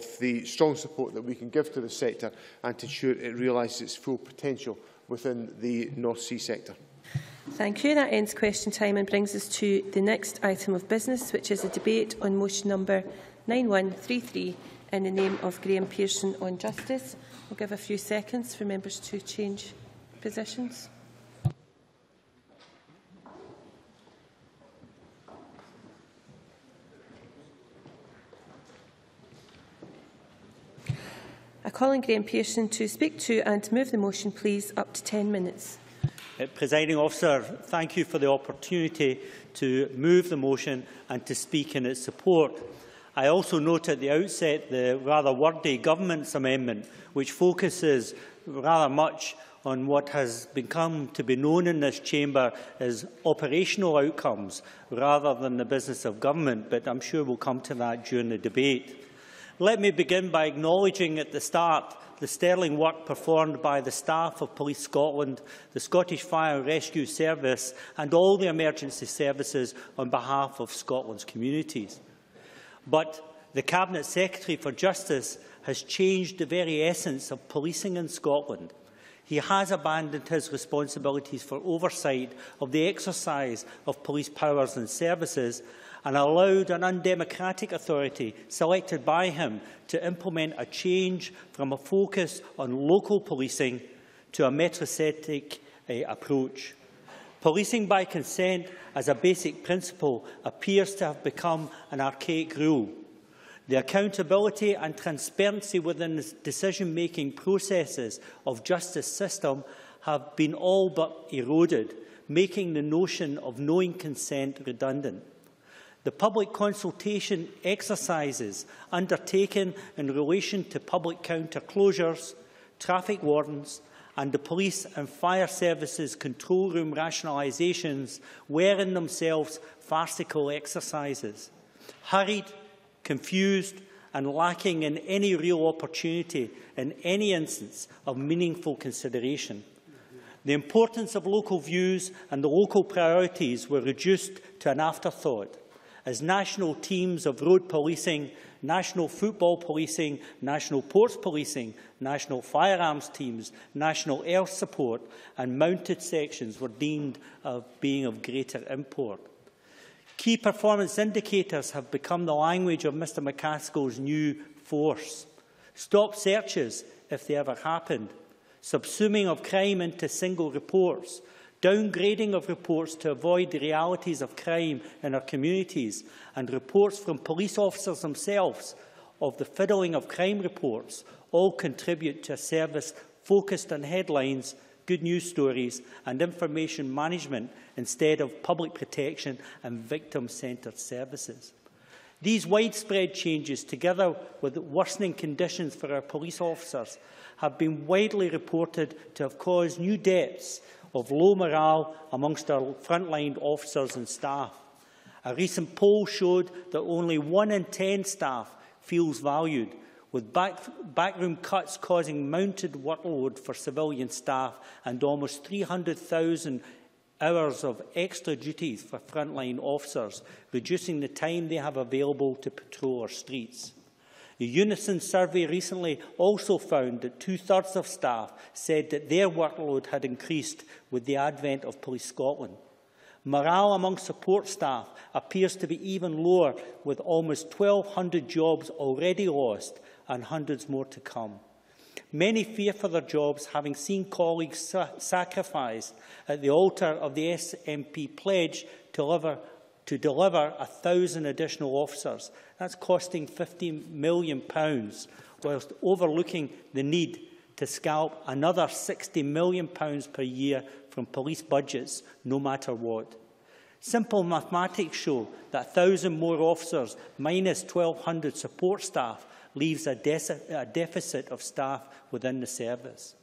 of the strong support that we can give to the sector and to ensure it realises its full potential within the North Sea sector. Thank you. That ends question time and brings us to the next item of business, which is a debate on motion number 9133 in the name of Graham Pearson on justice. We'll give a few seconds for members to change positions. I call on Graham Pearson to speak to and move the motion, please. Up to 10 minutes. Presiding Officer, thank you for the opportunity to move the motion and to speak in its support. I also note at the outset the rather wordy Government's amendment, which focuses rather much on what has become to be known in this chamber as operational outcomes rather than the business of government, but I'm sure we'll come to that during the debate. Let me begin by acknowledging at the start the sterling work performed by the staff of Police Scotland, the Scottish Fire and Rescue Service and all the emergency services on behalf of Scotland's communities. But the Cabinet Secretary for Justice has changed the very essence of policing in Scotland. He has abandoned his responsibilities for oversight of the exercise of police powers and services and allowed an undemocratic authority selected by him to implement a change from a focus on local policing to a metrocentric approach. Policing by consent as a basic principle appears to have become an archaic rule. The accountability and transparency within the decision-making processes of justice system have been all but eroded, making the notion of knowing consent redundant. The public consultation exercises undertaken in relation to public counter closures, traffic wardens and the police and fire services control room rationalisations were in themselves farcical exercises, hurried, confused and lacking in any real opportunity in any instance of meaningful consideration. The importance of local views and the local priorities were reduced to an afterthought, as national teams of road policing, national football policing, national ports policing, national firearms teams, national air support and mounted sections were deemed of being of greater import. Key performance indicators have become the language of Mr McCaskill's new force. Stop searches, if they ever happened, subsuming of crime into single reports, downgrading of reports to avoid the realities of crime in our communities, and reports from police officers themselves of the fiddling of crime reports all contribute to a service focused on headlines, good news stories and information management instead of public protection and victim-centred services. These widespread changes, together with worsening conditions for our police officers, have been widely reported to have caused new depths of low morale amongst our frontline officers and staff. A recent poll showed that only 1 in 10 staff feels valued, with backroom cuts causing mounted workload for civilian staff and almost 300,000 hours of extra duties for frontline officers, reducing the time they have available to patrol our streets. The Unison survey recently also found that 2/3 of staff said that their workload had increased with the advent of Police Scotland. Morale among support staff appears to be even lower, with almost 1,200 jobs already lost and hundreds more to come. Many fear for their jobs, having seen colleagues sacrificed at the altar of the SNP pledge to deliver 1,000 additional officers. That's costing £15 million, whilst overlooking the need to scalp another £60 million per year from police budgets, no matter what. Simple mathematics show that 1,000 more officers minus 1,200 support staff leaves a deficit of staff within the service.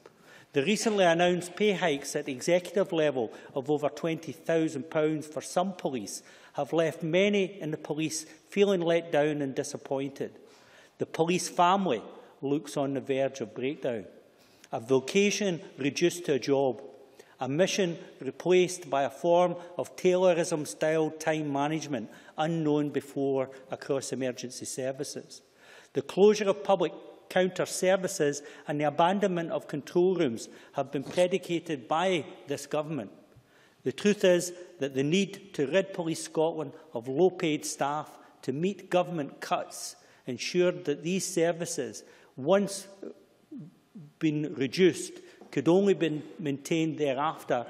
The recently announced pay hikes at executive level of over £20,000 for some police have left many in the police feeling let down and disappointed. The police family looks on the verge of breakdown. A vocation reduced to a job. A mission replaced by a form of Taylorism-style time management unknown before across emergency services. The closure of public counter services and the abandonment of control rooms have been predicated by this government. The truth is that the need to rid Police Scotland of low-paid staff to meet government cuts ensured that these services, once been reduced, could only be maintained thereafter.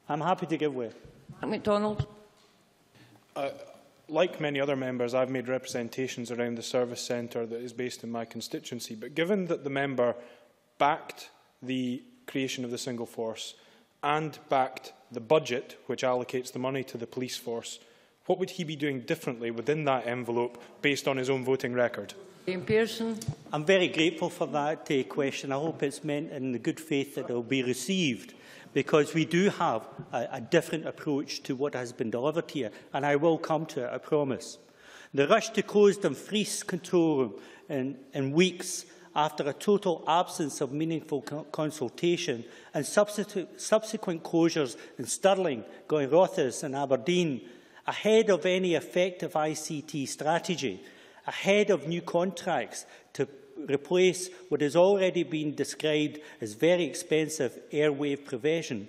I'm happy to give way. MacDonald. Like many other members, I've made representations around the service centre that is based in my constituency. But given that the member backed the creation of the single force and backed the budget which allocates the money to the police force, what would he be doing differently within that envelope based on his own voting record? Pearson. I'm very grateful for that question. I hope it's meant in the good faith that it will be received, because we do have a different approach to what has been delivered here, and I will come to it, I promise. The rush to close Dumfries control room in weeks after a total absence of meaningful consultation and subsequent closures in Stirling, Glenrothes and Aberdeen, ahead of any effective ICT strategy, ahead of new contracts to replace what has already been described as very expensive airwave provision,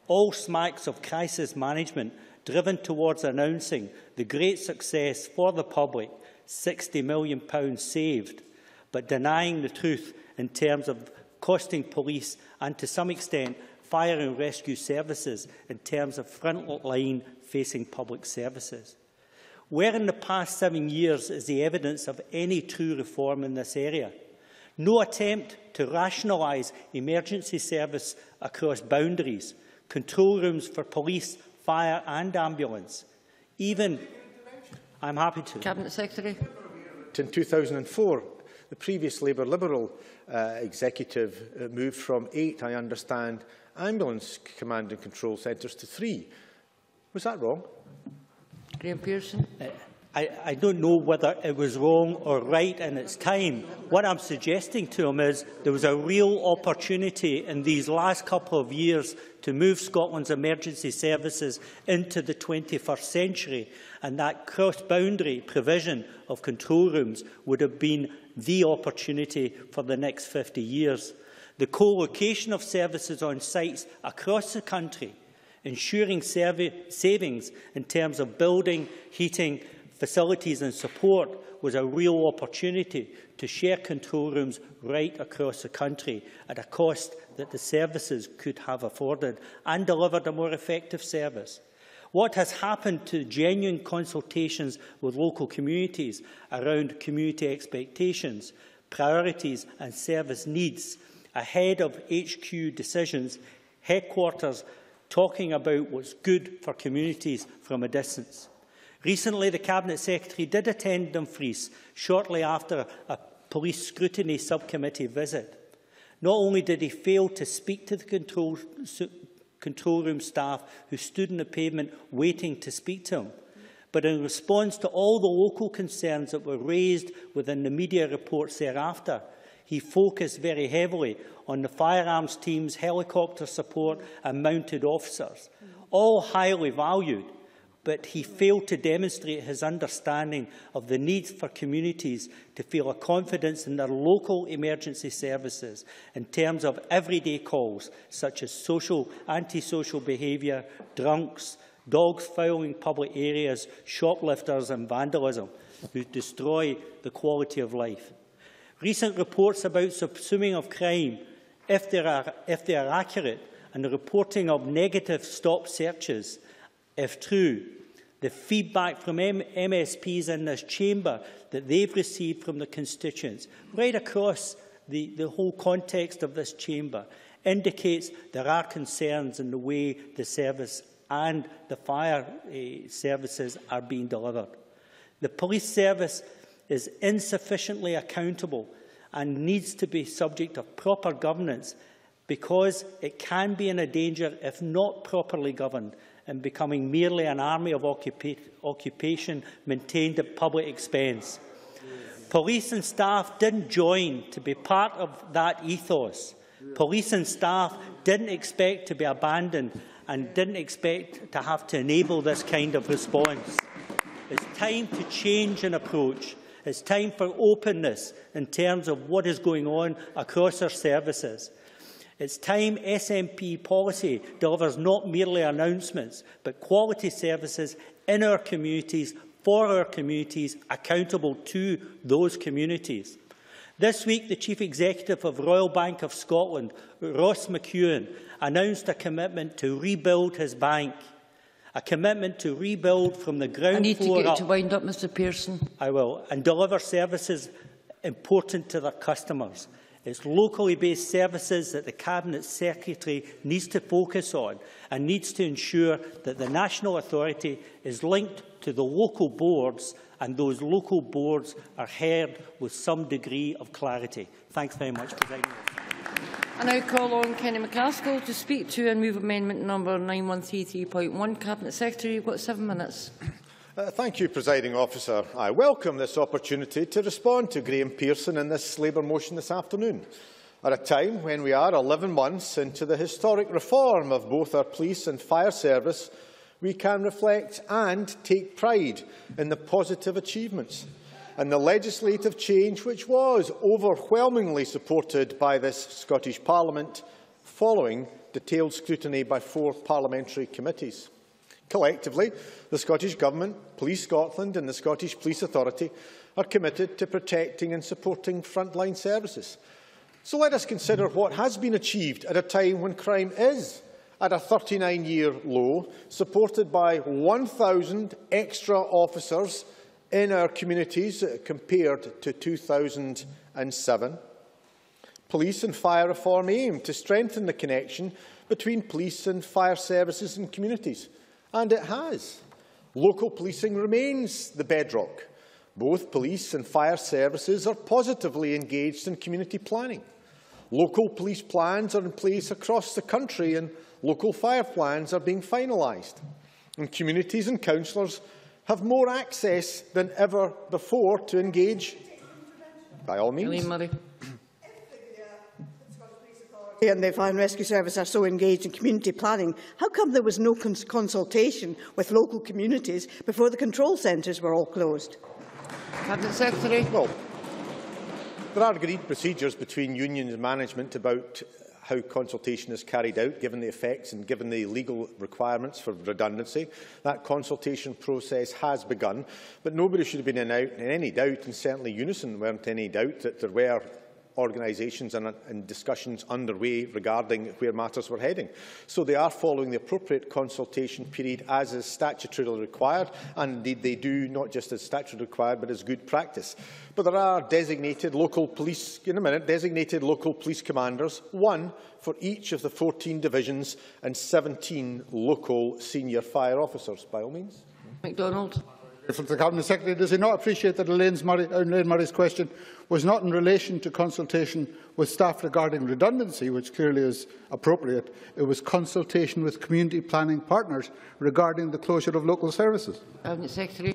all smacks of crisis management driven towards announcing the great success for the public, £60 million saved, but denying the truth in terms of costing police and, to some extent, fire and rescue services in terms of front-line facing public services. Where in the past 7 years is the evidence of any true reform in this area? No attempt to rationalise emergency service across boundaries, control rooms for police, fire and ambulance. Even, I'm happy to. Cabinet Secretary. In 2004, the previous Labour Liberal executive moved from 8, I understand, ambulance command and control centres to 3. Was that wrong? Graham Pearson. I don't know whether it was wrong or right in its time. What I'm suggesting to him is there was a real opportunity in these last couple of years to move Scotland's emergency services into the 21st century, and that cross-boundary provision of control rooms would have been the opportunity for the next 50 years. The co-location of services on sites across the country, ensuring savings in terms of building, heating, facilities and support, was a real opportunity to share control rooms right across the country at a cost that the services could have afforded and delivered a more effective service. What has happened to genuine consultations with local communities around community expectations, priorities and service needs ahead of HQ decisions, headquarters talking about what's good for communities from a distance? Recently, the Cabinet Secretary did attend Dumfries shortly after a police scrutiny subcommittee visit. Not only did he fail to speak to the control room staff who stood on the pavement waiting to speak to him, but in response to all the local concerns that were raised within the media reports thereafter, he focused very heavily on the firearms teams, helicopter support and mounted officers, all highly valued, but he failed to demonstrate his understanding of the need for communities to feel a confidence in their local emergency services in terms of everyday calls such as antisocial behaviour, drunks, dogs fouling public areas, shoplifters and vandalism who destroy the quality of life. Recent reports about subsuming of crime, if they are accurate, and the reporting of negative stop searches, if true, the feedback from MSPs in this chamber that they've received from the constituents, right across the whole context of this chamber, indicates there are concerns in the way the service and the fire services are being delivered. The police service is insufficiently accountable and needs to be subject of proper governance, because it can be in a danger, if not properly governed, in becoming merely an army of occupation maintained at public expense. Police and staff didn't join to be part of that ethos. Police and staff didn't expect to be abandoned and didn't expect to have to enable this kind of response. It's time to change an approach. It's time for openness in terms of what is going on across our services. It's time SNP policy delivers not merely announcements, but quality services in our communities, for our communities, accountable to those communities. This week, the Chief Executive of Royal Bank of Scotland, Ross McEwen, announced a commitment to rebuild his bank, a commitment to rebuild from the ground floor up. I need to get you to wind up, Mr Pearson. I will, and deliver services important to their customers. It's locally based services that the Cabinet Secretary needs to focus on and needs to ensure that the national authority is linked to the local boards and those local boards are heard with some degree of clarity. Thanks very much, President. I now call on Kenny McCaskill to speak to and move amendment number 9133.1. Cabinet Secretary, you've got 7 minutes. Thank you, Presiding Officer. I welcome this opportunity to respond to Graham Pearson in this Labour motion this afternoon, at a time when we are 11 months into the historic reform of both our police and fire service. We can reflect and take pride in the positive achievements and the legislative change which was overwhelmingly supported by this Scottish Parliament following detailed scrutiny by 4 parliamentary committees. Collectively, the Scottish Government, Police Scotland and the Scottish Police Authority are committed to protecting and supporting frontline services. So let us consider what has been achieved at a time when crime is at a 39-year low, supported by 1,000 extra officers in our communities compared to 2007. Police and fire reform aim to strengthen the connection between police and fire services and communities. And it has. Local policing remains the bedrock. Both police and fire services are positively engaged in community planning. Local police plans are in place across the country and local fire plans are being finalised. And communities and councillors have more access than ever before to engage, by all means. And the Fire and Rescue Service are so engaged in community planning, how come there was no consultation with local communities before the control centres were all closed? Cabinet Secretary. Well, there are agreed procedures between unions and management about how consultation is carried out, given the effects and given the legal requirements for redundancy. That consultation process has begun, but nobody should have been in any doubt, and certainly Unison weren't in any doubt, that there were organisations and discussions underway regarding where matters were heading. So they are following the appropriate consultation period as is statutorily required, and indeed they do, not just as statutorily required, but as good practice. But there are designated local police, designated local police commanders, 1 for each of the 14 divisions and 17 local senior fire officers, by all means. MacDonald. For the Cabinet Secretary, does he not appreciate that Elaine Murray's question was not in relation to consultation with staff regarding redundancy, which clearly is appropriate? It was consultation with community planning partners regarding the closure of local services. Cabinet Secretary.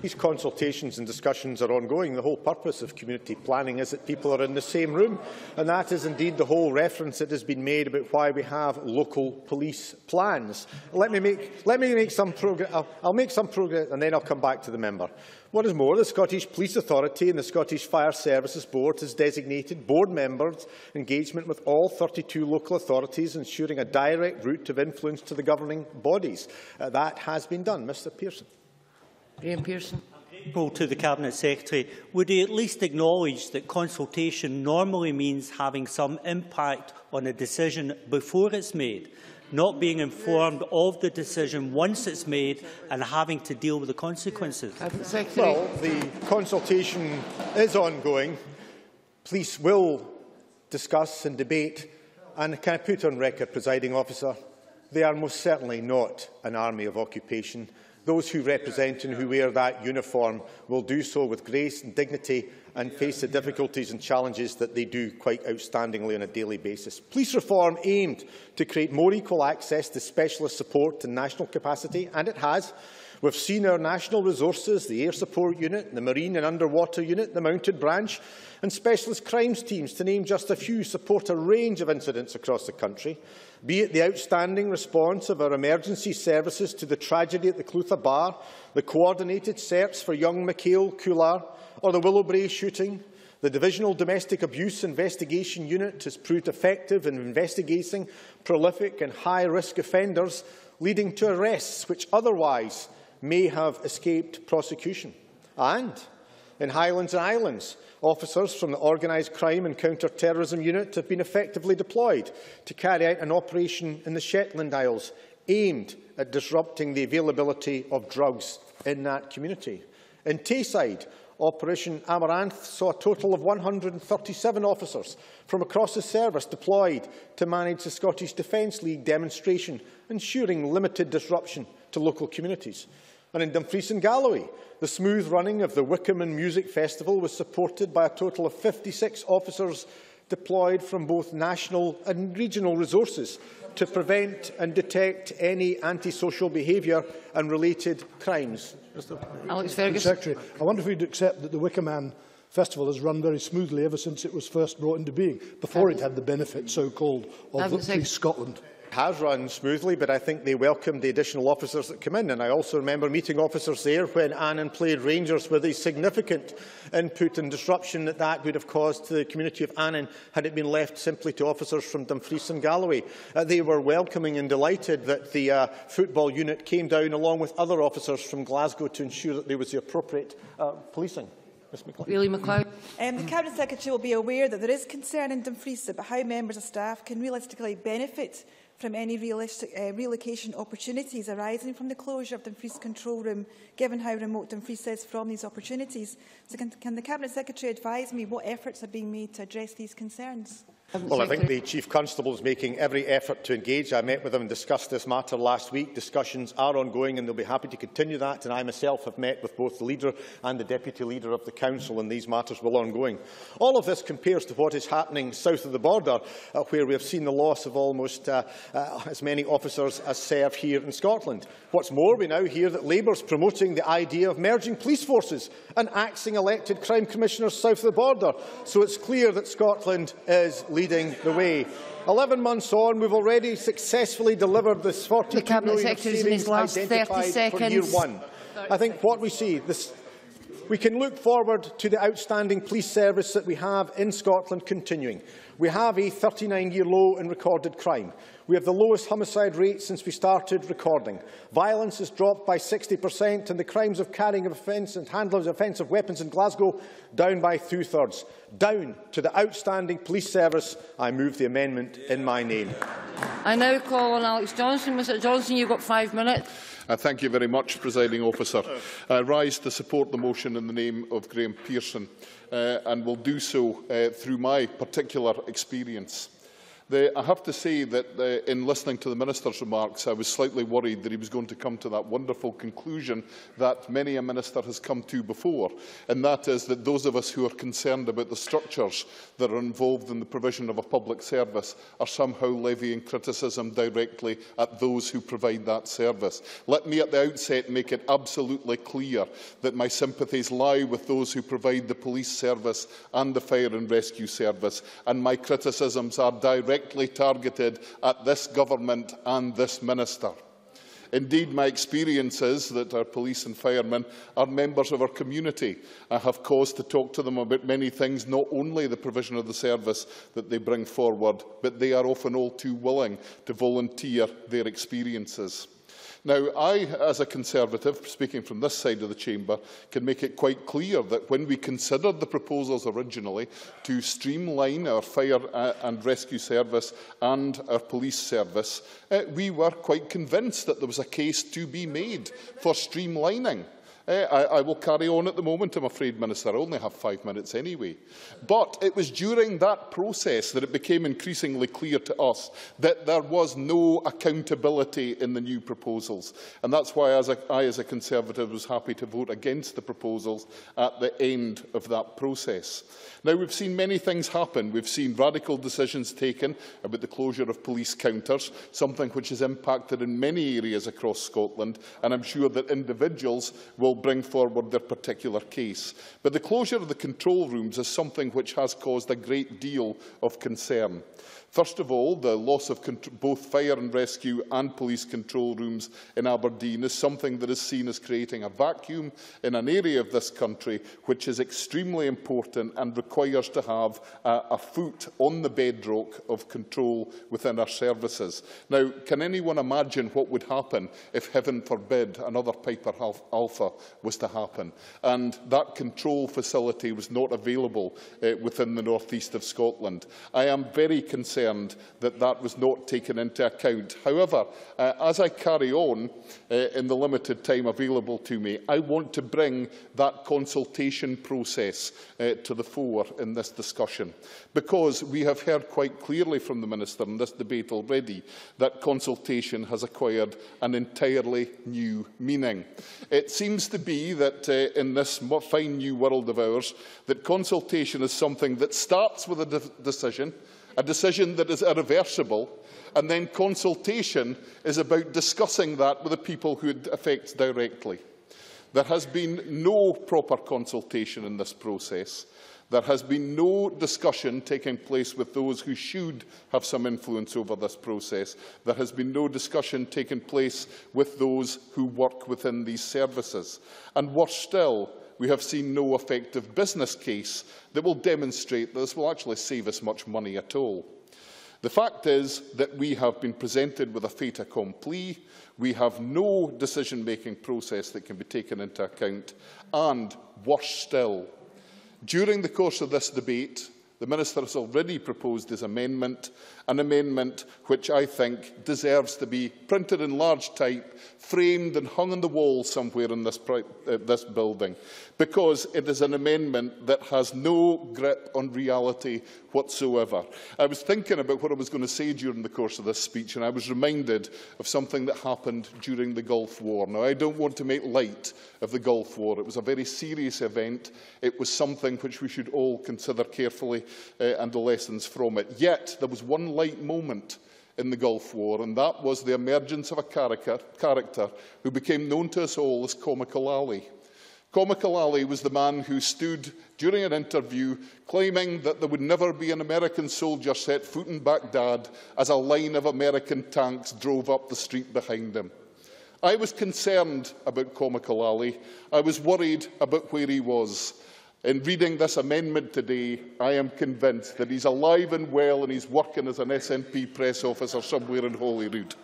These consultations and discussions are ongoing. The whole purpose of community planning is that people are in the same room, and that is indeed the whole reference that has been made about why we have local police plans. Let me make some progress. I'll make some progress, and then I'll come back to the member. What is more, the Scottish Police Authority and the Scottish Fire Services Board has designated board members' engagement with all 32 local authorities, ensuring a direct route of influence to the governing bodies. That has been done. Mr Pearson. Graham Pearson. Grateful to the Cabinet Secretary. Would he at least acknowledge that consultation normally means having some impact on a decision before it's made, not being informed of the decision once it's made and having to deal with the consequences? Cabinet Secretary. Well, the consultation is ongoing. Police will discuss and debate, and can I put on record, Presiding Officer, they are most certainly not an army of occupation. Those who represent and who wear that uniform will do so with grace and dignity and face the difficulties and challenges that they do quite outstandingly on a daily basis. Police reform aimed to create more equal access to specialist support and national capacity, and it has. We've seen our national resources, the Air Support Unit, the Marine and Underwater Unit, the Mounted Branch and Specialist Crimes Teams, to name just a few, support a range of incidents across the country, be it the outstanding response of our emergency services to the tragedy at the Clutha Bar, the coordinated search for young Michael Coular, or the Willowbrae shooting. The Divisional Domestic Abuse Investigation Unit has proved effective in investigating prolific and high-risk offenders, leading to arrests which otherwise may have escaped prosecution. And in Highlands and Islands, officers from the Organised Crime and Counter-Terrorism Unit have been effectively deployed to carry out an operation in the Shetland Isles aimed at disrupting the availability of drugs in that community. In Tayside, Operation Amaranth saw a total of 137 officers from across the service deployed to manage the Scottish Defence League demonstration, ensuring limited disruption to local communities. And in Dumfries and Galloway, the smooth running of the Wickham Music Festival was supported by a total of 56 officers deployed from both national and regional resources to prevent and detect any antisocial behaviour and related crimes. Alex Ferguson. Secretary, I wonder if we'd accept that the Wickham Festival has run very smoothly ever since it was first brought into being, before it had the benefit, so-called, of Police Scotland. Has run smoothly, but I think they welcomed the additional officers that come in. And I also remember meeting officers there when Annan played Rangers, with a significant input and disruption that would have caused to the community of Annan had it been left simply to officers from Dumfries and Galloway. They were welcoming and delighted that the football unit came down along with other officers from Glasgow to ensure that there was the appropriate policing. Wheelie McLeod. The Cabinet Secretary will be aware that there is concern in Dumfries about how members of staff can realistically benefit from any relocation opportunities arising from the closure of Dumfries Control Room, given how remote Dumfries is from these opportunities. So can the Cabinet Secretary advise me what efforts are being made to address these concerns? Well, I think the Chief Constable is making every effort to engage. I met with him and discussed this matter last week. Discussions are ongoing and they'll be happy to continue that. And I myself have met with both the Leader and the Deputy Leader of the Council, and these matters will ongoing. All of this compares to what is happening south of the border, where we have seen the loss of almost as many officers as serve here in Scotland. What's more, we now hear that Labour is promoting the idea of merging police forces and axing elected crime commissioners south of the border. So it's clear that Scotland is leading the way. 11 months on, we've already successfully delivered this 42 million of savings identified for year one. I think what we see, we can look forward to the outstanding police service that we have in Scotland continuing. We have a 39-year low in recorded crime. We have the lowest homicide rate since we started recording. Violence has dropped by 60% and the crimes of carrying of offence and handling of offensive weapons in Glasgow down by 2/3. Down to the outstanding police service. I move the amendment in my name. I now call on Alex Johnson. Mr Johnson, you've got 5 minutes. Thank you very much, Presiding Officer. I rise to support the motion in the name of Graham Pearson and will do so through my particular experience. I have to say that in listening to the Minister's remarks, I was slightly worried that he was going to come to that wonderful conclusion that many a Minister has come to before, and that is that those of us who are concerned about the structures that are involved in the provision of a public service are somehow levying criticism directly at those who provide that service. Let me at the outset make it absolutely clear that my sympathies lie with those who provide the police service and the fire and rescue service, and my criticisms are directly targeted at this government and this minister. Indeed, my experience is that our police and firemen are members of our community. I have cause to talk to them about many things, not only the provision of the service that they bring forward, but they are often all too willing to volunteer their experiences. Now, I, as a Conservative, speaking from this side of the chamber, can make it quite clear that when we considered the proposals originally to streamline our fire and rescue service and our police service, we were quite convinced that there was a case to be made for streamlining I will carry on at the moment, I'm afraid, Minister. I only have 5 minutes anyway. But it was during that process that it became increasingly clear to us that there was no accountability in the new proposals. And that's why I, as a Conservative, was happy to vote against the proposals at the end of that process. Now, we've seen many things happen. We've seen radical decisions taken about the closure of police counters, something which has impacted in many areas across Scotland, and I'm sure that individuals will bring forward their particular case. But the closure of the control rooms is something which has caused a great deal of concern. First of all, the loss of both fire and rescue and police control rooms in Aberdeen is something that is seen as creating a vacuum in an area of this country which is extremely important and requires to have a foot on the bedrock of control within our services. Now, can anyone imagine what would happen if, heaven forbid, another Piper Alpha was to happen and that control facility was not available within the north east of Scotland? I am very concerned that that was not taken into account. However, as I carry on in the limited time available to me, I want to bring that consultation process to the fore in this discussion, because we have heard quite clearly from the Minister in this debate already that consultation has acquired an entirely new meaning. It seems to be that in this fine new world of ours, that consultation is something that starts with a decision that is irreversible, and then consultation is about discussing that with the people who it affects directly. There has been no proper consultation in this process. There has been no discussion taking place with those who should have some influence over this process. There has been no discussion taking place with those who work within these services. And worse still, we have seen no effective business case that will demonstrate that this will actually save us much money at all. The fact is that we have been presented with a fait accompli. We have no decision-making process that can be taken into account. And, worse still, during the course of this debate, the Minister has already proposed his amendment, an amendment which I think deserves to be printed in large type, framed and hung on the wall somewhere in this building, because it is an amendment that has no grip on reality whatsoever. I was thinking about what I was going to say during the course of this speech, and I was reminded of something that happened during the Gulf War. Now, I don't want to make light of the Gulf War. It was a very serious event. It was something which we should all consider carefully and the lessons from it. Yet, there was one light moment in the Gulf War, and that was the emergence of a character who became known to us all as Comical Ali. Comical Ali was the man who stood during an interview claiming that there would never be an American soldier set foot in Baghdad as a line of American tanks drove up the street behind him. I was concerned about Comical Ali. I was worried about where he was. In reading this amendment today, I am convinced that he's alive and well and he's working as an SNP press officer somewhere in Holyrood.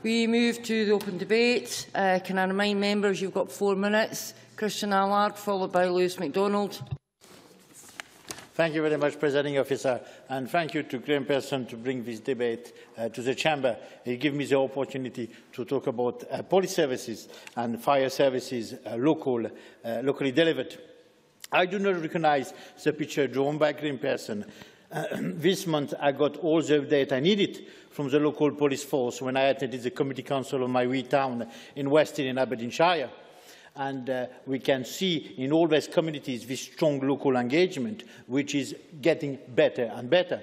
We move to the open debate. Can I remind members you've got 4 minutes. Christian Allard, followed by Lewis MacDonald. Thank you very much, Presiding Officer, and thank you to Graham Pearson to bring this debate to the Chamber. It gives me the opportunity to talk about police services and fire services locally delivered. I do not recognise the picture drawn by Graham Pearson. This month, I got all the update I needed from the local police force when I attended the Community Council of my wee town in West Hill in Aberdeenshire. And we can see in all these communities this strong local engagement, which is getting better and better.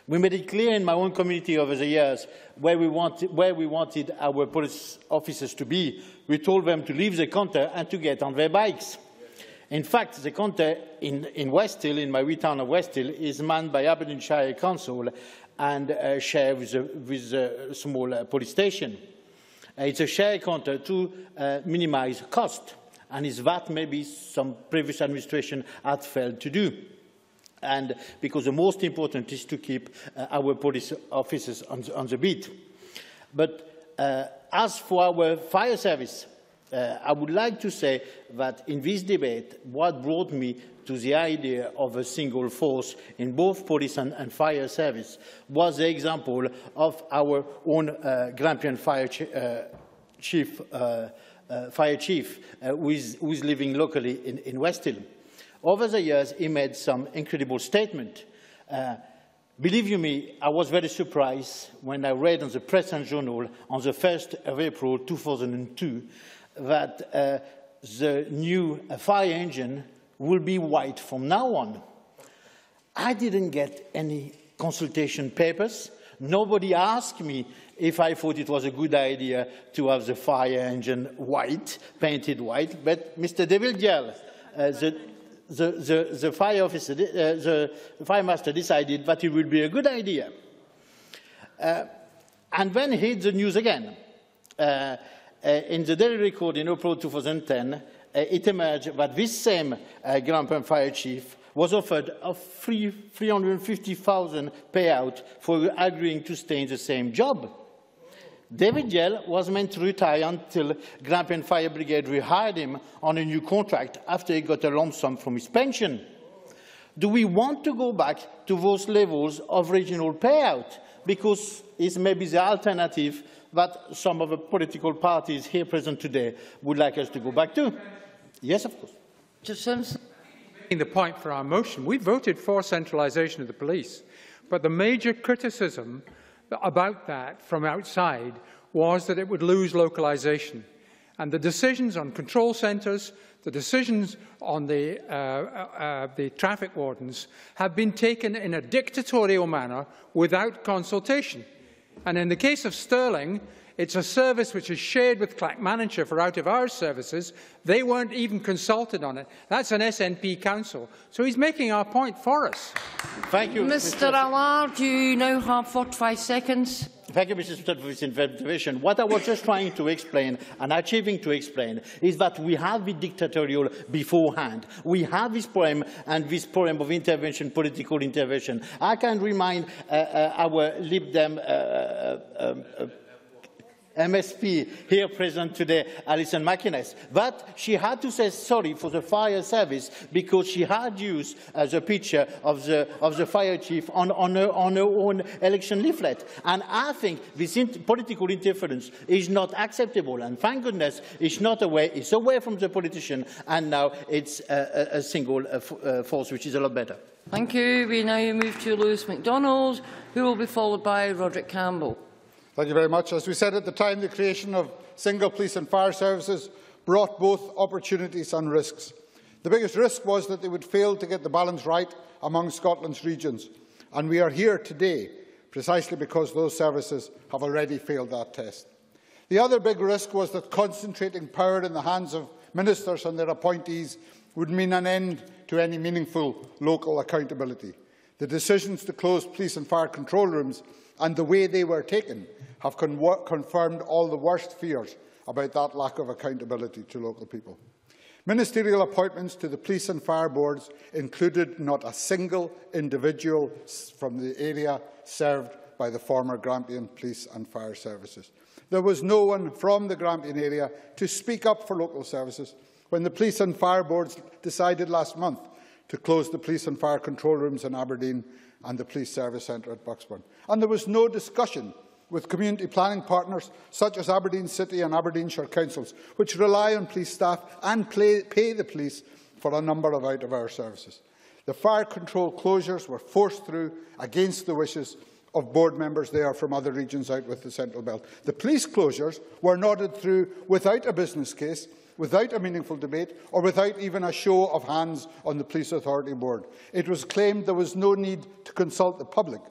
We made it clear in my own community over the years where we wanted our police officers to be. We told them to leave the counter and to get on their bikes. In fact, the counter in West Hill, in my wee town of West Hill, is manned by Aberdeenshire Council and shared with a small police station. It's a share counter to minimise cost, and is that maybe some previous administration had failed to do. And because the most important is to keep our police officers on the beat. But as for our fire service, I would like to say that in this debate, what brought me to the idea of a single force in both police and fire service was the example of our own Grampian Fire Chief fire chief who is living locally in West Hill. Over the years, he made some incredible statements. Believe you me, I was very surprised when I read on the Press and Journal on the 1st of April 2002 that the new fire engine will be white from now on. I didn't get any consultation papers. Nobody asked me if I thought it was a good idea to have the fire engine white, painted white, but Mr. De Villiers, the fire officer, the fire master decided that it would be a good idea. And then he hit the news again. In the Daily Record in April 2010, it emerged that this same Grampian fire chief was offered a 350,000 payout for agreeing to stay in the same job. David Yell was meant to retire until Grampian Fire Brigade rehired him on a new contract after he got a lump sum from his pension. Do we want to go back to those levels of regional payout? Because it's maybe the alternative that some of the political parties here present today would like us to go back to. Yes, of course. Just Simpson. The point for our motion, we voted for centralisation of the police, but the major criticism about that from outside was that it would lose localisation. And the decisions on control centres, the decisions on the traffic wardens have been taken in a dictatorial manner without consultation. And in the case of Stirling, it's a service which is shared with Clackmannanshire for out-of-hours services. They weren't even consulted on it. That's an SNP council. So he's making our point for us. Thank you, Mr. Allard, you now have 45 seconds. Thank you, Mr. Speaker, for this intervention. What I was just trying to explain and achieving to explain is that we have the dictatorial beforehand. We have this problem and this problem of intervention, political intervention. I can remind our Lib Dem MSP here present today, Alison McInnes, but she had to say sorry for the fire service because she had used the picture of the fire chief on her own election leaflet. And I think this political interference is not acceptable. And thank goodness it's not away, it's away from the politician, and now it's a single force, which is a lot better. Thank you. We now move to Lewis MacDonald, who will be followed by Roderick Campbell. Thank you very much. As we said at the time, the creation of single police and fire services brought both opportunities and risks. The biggest risk was that they would fail to get the balance right among Scotland's regions, and we are here today precisely because those services have already failed that test. The other big risk was that concentrating power in the hands of ministers and their appointees would mean an end to any meaningful local accountability. The decisions to close police and fire control rooms and the way they were taken have confirmed all the worst fears about that lack of accountability to local people. Ministerial appointments to the police and fire boards included not a single individual from the area served by the former Grampian Police and Fire Services. There was no one from the Grampian area to speak up for local services when the police and fire boards decided last month to close the police and fire control rooms in Aberdeen and the police service centre at Bucksburn. And there was no discussion with community planning partners such as Aberdeen City and Aberdeenshire councils, which rely on police staff and pay the police for a number of out-of-hours services. The fire control closures were forced through against the wishes of board members there from other regions out with the Central Belt. The police closures were nodded through without a business case, without a meaningful debate, or without even a show of hands on the Police Authority Board. It was claimed there was no need to consult the public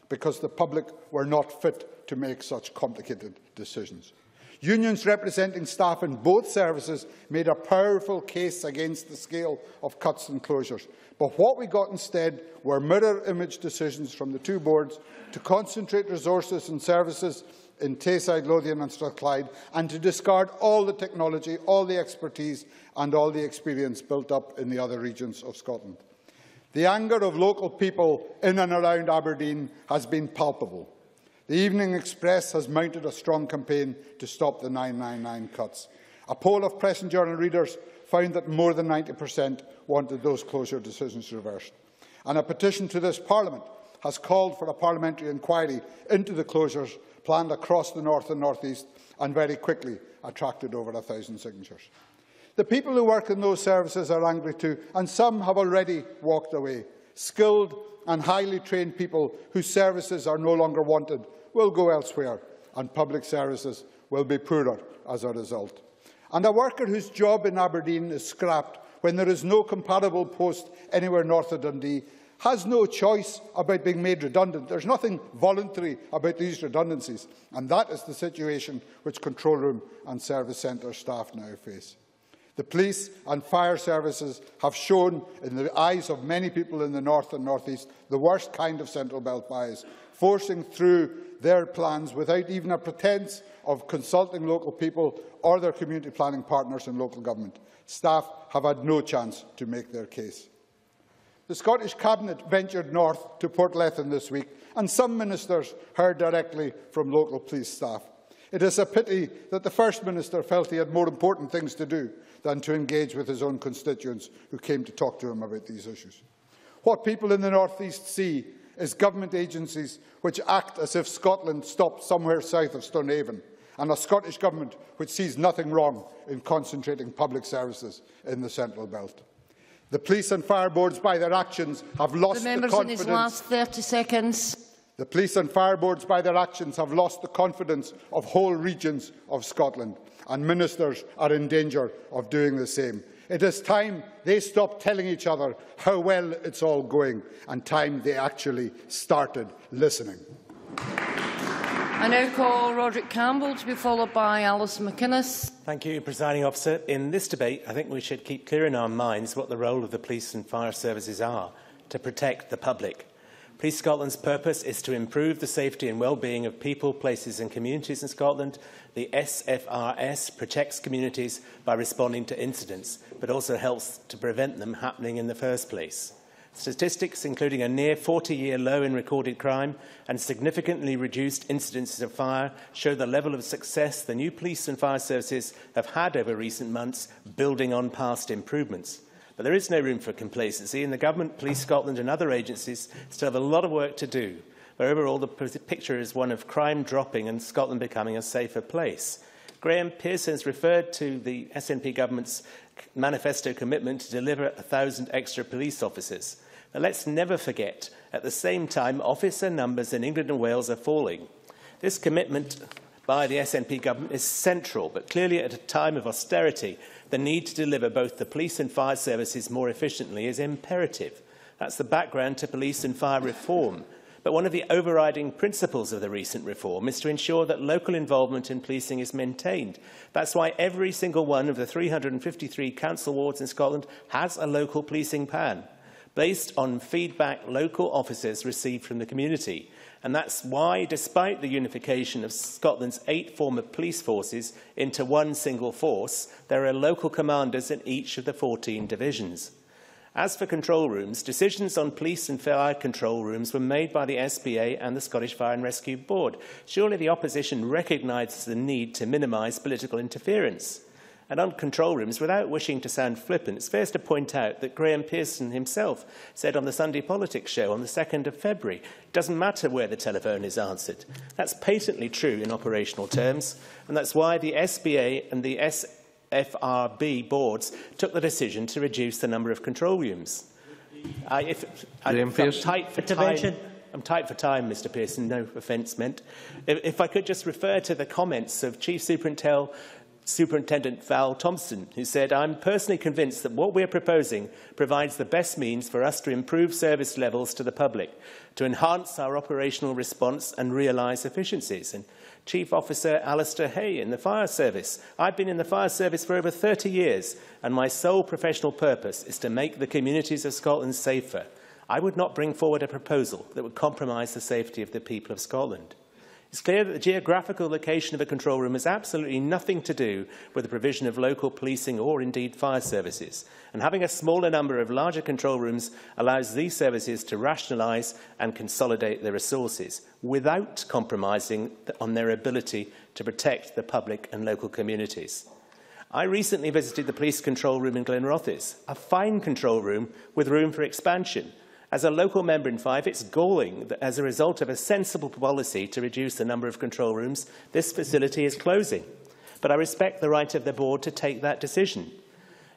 because the public were not fit to make such complicated decisions. Unions representing staff in both services made a powerful case against the scale of cuts and closures. But what we got instead were mirror-image decisions from the two boards to concentrate resources and services in Tayside, Lothian and Strathclyde, and to discard all the technology, all the expertise and all the experience built up in the other regions of Scotland. The anger of local people in and around Aberdeen has been palpable. The Evening Express has mounted a strong campaign to stop the 999 cuts. A poll of Press and Journal readers found that more than 90% wanted those closure decisions reversed. And a petition to this Parliament has called for a parliamentary inquiry into the closures planned across the North and North East and very quickly attracted over 1,000 signatures. The people who work in those services are angry too, and some have already walked away. Skilled and highly trained people whose services are no longer wanted will go elsewhere, and public services will be poorer as a result. And a worker whose job in Aberdeen is scrapped when there is no comparable post anywhere north of Dundee has no choice about being made redundant. There is nothing voluntary about these redundancies, and that is the situation which control room and service centre staff now face. The police and fire services have shown, in the eyes of many people in the north and north east, the worst kind of central belt bias, forcing through their plans without even a pretence of consulting local people or their community planning partners in local government. Staff have had no chance to make their case. The Scottish Cabinet ventured north to Portlethen this week, and some ministers heard directly from local police staff. It is a pity that the First Minister felt he had more important things to do than to engage with his own constituents who came to talk to him about these issues. What people in the North East see is government agencies which act as if Scotland stopped somewhere south of Stonehaven, and a Scottish Government which sees nothing wrong in concentrating public services in the Central Belt. The police and fire boards, by their actions, have lost the confidence. In his last 30 seconds. The police and fire boards, by their actions, have lost the confidence of whole regions of Scotland, and ministers are in danger of doing the same. It is time they stopped telling each other how well it's all going, and time they actually started listening. I now call Roderick Campbell to be followed by Alison McInnes. Thank you, Presiding Officer. In this debate, I think we should keep clear in our minds what the role of the police and fire services are to protect the public. Police Scotland's purpose is to improve the safety and well-being of people, places and communities in Scotland. The SFRS protects communities by responding to incidents, but also helps to prevent them happening in the first place. Statistics, including a near 40-year low in recorded crime and significantly reduced incidences of fire, show the level of success the new police and fire services have had over recent months, building on past improvements. But there is no room for complacency, and the Government, Police Scotland and other agencies still have a lot of work to do. But overall, the picture is one of crime dropping and Scotland becoming a safer place. Graham Pearson has referred to the SNP Government's manifesto commitment to deliver 1,000 extra police officers. Now, let's never forget, at the same time, officer numbers in England and Wales are falling. This commitment by the SNP Government is central, but clearly at a time of austerity, the need to deliver both the police and fire services more efficiently is imperative. That's the background to police and fire reform. But one of the overriding principles of the recent reform is to ensure that local involvement in policing is maintained. That's why every single one of the 353 council wards in Scotland has a local policing plan, based on feedback local officers received from the community. And that's why, despite the unification of Scotland's 8 former police forces into one single force, there are local commanders in each of the 14 divisions. As for control rooms, decisions on police and fire control rooms were made by the SBA and the Scottish Fire and Rescue Board. Surely the opposition recognises the need to minimise political interference. And on control rooms, without wishing to sound flippant, it's fair to point out that Graham Pearson himself said on the Sunday Politics show on the 2nd of February, it doesn't matter where the telephone is answered. That's patently true in operational terms, and that's why the SBA and the SFRB boards took the decision to reduce the number of control rooms. I'm tight for time, Mr Pearson, no offence meant. If I could just refer to the comments of Chief Superintendent Val Thompson, who said, "I'm personally convinced that what we are proposing provides the best means for us to improve service levels to the public, to enhance our operational response and realise efficiencies." And Chief Officer Alistair Hay in the Fire Service. "I've been in the Fire Service for over 30 years, and my sole professional purpose is to make the communities of Scotland safer. I would not bring forward a proposal that would compromise the safety of the people of Scotland." It's clear that the geographical location of a control room has absolutely nothing to do with the provision of local policing or indeed fire services. And having a smaller number of larger control rooms allows these services to rationalise and consolidate their resources without compromising on their ability to protect the public and local communities. I recently visited the police control room in Glenrothes, a fine control room with room for expansion. As a local member in Fife, it's galling that as a result of a sensible policy to reduce the number of control rooms, this facility is closing. But I respect the right of the board to take that decision.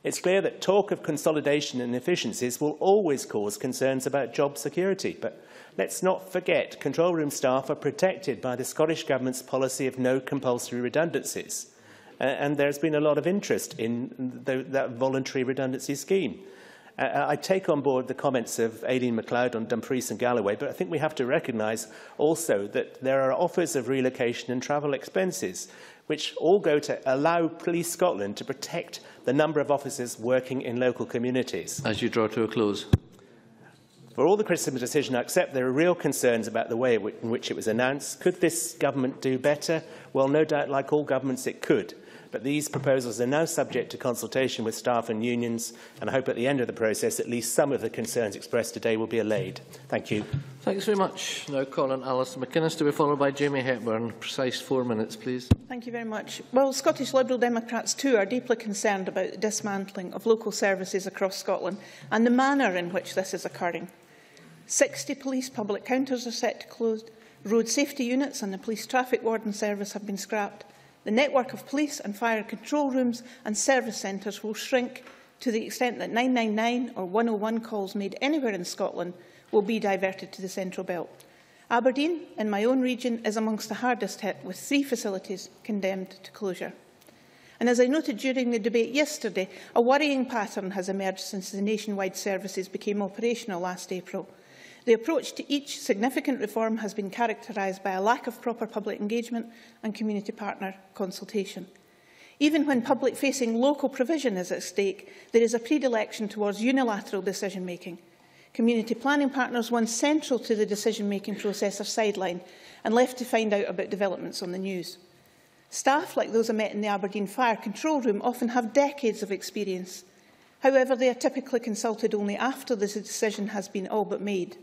It's clear that talk of consolidation and efficiencies will always cause concerns about job security. But let's not forget, control room staff are protected by the Scottish Government's policy of no compulsory redundancies. And there's been a lot of interest in that voluntary redundancy scheme. I take on board the comments of Aileen MacLeod on Dumfries and Galloway, but I think we have to recognise also that there are offers of relocation and travel expenses, which all go to allow Police Scotland to protect the number of officers working in local communities. As you draw to a close. For all the criticism of the decision, I accept there are real concerns about the way in which it was announced. Could this government do better? Well, no doubt, like all governments, it could. But these proposals are now subject to consultation with staff and unions, and I hope at the end of the process at least some of the concerns expressed today will be allayed. Thank you. Thanks very much. Now call on Alison McInnes to be followed by Jamie Hepburn. Precise 4 minutes, please. Thank you very much. Well, Scottish Liberal Democrats too are deeply concerned about the dismantling of local services across Scotland and the manner in which this is occurring. 60 police public counters are set to close, road safety units and the police traffic warden service have been scrapped. The network of police and fire control rooms and service centres will shrink to the extent that 999 or 101 calls made anywhere in Scotland will be diverted to the Central Belt. Aberdeen, in my own region, is amongst the hardest hit, with 3 facilities condemned to closure. And as I noted during the debate yesterday, a worrying pattern has emerged since the nationwide services became operational last April. The approach to each significant reform has been characterised by a lack of proper public engagement and community partner consultation. Even when public-facing local provision is at stake, there is a predilection towards unilateral decision-making. Community planning partners, once central to the decision-making process, are sidelined and left to find out about developments on the news. Staff, like those I met in the Aberdeen Fire Control Room, often have decades of experience. However, they are typically consulted only after the decision has been all but made.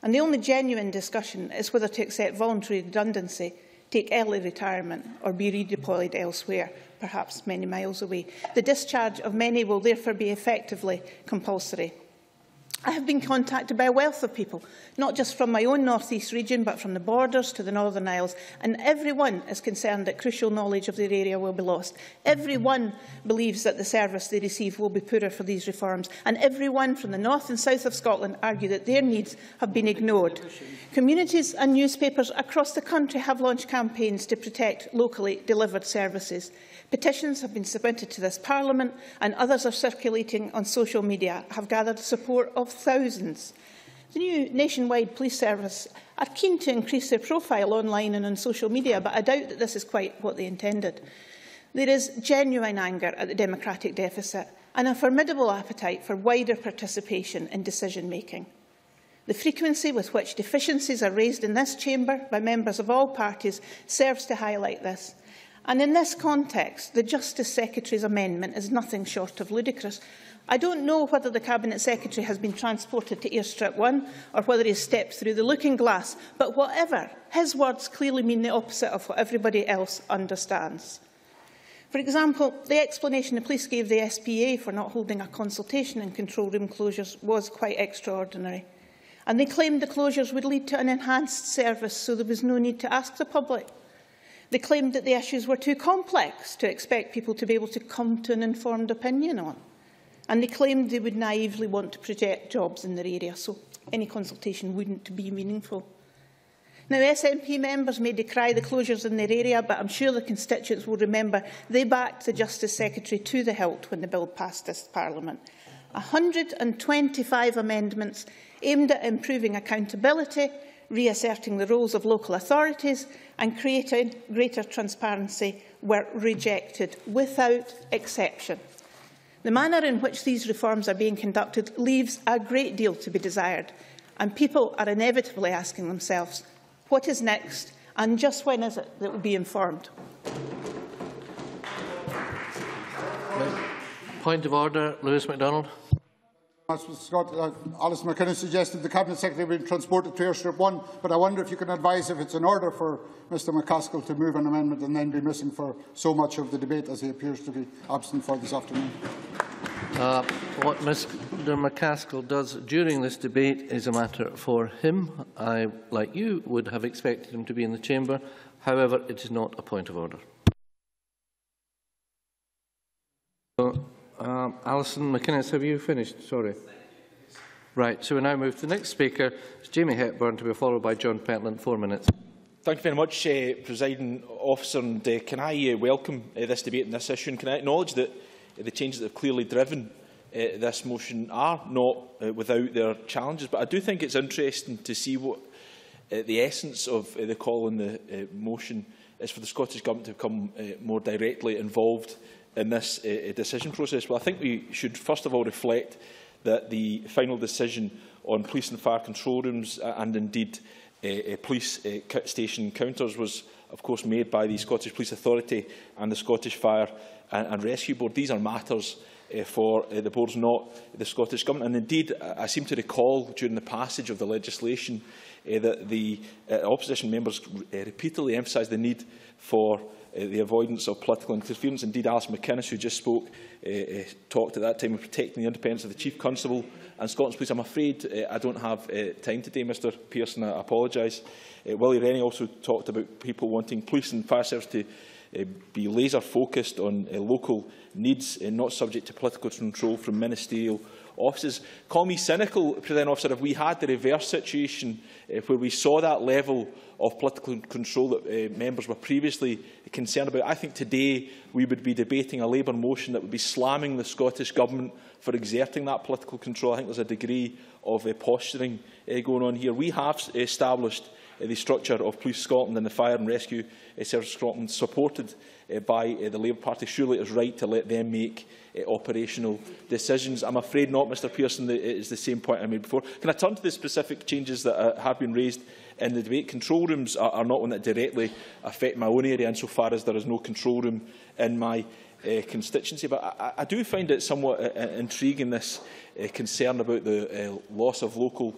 And the only genuine discussion is whether to accept voluntary redundancy, take early retirement or be redeployed elsewhere, perhaps many miles away. The discharge of many will therefore be effectively compulsory. I have been contacted by a wealth of people, not just from my own North East region, but from the borders to the Northern Isles, and everyone is concerned that crucial knowledge of their area will be lost. Everyone believes that the service they receive will be poorer for these reforms, and everyone from the north and south of Scotland argue that their needs have been ignored. Communities and newspapers across the country have launched campaigns to protect locally delivered services. Petitions have been submitted to this Parliament and others are circulating on social media, have gathered the support of thousands. The new nationwide police service are keen to increase their profile online and on social media, but I doubt that this is quite what they intended. There is genuine anger at the democratic deficit and a formidable appetite for wider participation in decision-making. The frequency with which deficiencies are raised in this chamber by members of all parties serves to highlight this. And in this context, the Justice Secretary's amendment is nothing short of ludicrous. I don't know whether the Cabinet Secretary has been transported to Airstrip 1 or whether he has stepped through the looking glass, but whatever, his words clearly mean the opposite of what everybody else understands. For example, the explanation the police gave the SPA for not holding a consultation in control room closures was quite extraordinary. And they claimed the closures would lead to an enhanced service, so there was no need to ask the public. They claimed that the issues were too complex to expect people to be able to come to an informed opinion on. And they claimed they would naively want to project jobs in their area, so any consultation wouldn't be meaningful. Now, SNP members may decry the closures in their area, but I'm sure the constituents will remember they backed the Justice Secretary to the hilt when the bill passed this Parliament. 125 amendments aimed at improving accountability, reasserting the roles of local authorities and creating greater transparency were rejected without exception. The manner in which these reforms are being conducted leaves a great deal to be desired, and people are inevitably asking themselves, what is next and just when is it that will be informed? Point of order, Lewis MacDonald. Alison McInnes suggested the Cabinet Secretary would be transported to Airstrip 1, but I wonder if you can advise if it's in order for Mr McCaskill to move an amendment and then be missing for so much of the debate as he appears to be absent for this afternoon. What Mr McCaskill does during this debate is a matter for him. I, like you, would have expected him to be in the chamber. However, it is not a point of order. Alison McInnes, have you finished? Sorry. Right, so we now move to the next speaker, Jamie Hepburn, to be followed by John Pentland. 4 minutes. Thank you very much, Presiding Officer. And can I welcome this debate on this issue, and can I acknowledge that the changes that have clearly driven this motion are not without their challenges. But I do think it's interesting to see what the essence of the call in the motion is for the Scottish Government to become more directly involved in this decision process. Well, I think we should first of all reflect that the final decision on police and fire control rooms and indeed police station counters was, of course, made by the Scottish Police Authority and the Scottish Fire and Rescue Board. These are matters for the boards, not the Scottish Government. And indeed, I seem to recall during the passage of the legislation that the opposition members repeatedly emphasised the need for the avoidance of political interference. Indeed, Alison McInnes, who just spoke, talked at that time of protecting the independence of the Chief Constable and Scotland's Police. I'm afraid I don't have time today, Mr Pearson. I apologise. Willie Rennie also talked about people wanting police and fire service to be laser-focused on local needs and not subject to political control from ministerial offices. Call me cynical, President Officer, if we had the reverse situation where we saw that level of political control that members were previously concerned about. I think today we would be debating a Labour motion that would be slamming the Scottish Government for exerting that political control. I think there's a degree of posturing going on here. We have established the structure of Police Scotland and the Fire and Rescue Service Scotland, supported by the Labour Party. Surely it is right to let them make operational decisions. I'm afraid not, Mr Pearson. It is the same point I made before. Can I turn to the specific changes that have been raised in the debate? Control rooms are not one that directly affect my own area, insofar as there is no control room in my constituency. But I do find it somewhat intriguing, this concern about the loss of local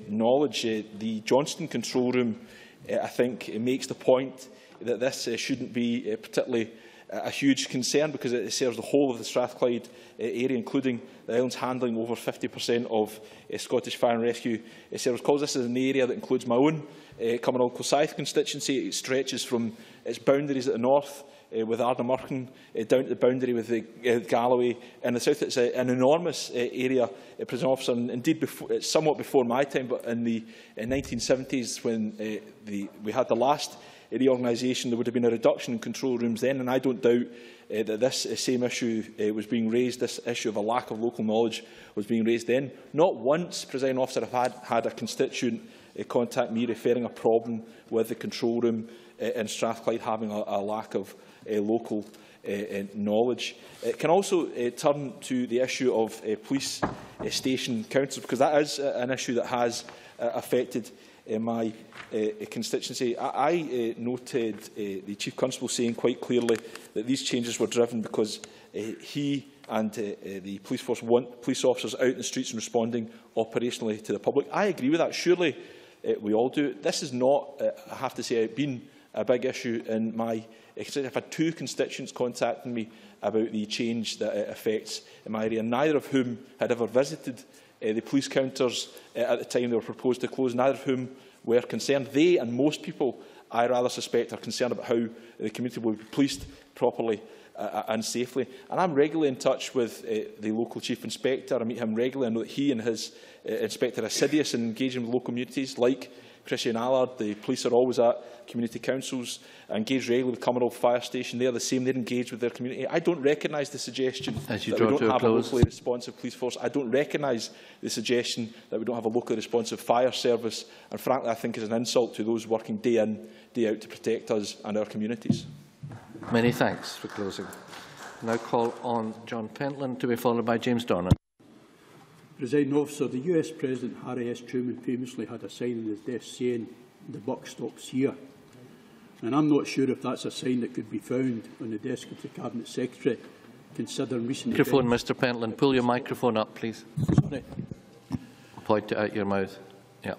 knowledge. The Johnston control room, I think, makes the point that this shouldn't be particularly a huge concern, because it serves the whole of the Strathclyde area, including the islands, handling over 50% of Scottish Fire and Rescue Service calls. This is an area that includes my own Cumbernauld Kilsyth constituency. It stretches from its boundaries at the north with Ardnamurchan down to the boundary with the Galloway in the south. It's an enormous area, President Officer, and indeed somewhat before my time, but in the 1970s, when we had the last reorganisation, there would have been a reduction in control rooms then, and I don't doubt that this same issue was being raised. This issue of a lack of local knowledge was being raised then. Not once, Presiding Officer, have had a constituent contact me referring a problem with the control room in Strathclyde having a lack of local knowledge. Can also turn to the issue of police station councils, because that is an issue that has affected my constituency. I noted the Chief Constable saying quite clearly that these changes were driven because he and the police force want police officers out in the streets and responding operationally to the public. I agree with that. Surely we all do. This has not, I have to say, been a big issue in my constituency. I've had 2 constituents contacting me about the change that it affects in my area, neither of whom had ever visited the police counters at the time they were proposed to close, neither of whom were concerned. They and most people, I rather suspect, are concerned about how the community will be policed properly and safely. And I'm regularly in touch with the local chief inspector. I meet him regularly. I know that he and his inspector are assiduous in engaging with local communities like Christian Allard. The police are always at community councils, engaged regularly with Cumbernauld Fire Station. They are the same. They're engaged with their community. I don't recognise the suggestion that we don't have a locally responsive police force. I don't recognise the suggestion that we don't have a locally responsive fire service. And frankly, I think it's an insult to those working day in, day out to protect us and our communities. Many thanks for closing. I now call on John Pentland to be followed by James Dornan. Presiding Officer, the US President Harry S. Truman famously had a sign on his desk saying, "The buck stops here." And I'm not sure if that's a sign that could be found on the desk of the Cabinet Secretary, considering recent microphone, Mr Pentland. Pull your microphone up, please. Sorry. Point it out your mouth. Yeah.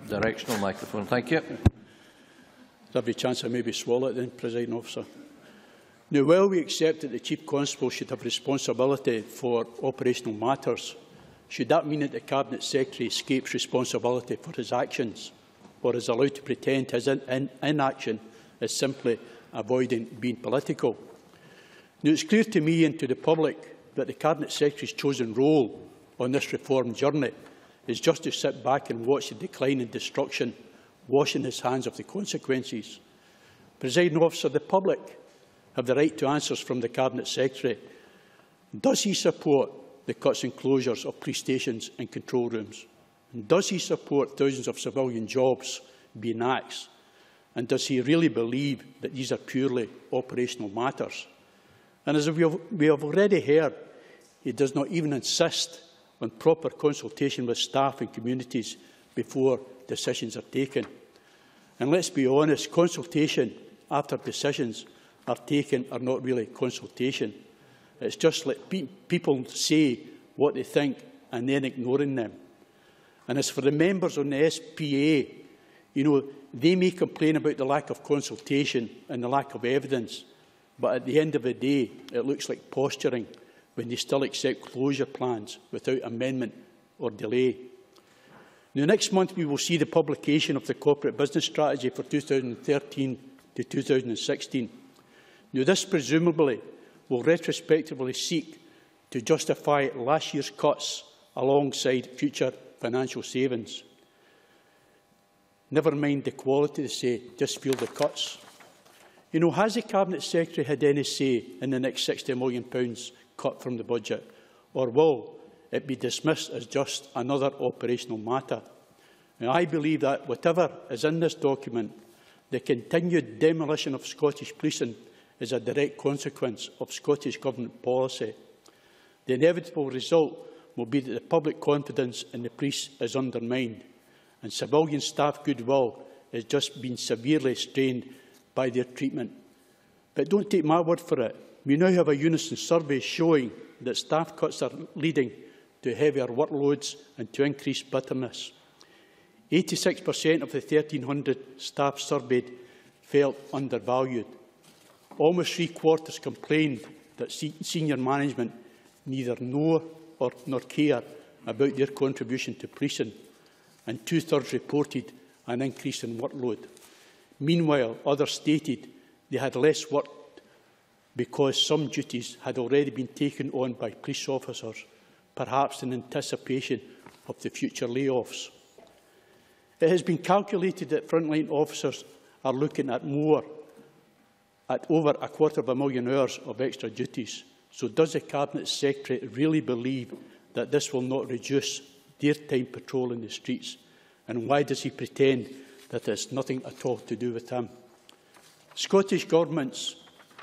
Directional microphone. Thank you. There's every chance I maybe swallow it then, Presiding Officer. Now, while we accept that the Chief Constable should have responsibility for operational matters, should that mean that the Cabinet Secretary escapes responsibility for his actions, or is allowed to pretend his inaction is simply avoiding being political? Now, it's clear to me and to the public that the Cabinet Secretary's chosen role on this reform journey is just to sit back and watch the decline and destruction, washing his hands of the consequences. Presiding Officer, the public have the right to answers from the Cabinet Secretary. Does he support the cuts and closures of police stations and control rooms? And does he support thousands of civilian jobs being axed? And does he really believe that these are purely operational matters? And as we have already heard, he does not even insist on proper consultation with staff and communities before decisions are taken. And let's be honest, consultation after decisions are taken are not really consultation. It's just let people say what they think and then ignoring them. And as for the members on the SPA, they may complain about the lack of consultation and the lack of evidence, but at the end of the day, it looks like posturing when they still accept closure plans without amendment or delay. Now, next month, we will see the publication of the Corporate Business Strategy for 2013 to 2016. Now, this presumably will retrospectively seek to justify last year's cuts alongside future financial savings. Never mind the quality, they say, just feel the cuts. Has the Cabinet Secretary had any say in the next £60 million cut from the budget, or will it be dismissed as just another operational matter? Now, I believe that whatever is in this document, the continued demolition of Scottish policing is a direct consequence of Scottish Government policy. The inevitable result will be that the public confidence in the police is undermined, and civilian staff goodwill has just been severely strained by their treatment. But don't take my word for it. We now have a unison survey showing that staff cuts are leading to heavier workloads and to increased bitterness. 86% of the 1,300 staff surveyed felt undervalued. Almost three-quarters complained that senior management neither know nor care about their contribution to policing, and two-thirds reported an increase in workload. Meanwhile, others stated they had less work because some duties had already been taken on by police officers, perhaps in anticipation of the future layoffs. It has been calculated that frontline officers are looking at over 250,000 hours of extra duties. So does the Cabinet Secretary really believe that this will not reduce their time patrolling the streets? And why does he pretend that it has nothing at all to do with him? Scottish Government's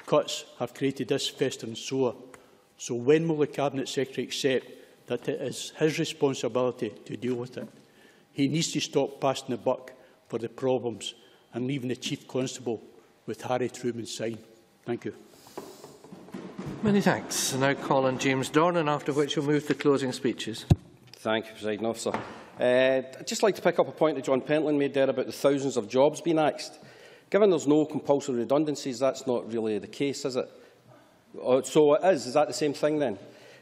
cuts have created this festering sore. So when will the Cabinet Secretary accept that it is his responsibility to deal with it? He needs to stop passing the buck for the problems and leaving the Chief Constable with Harry Truman's sign. Thank you. Many thanks. I now call on James Dornan, after which we'll move to closing speeches. Thank you, Presiding Officer. I'd just like to pick up a point that John Pentland made there about the thousands of jobs being axed. Given there's no compulsory redundancies, that's not really the case, is it? So it is. Is that the same thing then?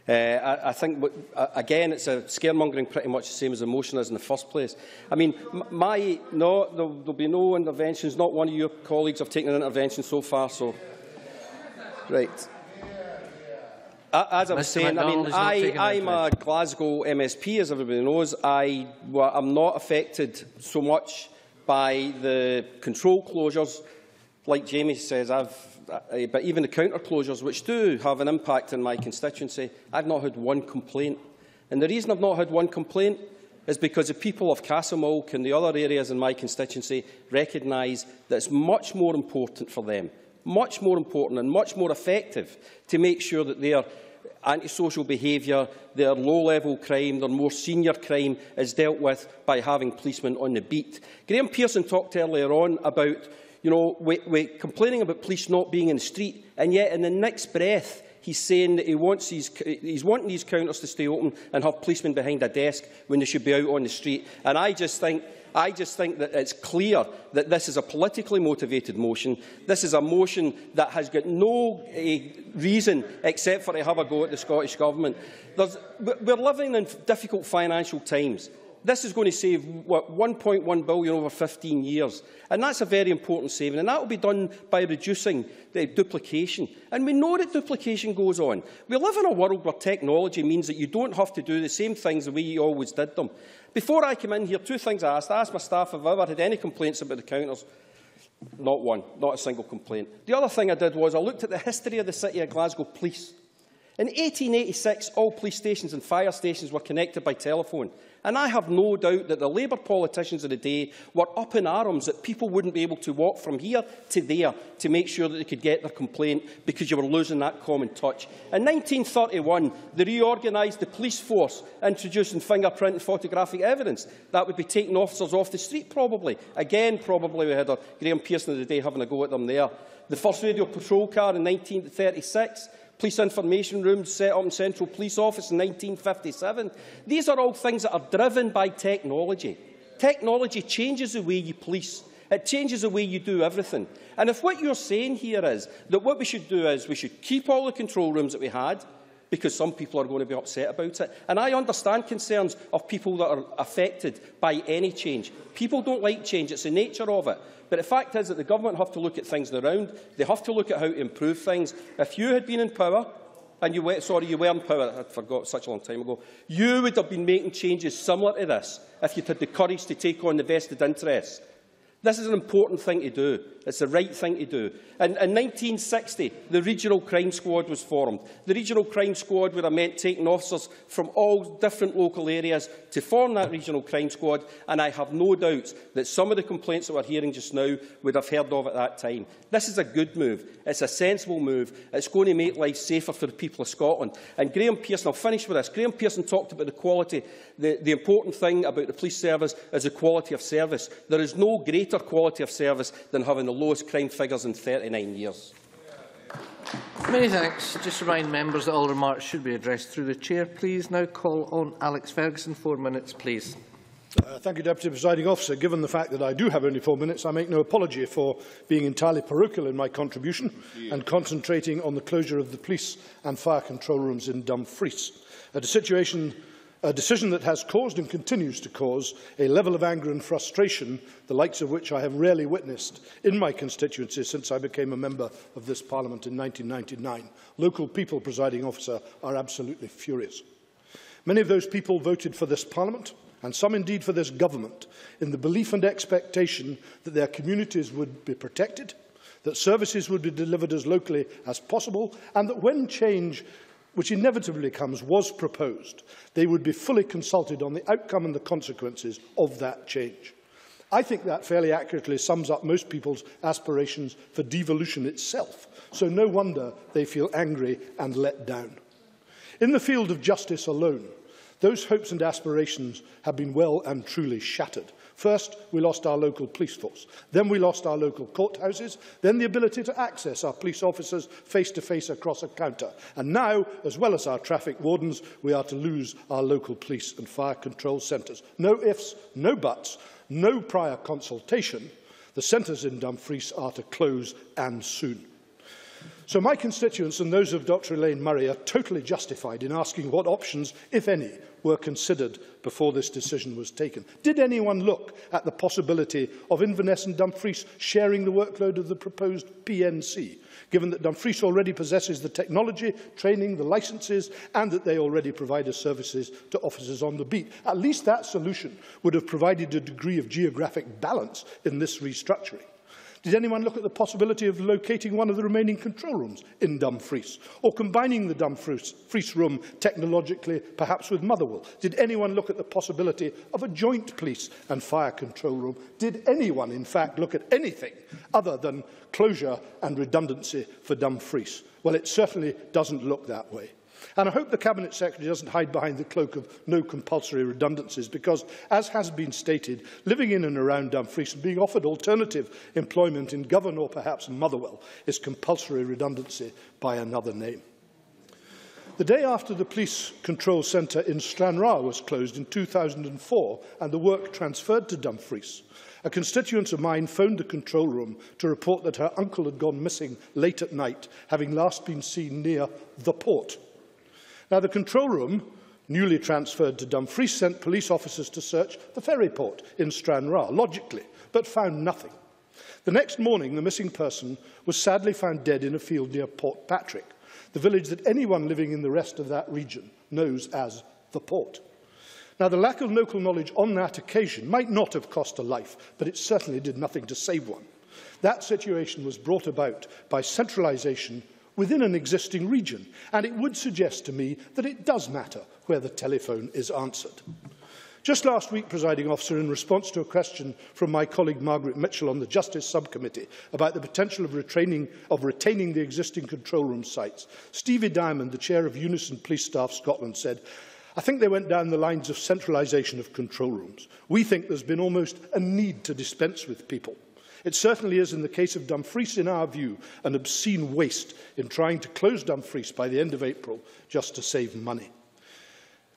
I think, again, it's a scaremongering pretty much the same as the motion is in the first place. I mean, there'll be no interventions. Not one of your colleagues have taken an intervention so far. So, right. As I was saying, I'm a Glasgow MSP, as everybody knows. I'm not affected so much by the control closures, like Jamie says. But even the counter closures, which do have an impact on my constituency, I've not had one complaint. And the reason I've not had one complaint is because the people of Castlemilk and the other areas in my constituency recognise that it's much more important for them, much more important and much more effective to make sure that their antisocial behaviour, their low-level crime, their more senior crime is dealt with by having policemen on the beat. Graham Pearson talked earlier on about we're complaining about police not being in the street, and yet in the next breath he's saying that he's wanting these counters to stay open and have policemen behind a desk when they should be out on the street. And I just think I just think that it's clear that this is a politically motivated motion. This is a motion that has got no reason except for to have a go at the Scottish Government. We're living in difficult financial times. This is going to save, what, £1.1 billion over 15 years. And that's a very important saving. And that will be done by reducing the duplication. And we know that duplication goes on. We live in a world where technology means that you don't have to do the same things the way you always did them. Before I came in here, two things I asked my staff if I've ever had any complaints about the counters. Not one, not a single complaint. The other thing I did was I looked at the history of the City of Glasgow Police. In 1886, all police stations and fire stations were connected by telephone. And I have no doubt that the Labour politicians of the day were up in arms that people wouldn't be able to walk from here to there to make sure that they could get their complaint because you were losing that common touch. In 1931, they reorganised the police force, introducing fingerprint and photographic evidence. That would be taking officers off the street, probably. Again, probably we had Graham Pearson of the day having a go at them there. The first radio patrol car in 1936. Police information rooms set up in Central Police Office in 1957. These are all things that are driven by technology. Technology changes the way you police. It changes the way you do everything. And if what you're saying here is that what we should do is we should keep all the control rooms that we had, because some people are going to be upset about it. And I understand concerns of people that are affected by any change. People don't like change. It's the nature of it. But the fact is that the government have to look at things around. They have to look at how to improve things. If you had been in power, and you were in power, I forgot such a long time ago, you would have been making changes similar to this if you'd had the courage to take on the vested interests. This is an important thing to do. It's the right thing to do. In 1960, the Regional Crime Squad was formed. The Regional Crime Squad would have meant taking officers from all different local areas to form that Regional Crime Squad, and I have no doubts that some of the complaints that we're hearing just now would have heard of at that time. This is a good move. It's a sensible move. It's going to make life safer for the people of Scotland. And Graham Pearson, I'll finish with this. Graham Pearson talked about the quality. The important thing about the police service is the quality of service. There is no greater quality of service than having the lowest crime figures in 39 years. Many thanks. Just remind members that all remarks should be addressed through the chair. Please now call on Alex Ferguson. 4 minutes, please. Thank you, Deputy Presiding Officer. Given the fact that I do have only 4 minutes, I make no apology for being entirely parochial in my contribution and concentrating on the closure of the police and fire control rooms in Dumfries, a decision that has caused and continues to cause a level of anger and frustration, the likes of which I have rarely witnessed in my constituency since I became a member of this Parliament in 1999. Local people, Presiding Officer, are absolutely furious. Many of those people voted for this Parliament, and some indeed for this government, in the belief and expectation that their communities would be protected, that services would be delivered as locally as possible, and that when change, which inevitably comes, was proposed, they would be fully consulted on the outcome and the consequences of that change. I think that fairly accurately sums up most people's aspirations for devolution itself, so no wonder they feel angry and let down. In the field of justice alone, those hopes and aspirations have been well and truly shattered. First, we lost our local police force. Then we lost our local courthouses. Then the ability to access our police officers face-to-face across a counter. And now, as well as our traffic wardens, we are to lose our local police and fire control centres. No ifs, no buts, no prior consultation. The centres in Dumfries are to close, and soon. So my constituents and those of Dr Elaine Murray are totally justified in asking what options, if any, were considered before this decision was taken. Did anyone look at the possibility of Inverness and Dumfries sharing the workload of the proposed PNC, given that Dumfries already possesses the technology, training, the licences, and that they already provide the services to officers on the beat? At least that solution would have provided a degree of geographic balance in this restructuring. Did anyone look at the possibility of locating one of the remaining control rooms in Dumfries, or combining the Dumfries room technologically, perhaps with Motherwell? Did anyone look at the possibility of a joint police and fire control room? Did anyone, in fact, look at anything other than closure and redundancy for Dumfries? Well, it certainly doesn't look that way. And I hope the Cabinet Secretary doesn't hide behind the cloak of no compulsory redundancies, because, as has been stated, living in and around Dumfries and being offered alternative employment in Govan or perhaps Motherwell is compulsory redundancy by another name. The day after the police control centre in Stranraer was closed in 2004 and the work transferred to Dumfries, a constituent of mine phoned the control room to report that her uncle had gone missing late at night, having last been seen near the port. Now, the control room, newly transferred to Dumfries, sent police officers to search the ferry port in Stranraer, logically, but found nothing. The next morning, the missing person was sadly found dead in a field near Port Patrick, the village that anyone living in the rest of that region knows as the port. Now, the lack of local knowledge on that occasion might not have cost a life, but it certainly did nothing to save one. That situation was brought about by centralisation within an existing region, and it would suggest to me that it does matter where the telephone is answered. Just last week, Presiding Officer, in response to a question from my colleague Margaret Mitchell on the Justice Subcommittee about the potential of retaining the existing control room sites, Stevie Diamond, the Chair of Unison Police Staff Scotland, said, "I think they went down the lines of centralisation of control rooms. We think there's been almost a need to dispense with people. It certainly is, in the case of Dumfries, in our view, an obscene waste in trying to close Dumfries by the end of April just to save money.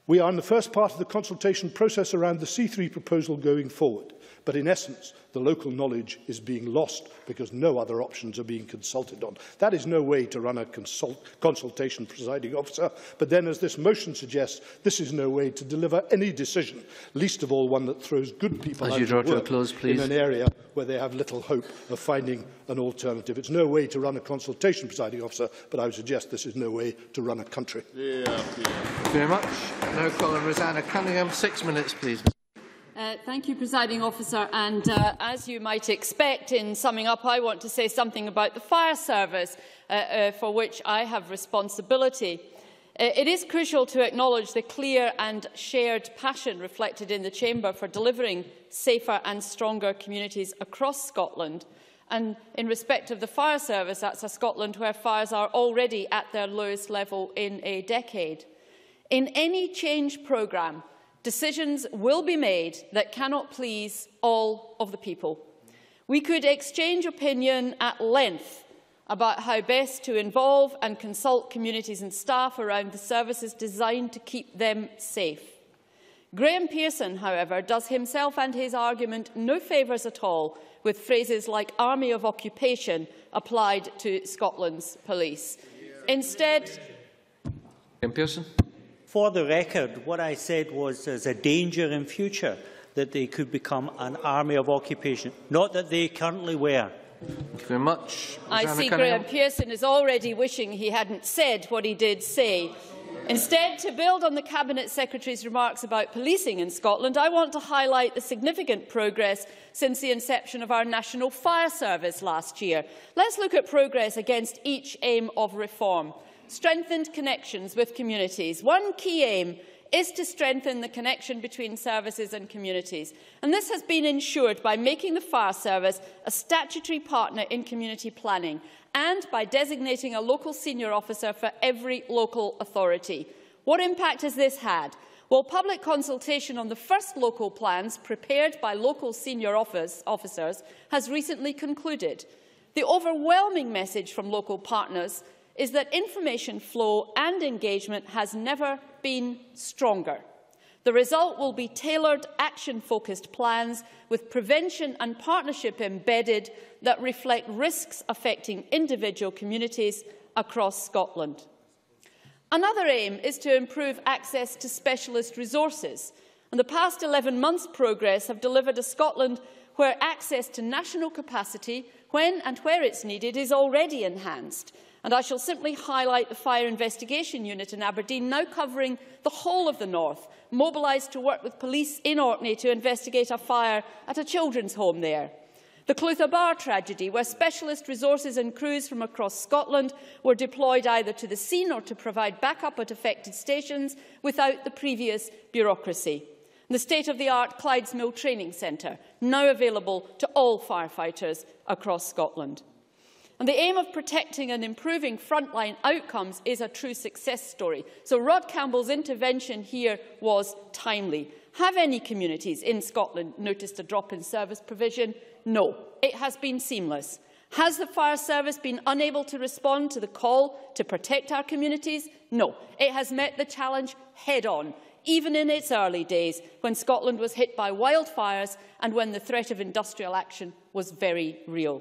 We are in the first part of the consultation process around the C3 proposal going forward, but in essence, the local knowledge is being lost because no other options are being consulted on." That is no way to run a consultation, Presiding Officer, but then, as this motion suggests, this is no way to deliver any decision, least of all one that throws good people out of work in an area where they have little hope of finding an alternative. It's no way to run a consultation, Presiding Officer, but I would suggest this is no way to run a country. Thank you very much. Now call on Rosanna Cunningham. 6 minutes, please. Thank you, Presiding Officer. And as you might expect, in summing up, I want to say something about the fire service, for which I have responsibility. It is crucial to acknowledge the clear and shared passion reflected in the Chamber for delivering safer and stronger communities across Scotland. And in respect of the fire service, that's a Scotland where fires are already at their lowest level in a decade. In any change programme, decisions will be made that cannot please all of the people. We could exchange opinion at length about how best to involve and consult communities and staff around the services designed to keep them safe. Graham Pearson, however, does himself and his argument no favours at all with phrases like army of occupation applied to Scotland's police. Instead, Graham Pearson. For the record, what I said was there's a danger in future that they could become an army of occupation, not that they currently were. Thank you very much. I see Graham Pearson is already wishing he hadn't said what he did say. Instead, to build on the Cabinet Secretary's remarks about policing in Scotland, I want to highlight the significant progress since the inception of our National Fire Service last year. Let's look at progress against each aim of reform. Strengthened connections with communities. One key aim is to strengthen the connection between services and communities. And this has been ensured by making the fire service a statutory partner in community planning and by designating a local senior officer for every local authority. What impact has this had? Well, public consultation on the first local plans prepared by local senior officers has recently concluded. The overwhelming message from local partners is that information flow and engagement has never been stronger. The result will be tailored, action-focused plans with prevention and partnership embedded that reflect risks affecting individual communities across Scotland. Another aim is to improve access to specialist resources. And the past 11 months' progress have delivered a Scotland where access to national capacity, when and where it's needed, is already enhanced. And I shall simply highlight the Fire Investigation Unit in Aberdeen, now covering the whole of the north, mobilised to work with police in Orkney to investigate a fire at a children's home there. The Clutha tragedy, where specialist resources and crews from across Scotland were deployed either to the scene or to provide backup at affected stations without the previous bureaucracy. The state-of-the-art Clydesmill Training Centre, now available to all firefighters across Scotland. And the aim of protecting and improving frontline outcomes is a true success story. So Rod Campbell's intervention here was timely. Have any communities in Scotland noticed a drop in service provision? No, it has been seamless. Has the fire service been unable to respond to the call to protect our communities? No, it has met the challenge head-on, even in its early days, when Scotland was hit by wildfires and when the threat of industrial action was very real.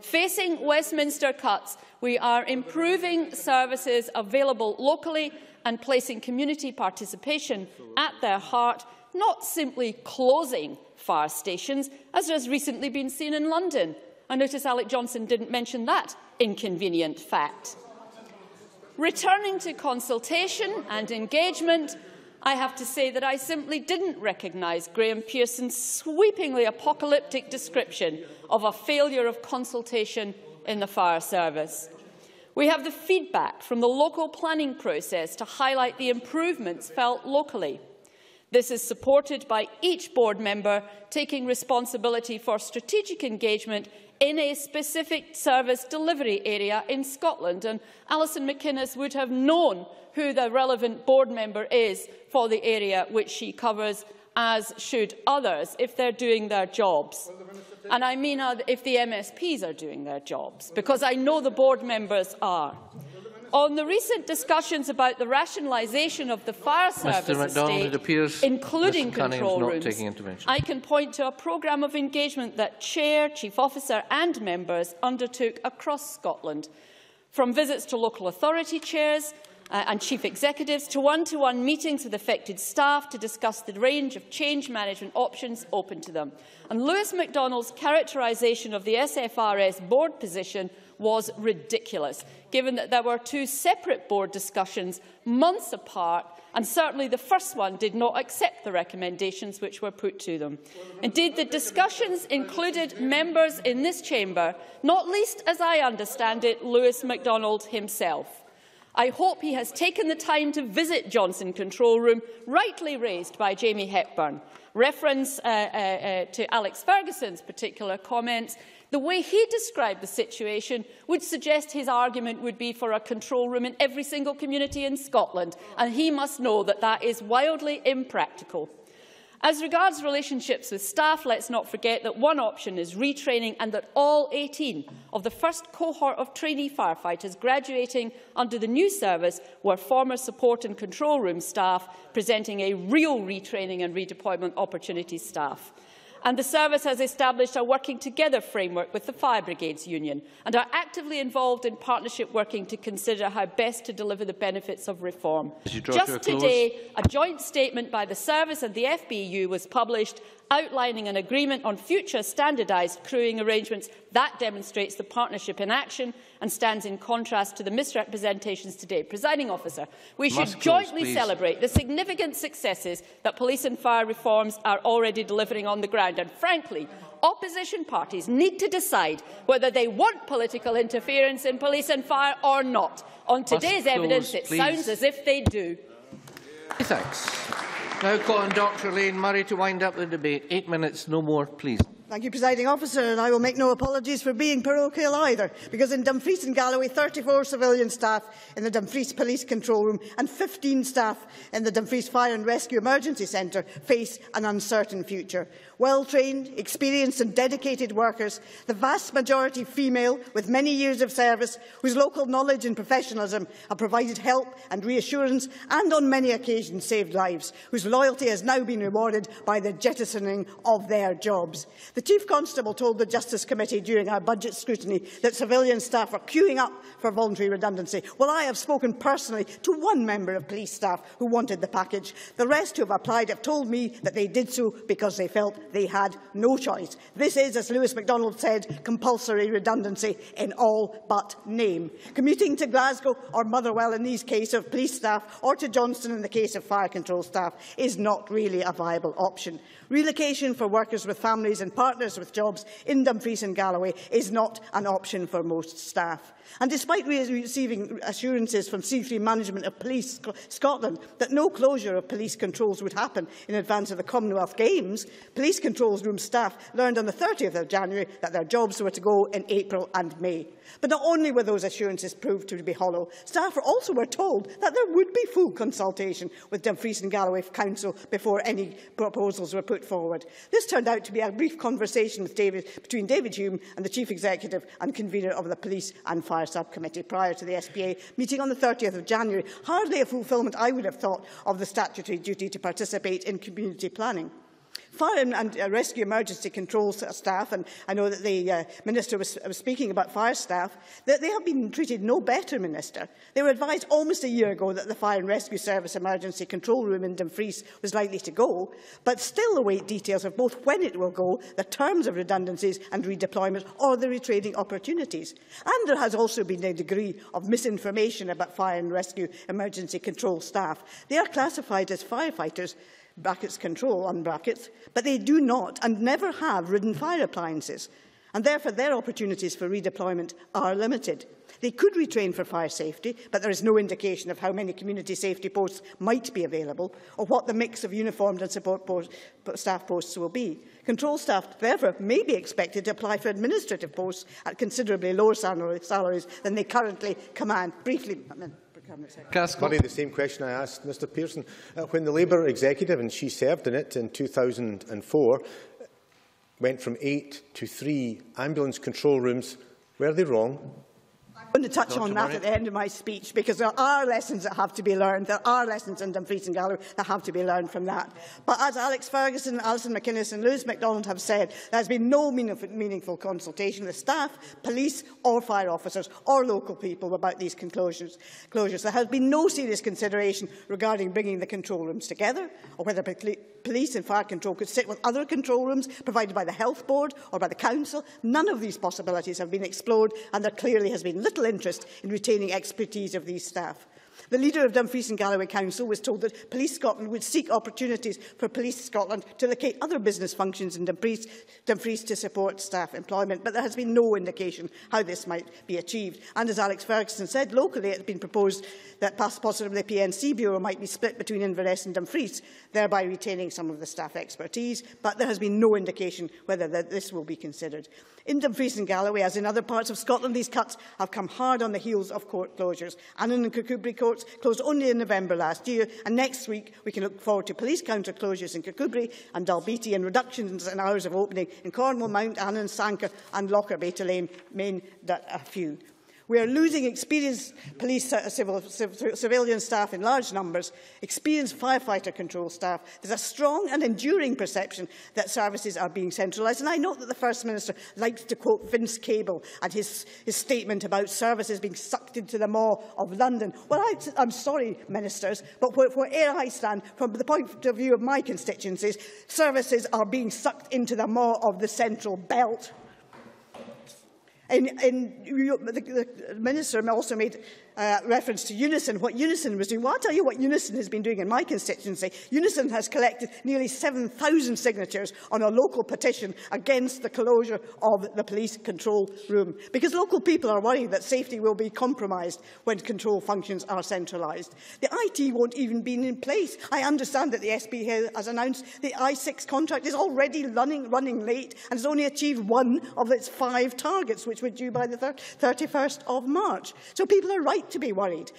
Facing Westminster cuts, we are improving services available locally and placing community participation at their heart, not simply closing fire stations, as has recently been seen in London. I notice Alec Johnson didn't mention that inconvenient fact. Returning to consultation and engagement, I have to say that I simply didn't recognise Graham Pearson's sweepingly apocalyptic description of a failure of consultation in the fire service. We have the feedback from the local planning process to highlight the improvements felt locally. This is supported by each board member taking responsibility for strategic engagement in a specific service delivery area in Scotland. And Alison McInnes would have known who the relevant board member is for the area which she covers, as should others, if they're doing their jobs. And I mean if the MSPs are doing their jobs, because I know the board members are. On the recent discussions about the rationalisation of the fire service estate, including control rooms, I can point to a programme of engagement that Chair, Chief Officer and members undertook across Scotland, from visits to local authority chairs and chief executives to one-to-one meetings with affected staff to discuss the range of change management options open to them. And Lewis MacDonald's characterisation of the SFRS board position was ridiculous, given that there were two separate board discussions months apart, and certainly the first one did not accept the recommendations which were put to them. Indeed, the discussions included members in this chamber, not least, as I understand it, Lewis MacDonald himself. I hope he has taken the time to visit Johnson Control Room, rightly raised by Jamie Hepburn. Reference to Alex Ferguson's particular comments, the way he described the situation would suggest his argument would be for a control room in every single community in Scotland, and he must know that that is wildly impractical. As regards relationships with staff, let's not forget that one option is retraining and that all 18 of the first cohort of trainee firefighters graduating under the new service were former support and control room staff, presenting a real retraining and redeployment opportunity staff. And the service has established a working together framework with the Fire Brigades Union and are actively involved in partnership working to consider how best to deliver the benefits of reform. Just today, a joint statement by the service and the FBU was published outlining an agreement on future standardised crewing arrangements. That demonstrates the partnership in action and stands in contrast to the misrepresentations today. Presiding Officer, we should jointly celebrate the significant successes that police and fire reforms are already delivering on the ground. And frankly, opposition parties need to decide whether they want political interference in police and fire or not. On today's evidence, it sounds as if they do. Thanks. Now call on Dr Elaine Murray to wind up the debate. 8 minutes, no more, please. Thank you, Presiding Officer, and I will make no apologies for being parochial either, because in Dumfries and Galloway, 34 civilian staff in the Dumfries Police Control Room and 15 staff in the Dumfries Fire and Rescue Emergency Centre face an uncertain future. Well-trained, experienced and dedicated workers, the vast majority female with many years of service, whose local knowledge and professionalism have provided help and reassurance and on many occasions saved lives, whose loyalty has now been rewarded by the jettisoning of their jobs. The Chief Constable told the Justice Committee during our budget scrutiny that civilian staff are queuing up for voluntary redundancy. Well, I have spoken personally to one member of police staff who wanted the package. The rest who have applied have told me that they did so because they felt they had no choice. This is, as Lewis MacDonald said, compulsory redundancy in all but name. Commuting to Glasgow or Motherwell in these case of police staff, or to Johnston in the case of fire control staff, is not really a viable option. Relocation for workers with families and partners with jobs in Dumfries and Galloway is not an option for most staff. And despite receiving assurances from C3 Management of Police Scotland that no closure of police controls would happen in advance of the Commonwealth Games, Police Controls Room staff learned on the 30th of January that their jobs were to go in April and May. But not only were those assurances proved to be hollow, staff also were told that there would be full consultation with Dumfries and Galloway Council before any proposals were put forward. This turned out to be a brief conversation conversation with between David Hume and the Chief Executive and convener of the Police and Fire Subcommittee prior to the SPA meeting on the 30th of January. Hardly a fulfilment, I would have thought, of the statutory duty to participate in community planning. Fire and rescue emergency control staff, and I know that the Minister was speaking about fire staff, that they have been treated no better, Minister. They were advised almost a year ago that the Fire and Rescue Service emergency control room in Dumfries was likely to go, but still await details of both when it will go, the terms of redundancies and redeployment, or the retraining opportunities. And there has also been a degree of misinformation about fire and rescue emergency control staff. They are classified as firefighters, brackets control, unbrackets, but they do not and never have ridden fire appliances, and therefore their opportunities for redeployment are limited. They could retrain for fire safety, but there is no indication of how many community safety posts might be available or what the mix of uniformed and support staff posts will be. Control staff, therefore, may be expected to apply for administrative posts at considerably lower salaries than they currently command. Briefly, Murray, the same question I asked Mr Pearson. When the Labour executive, and she served in it in 2004, went from 8 to 3 ambulance control rooms, were they wrong? I'm going to touch on that at the end of my speech, because there are lessons that have to be learned. There are lessons in Dumfries and Galloway that have to be learned from that. But as Alex Ferguson, Alison McInnes and Lewis MacDonald have said, there has been no meaningful consultation with staff, police or fire officers or local people about these closures. There has been no serious consideration regarding bringing the control rooms together, or whether police and fire control could sit with other control rooms provided by the Health Board or by the Council. None of these possibilities have been explored, and there clearly has been little interest in retaining expertise of these staff. The leader of Dumfries and Galloway Council was told that Police Scotland would seek opportunities for Police Scotland to locate other business functions in Dumfries to support staff employment, but there has been no indication how this might be achieved. And as Alex Ferguson said, locally it has been proposed that possibly the PNC Bureau might be split between Inverness and Dumfries, thereby retaining some of the staff expertise, but there has been no indication whether this will be considered. In Dumfries and Galloway, as in other parts of Scotland, these cuts have come hard on the heels of court closures. Annan and Kirkcudbright courts closed only in November last year, and next week we can look forward to police counter closures in Kirkcudbright and Dalbeattie and reductions in hours of opening in Cornwall, Mount Annan, Sanquhar and Lockerbie, to name a few. We are losing experienced police civilian staff in large numbers, experienced firefighter control staff. There is a strong and enduring perception that services are being centralised. And I note that the First Minister likes to quote Vince Cable and his statement about services being sucked into the maw of London. Well, I'm sorry, Ministers, but where I stand, from the point of view of my constituencies, services are being sucked into the maw of the Central Belt. The Minister also made reference to Unison, what Unison was doing. Well, I'll tell you what Unison has been doing in my constituency. Unison has collected nearly 7,000 signatures on a local petition against the closure of the police control room, because local people are worried that safety will be compromised when control functions are centralised. The IT won't even be in place. I understand that the SB has announced the I6 contract is already running late and has only achieved one of its 5 targets, which were due by the 31st of March. So people are right to be worried.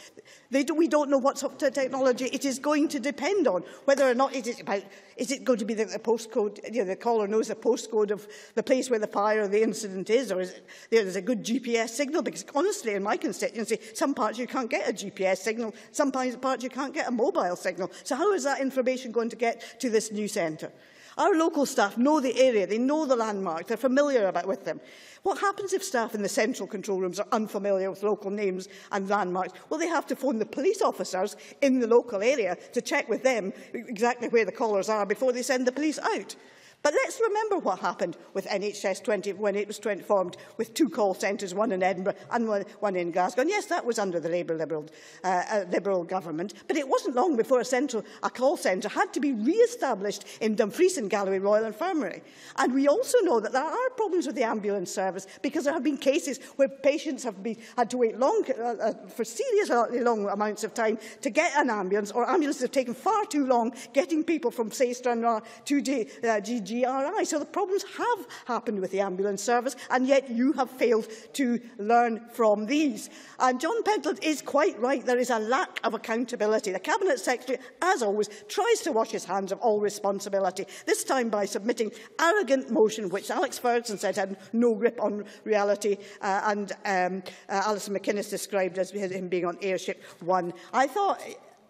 We don't know what sort of technology it is going to depend on, whether or not is it going to be the postcode, the caller knows the postcode of the place where the fire or the incident is, or is it, there's a good GPS signal, because honestly in my constituency some parts you can't get a GPS signal, some parts you can't get a mobile signal. So how is that information going to get to this new centre? Our local staff know the area, they know the landmarks, they're familiar with them. What happens if staff in the central control rooms are unfamiliar with local names and landmarks? Well, they have to phone the police officers in the local area to check with them exactly where the callers are before they send the police out. But let's remember what happened with NHS 20 when it was formed, with 2 call centres, one in Edinburgh and one in Glasgow. And yes, that was under the Liberal government, but it wasn't long before a call centre had to be re-established in Dumfries and Galloway Royal Infirmary. And we also know that there are problems with the ambulance service, because there have been cases where patients have had to wait for seriously long amounts of time to get an ambulance, or ambulances have taken far too long getting people from, say, Stranraer to GRI. So the problems have happened with the ambulance service, and yet you have failed to learn from these. And John Pentland is quite right. There is a lack of accountability. The Cabinet Secretary, as always, tries to wash his hands of all responsibility, this time by submitting arrogant motion, which Alex Ferguson said had no grip on reality, and Alison McInnes described as him being on Airship 1. I thought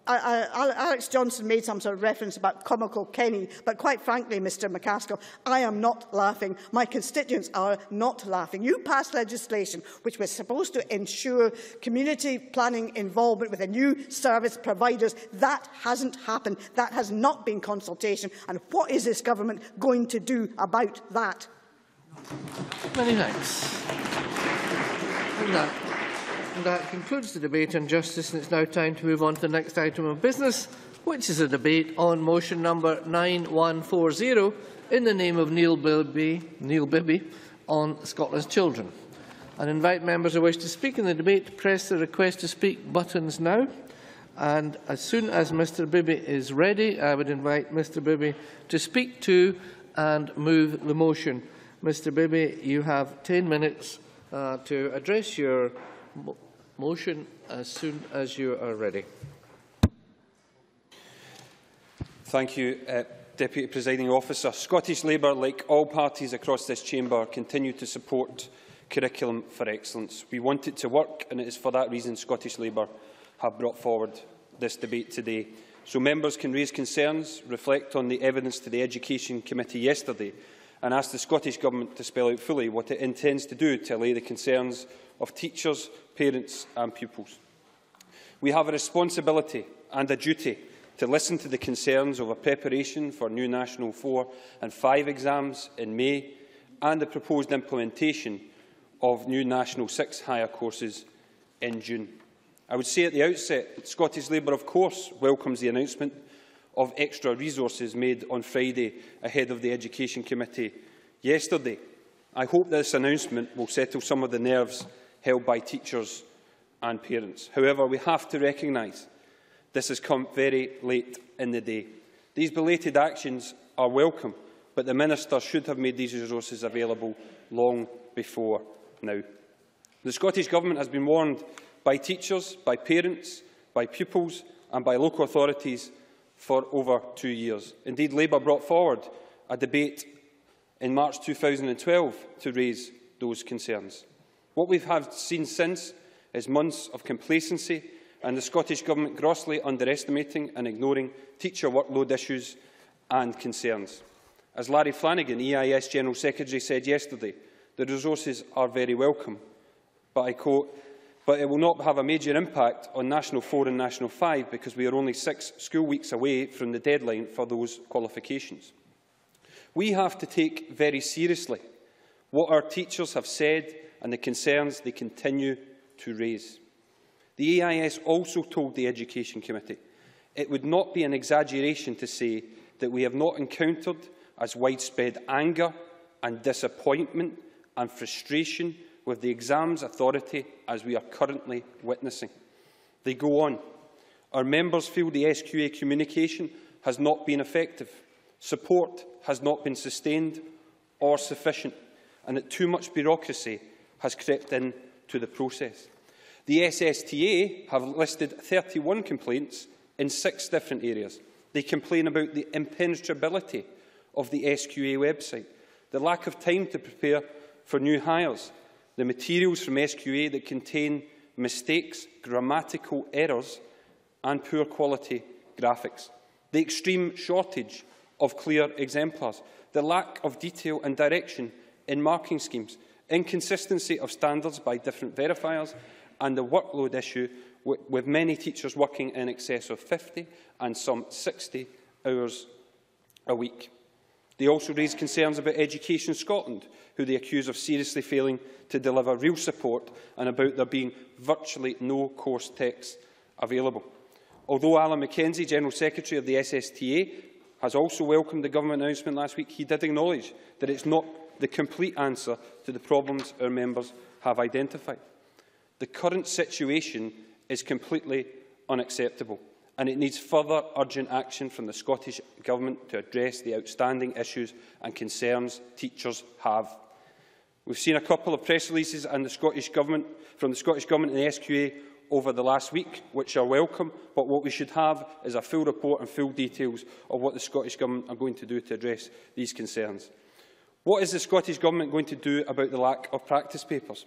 Alex Johnson made some sort of reference about comical Kenny, but quite frankly, Mr McCaskill, I am not laughing. My constituents are not laughing. You passed legislation which was supposed to ensure community planning involvement with the new service providers. That hasn't happened. That has not been consultation. And what is this government going to do about that? Many thanks. And that concludes the debate on justice, and it's now time to move on to the next item of business, which is a debate on motion number 9140 in the name of Neil Bibby on Scotland's children. I invite members who wish to speak in the debate to press the request to speak buttons now. And as soon as Mr Bibby is ready, I would invite Mr Bibby to speak to and move the motion. Mr Bibby, you have 10 minutes to address your motion as soon as you are ready. Thank you, Deputy Presiding Officer. Scottish Labour, like all parties across this chamber, continue to support Curriculum for Excellence. We want it to work, and it is for that reason Scottish Labour have brought forward this debate today, so members can raise concerns, reflect on the evidence to the Education Committee yesterday, and ask the Scottish Government to spell out fully what it intends to do to allay the concerns of teachers, parents and pupils. We have a responsibility and a duty to listen to the concerns over preparation for new National 4 and 5 exams in May and the proposed implementation of new National 6 higher courses in June. I would say at the outset that Scottish Labour, of course, welcomes the announcement of extra resources made on Friday ahead of the Education Committee yesterday. I hope this announcement will settle some of the nerves held by teachers and parents. However, we have to recognise this has come very late in the day. These belated actions are welcome, but the Minister should have made these resources available long before now. The Scottish Government has been warned by teachers, by parents, by pupils and by local authorities for over 2 years. Indeed, Labour brought forward a debate in March 2012 to raise those concerns. What we have seen since is months of complacency and the Scottish Government grossly underestimating and ignoring teacher workload issues and concerns. As Larry Flanagan, EIS General Secretary, said yesterday, the resources are very welcome, but I quote, "But it will not have a major impact on National 4 and National 5 because we are only 6 school weeks away from the deadline for those qualifications." We have to take very seriously what our teachers have said and the concerns they continue to raise. The EIS also told the Education Committee it would not be an exaggeration to say that we have not encountered as widespread anger and disappointment and frustration with the exams authority as we are currently witnessing. They go on. Our members feel the SQA communication has not been effective, support has not been sustained or sufficient, and that too much bureaucracy has crept into the process. The SSTA have listed 31 complaints in 6 different areas. They complain about the impenetrability of the SQA website, the lack of time to prepare for new hires, the materials from SQA that contain mistakes, grammatical errors and poor quality graphics, the extreme shortage of clear exemplars, the lack of detail and direction in marking schemes, inconsistency of standards by different verifiers and the workload issue with many teachers working in excess of 50 and some 60 hours a week. They also raise concerns about Education Scotland, who they accuse of seriously failing to deliver real support and about there being virtually no course text available. Although Alan Mackenzie, General Secretary of the SSTA, has also welcomed the Government announcement last week, he did acknowledge that it's not the complete answer to the problems our members have identified. The current situation is completely unacceptable, and it needs further urgent action from the Scottish Government to address the outstanding issues and concerns teachers have. We've seen a couple of press releases from the Scottish Government and the SQA over the last week, which are welcome, but what we should have is a full report and full details of what the Scottish Government are going to do to address these concerns. What is the Scottish Government going to do about the lack of practice papers?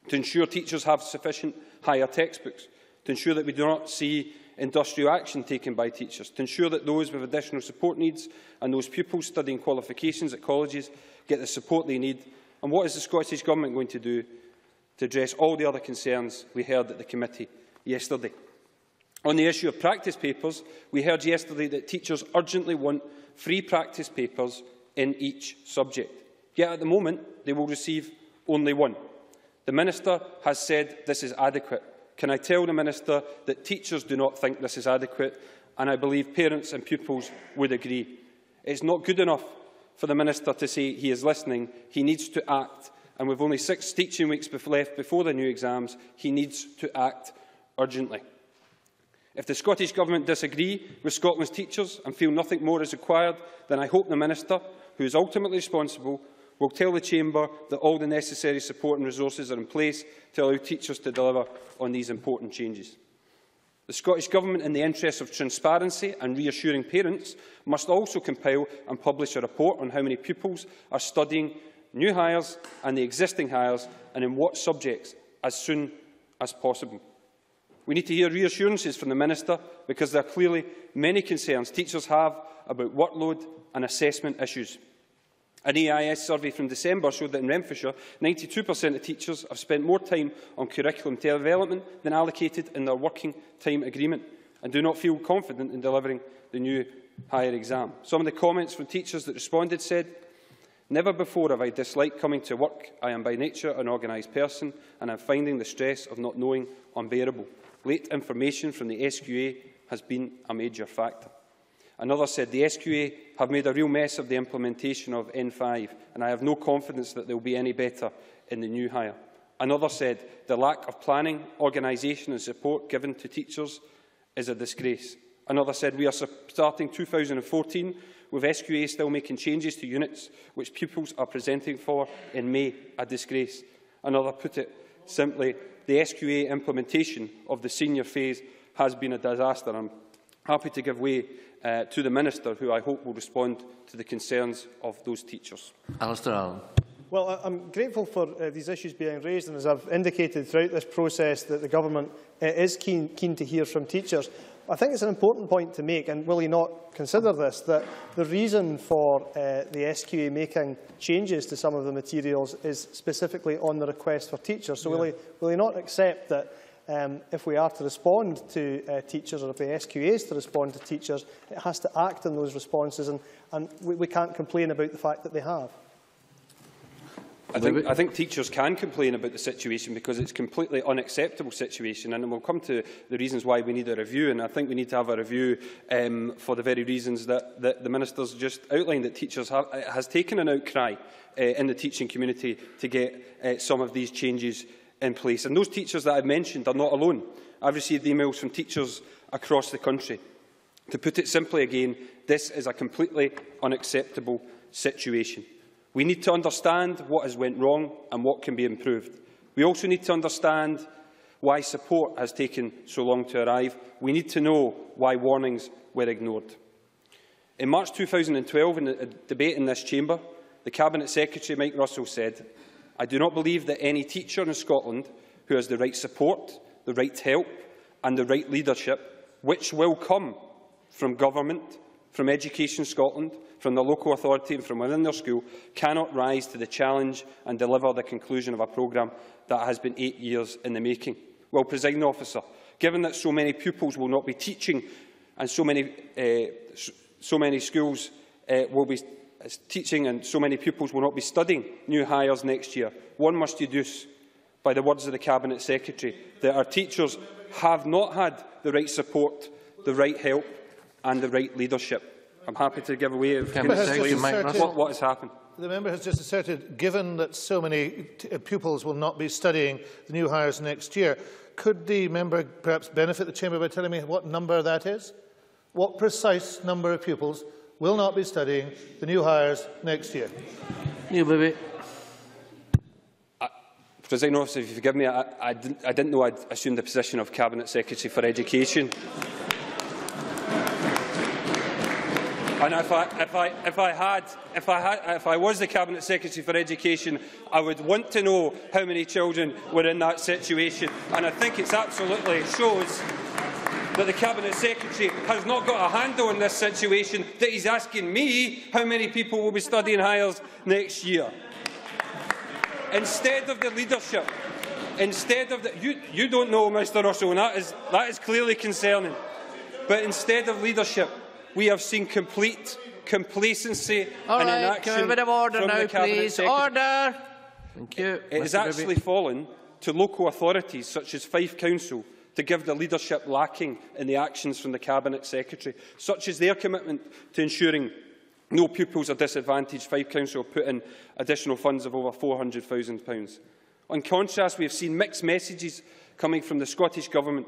To ensure teachers have sufficient higher textbooks, to ensure that we do not see industrial action taken by teachers, to ensure that those with additional support needs and those pupils studying qualifications at colleges get the support they need. And what is the Scottish Government going to do to address all the other concerns we heard at the committee yesterday? On the issue of practice papers, we heard yesterday that teachers urgently want free practice papers in each subject. Yet at the moment, they will receive only one. The Minister has said this is adequate. Can I tell the Minister that teachers do not think this is adequate, and I believe parents and pupils would agree. It is not good enough for the Minister to say he is listening. He needs to act, and with only 6 teaching weeks left before the new exams, he needs to act urgently. If the Scottish Government disagree with Scotland's teachers and feel nothing more is required, then I hope the Minister, who is ultimately responsible, will tell the Chamber that all the necessary support and resources are in place to allow teachers to deliver on these important changes. The Scottish Government, in the interests of transparency and reassuring parents, must also compile and publish a report on how many pupils are studying new hires and the existing hires, and in what subjects, as soon as possible. We need to hear reassurances from the Minister, because there are clearly many concerns teachers have about workload and assessment issues. An EIS survey from December showed that in Renfrewshire, 92% of teachers have spent more time on curriculum development than allocated in their working time agreement, and do not feel confident in delivering the new higher exam. Some of the comments from teachers that responded said, "Never before have I disliked coming to work. I am by nature an organised person, and I am finding the stress of not knowing unbearable. Late information from the SQA has been a major factor." Another said, "The SQA have made a real mess of the implementation of N5, and I have no confidence that they will be any better in the new hire." Another said, "The lack of planning, organisation and support given to teachers is a disgrace." Another said, "We are starting 2014 with SQA still making changes to units which pupils are presenting for in May, a disgrace." Another put it simply, "The SQA implementation of the senior phase has been a disaster." I'm happy to give way to the Minister, who I hope will respond to the concerns of those teachers. Alistair Allen. Well, I'm grateful for these issues being raised, and as I've indicated throughout this process, that the Government is keen to hear from teachers. I think it's an important point to make, and will he not consider this, that the reason for the SQA making changes to some of the materials is specifically on the request for teachers. So will he not accept that if we are to respond to teachers, or if the SQA is to respond to teachers, it has to act on those responses, and we can't complain about the fact that they have? I think teachers can complain about the situation, because it's a completely unacceptable situation, and we'll come to the reasons why we need a review. And I think we need to have a review for the very reasons that the Minister's just outlined, that teachers has taken an outcry in the teaching community to get some of these changes in place. And those teachers that I've mentioned are not alone. I've received emails from teachers across the country. To put it simply again, this is a completely unacceptable situation. We need to understand what has went wrong and what can be improved. We also need to understand why support has taken so long to arrive. We need to know why warnings were ignored. In March 2012, in a debate in this chamber, the Cabinet Secretary, Mike Russell, said, "I do not believe that any teacher in Scotland who has the right support, the right help and the right leadership, which will come from government, from Education Scotland, from the local authority and from within their school, cannot rise to the challenge and deliver the conclusion of a programme that has been 8 years in the making." Well, Presiding Officer, given that so many pupils will not be teaching and so many schools will be teaching and so many pupils will not be studying new hires next year, one must deduce, by the words of the Cabinet Secretary, that our teachers have not had the right support, the right help and the right leadership. I'm happy to give away what has happened. The member has just asserted, given that so many pupils will not be studying the new hires next year, could the member perhaps benefit the Chamber by telling me what number that is? What precise number of pupils will not be studying the new hires next year? Neil Baby. Presiding Officer, if you forgive me, I didn't know I'd assumed the position of Cabinet Secretary for Education. And if I was the Cabinet Secretary for Education, I would want to know how many children were in that situation. And I think it absolutely shows that the Cabinet Secretary has not got a handle on this situation, that he's asking me how many people will be studying hires next year. Instead of the leadership, you don't know, Mr Russell, and that is clearly concerning. But instead of leadership, we have seen complete complacency and inaction a bit of order from now, the Cabinet please. Secretary. Order. Thank you. It has actually fallen to local authorities such as Fife Council to give the leadership lacking in the actions from the Cabinet Secretary, such as their commitment to ensuring no pupils are disadvantaged. Fife Council have put in additional funds of over £400,000. In contrast, we have seen mixed messages coming from the Scottish Government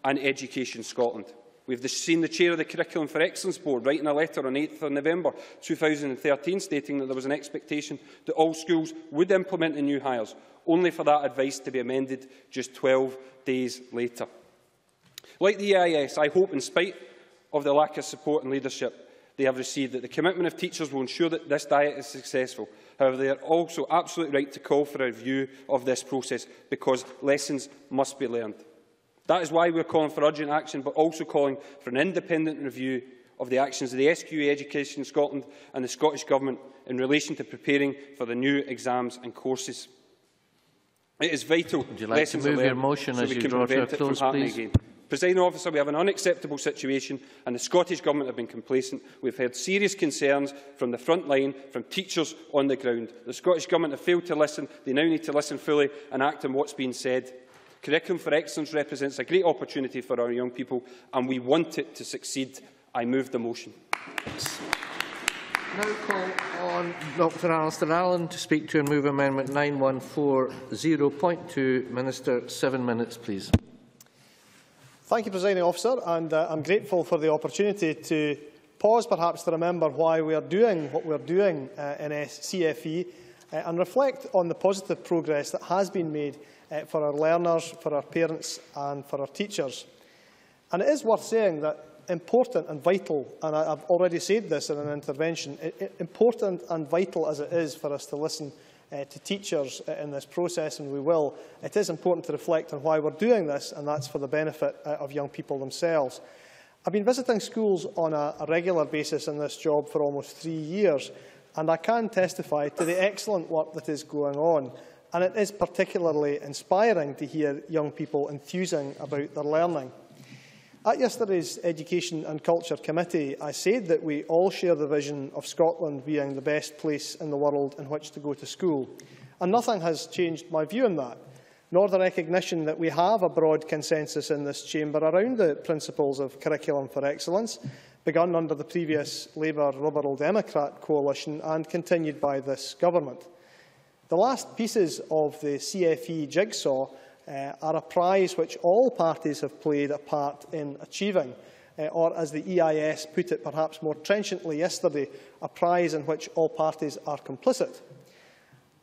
and Education Scotland. We have seen the Chair of the Curriculum for Excellence Board writing a letter on 8th of November 2013 stating that there was an expectation that all schools would implement the new hires, only for that advice to be amended just 12 days later. Like the EIS, I hope, in spite of the lack of support and leadership they have received, that the commitment of teachers will ensure that this diet is successful. However, they are also absolutely right to call for a review of this process, because lessons must be learned. That is why we are calling for urgent action, but also calling for an independent review of the actions of the SQA Education Scotland and the Scottish Government in relation to preparing for the new exams and courses. It is vital Would you like to move your motion as you draw to a close, please? Again. Presiding Officer, we have an unacceptable situation and the Scottish Government have been complacent. We have heard serious concerns from the front line, from teachers on the ground. The Scottish Government have failed to listen. They now need to listen fully and act on what's been said. Curriculum for Excellence represents a great opportunity for our young people and we want it to succeed. I move the motion. Now call on Dr Alistair Allen to speak to and move Amendment 9140.2. Minister, 7 minutes, please. Thank you, Presiding Officer, and I'm grateful for the opportunity to pause perhaps to remember why we are doing what we are doing in CFE and reflect on the positive progress that has been made for our learners, for our parents and for our teachers. And it is worth saying that important and vital, and I've already said this in an intervention, important and vital as it is for us to listen to teachers in this process, and we will, it is important to reflect on why we're doing this, and that's for the benefit of young people themselves. I've been visiting schools on a regular basis in this job for almost 3 years, and I can testify to the excellent work that is going on. And it is particularly inspiring to hear young people enthusing about their learning. At yesterday's Education and Culture Committee, I said that we all share the vision of Scotland being the best place in the world in which to go to school. And nothing has changed my view on that, nor the recognition that we have a broad consensus in this chamber around the principles of Curriculum for Excellence, begun under the previous Labour-Liberal Democrat coalition and continued by this government. The last pieces of the CFE jigsaw are a prize which all parties have played a part in achieving, or as the EIS put it perhaps more trenchantly yesterday, a prize in which all parties are complicit.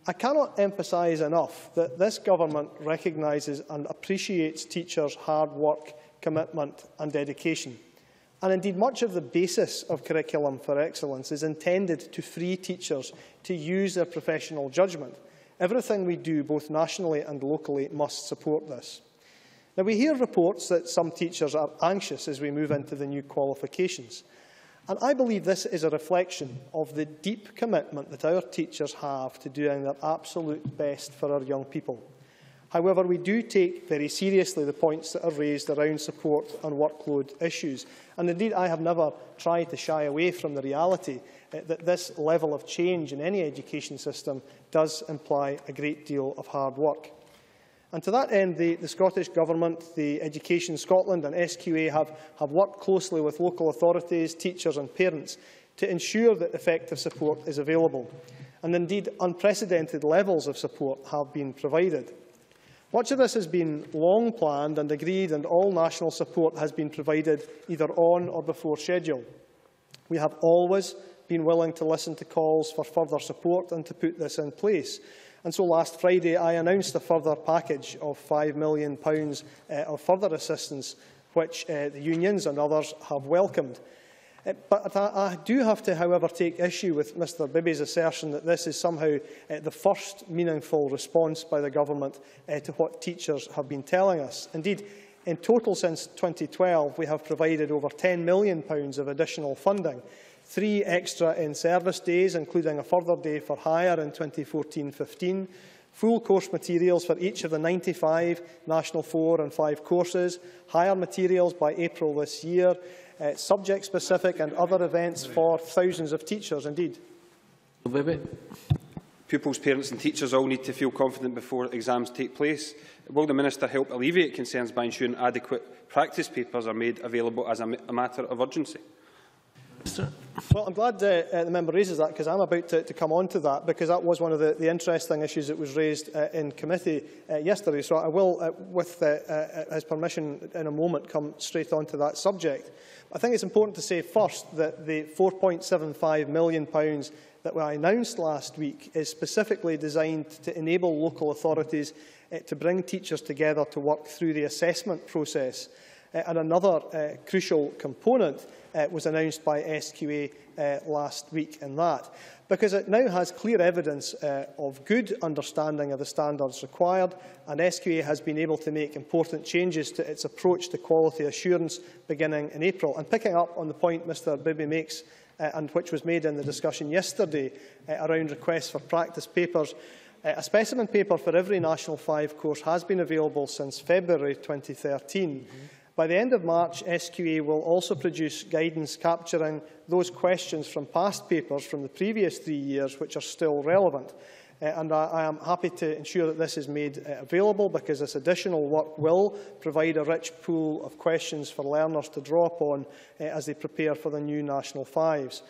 I cannot emphasise enough that this government recognises and appreciates teachers' hard work, commitment and dedication. And indeed, much of the basis of Curriculum for Excellence is intended to free teachers to use their professional judgment. Everything we do, both nationally and locally, must support this. Now, we hear reports that some teachers are anxious as we move into the new qualifications. And I believe this is a reflection of the deep commitment that our teachers have to doing their absolute best for our young people. However, we do take very seriously the points that are raised around support and workload issues. And indeed, I have never tried to shy away from the reality that this level of change in any education system does imply a great deal of hard work. And to that end, the Scottish Government, the Education Scotland and SQA have worked closely with local authorities, teachers and parents to ensure that effective support is available. and indeed unprecedented levels of support have been provided. Much of this has been long planned and agreed, and all national support has been provided either on or before schedule. We have always been willing to listen to calls for further support and to put this in place. And so last Friday I announced a further package of £5 million of further assistance, which the unions and others have welcomed. But I do have to, however, take issue with Mr Bibby's assertion that this is somehow the first meaningful response by the government to what teachers have been telling us. Indeed, in total since 2012, we have provided over £10 million of additional funding, 3 extra in-service days, including a further day for hire in 2014-15, full course materials for each of the 95 National 4 and 5 courses, higher materials by April this year, subject-specific and other events for thousands of teachers, indeed. Pupils, parents and teachers all need to feel confident before exams take place. Will the Minister help alleviate concerns by ensuring adequate practice papers are made available as a matter of urgency? Well, I'm glad the member raises that, because I'm about to come on to that, because that was one of the interesting issues that was raised in committee yesterday. So I will, with his permission in a moment, come straight on to that subject. I think it's important to say first that the £4.75 million that I announced last week is specifically designed to enable local authorities to bring teachers together to work through the assessment process. And another crucial component was announced by SQA last week in that, because it now has clear evidence of good understanding of the standards required, and SQA has been able to make important changes to its approach to quality assurance beginning in April. And picking up on the point Mr Bibby makes, and which was made in the discussion yesterday around requests for practice papers, a specimen paper for every National 5 course has been available since February 2013. By the end of March, SQA will also produce guidance capturing those questions from past papers from the previous 3 years which are still relevant. And I am happy to ensure that this is made available, because this additional work will provide a rich pool of questions for learners to draw upon as they prepare for the new National 5s.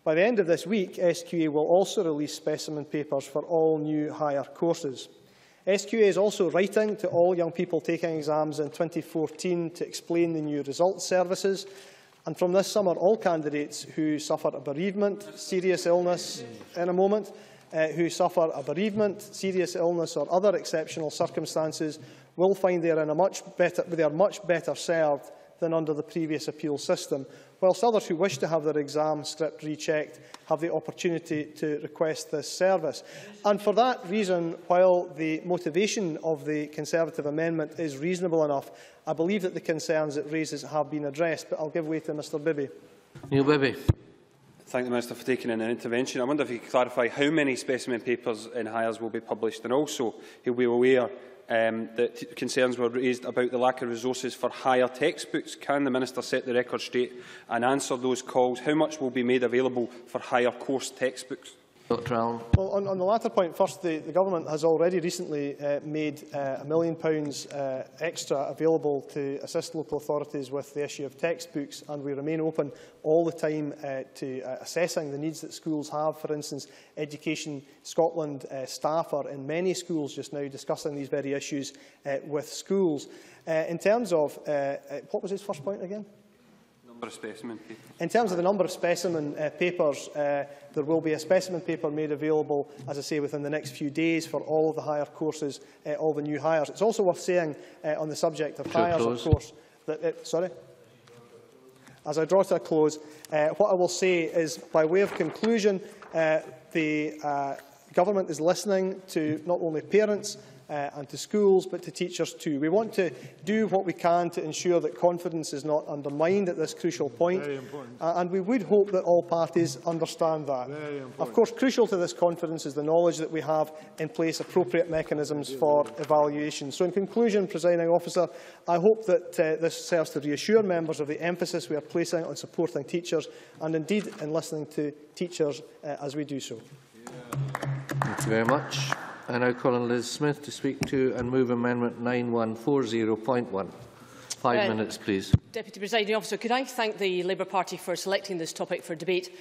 By the end of this week, SQA will also release specimen papers for all new higher courses. SQA is also writing to all young people taking exams in 2014 to explain the new results services. And from this summer, all candidates who suffer a bereavement, serious illness, in a moment, who suffer a bereavement, serious illness or other exceptional circumstances will find they are much better served than under the previous appeal system, whilst others who wish to have their exam script rechecked have the opportunity to request this service. And for that reason, while the motivation of the Conservative amendment is reasonable enough, I believe that the concerns it raises have been addressed. But I'll give way to Mr Bibby. Neil Bibby. Thank the Minister for taking in an intervention. I wonder if he could clarify how many specimen papers in hires will be published, and also he'll be aware that concerns were raised about the lack of resources for higher textbooks. Can the Minister set the record straight and answer those calls? How much will be made available for higher course textbooks? Dr. Allen. Well, on the latter point, first, the Government has already recently made £1 million extra available to assist local authorities with the issue of textbooks, and we remain open all the time to assessing the needs that schools have. For instance, Education Scotland staff are in many schools just now discussing these very issues with schools. In terms of, what was his first point again? In terms of the number of specimen papers, there will be a specimen paper made available, as I say, within the next few days for all of the higher courses, all the new hires. It's also worth saying on the subject of hires, of course, that as I draw to a close, what I will say is, by way of conclusion, the Government is listening to not only parents and to schools, but to teachers too. We want to do what we can to ensure that confidence is not undermined at this crucial point, and we would hope that all parties understand that. Of course, crucial to this confidence is the knowledge that we have in place appropriate mechanisms for evaluation. So in conclusion, Presiding Officer, I hope that this serves to reassure members of the emphasis we are placing on supporting teachers, and indeed in listening to teachers as we do so. Thank you very much. I now call on Liz Smith to speak to and move Amendment 9140.1. 5 minutes, please. Deputy Presiding Officer, could I thank the Labour Party for selecting this topic for debate,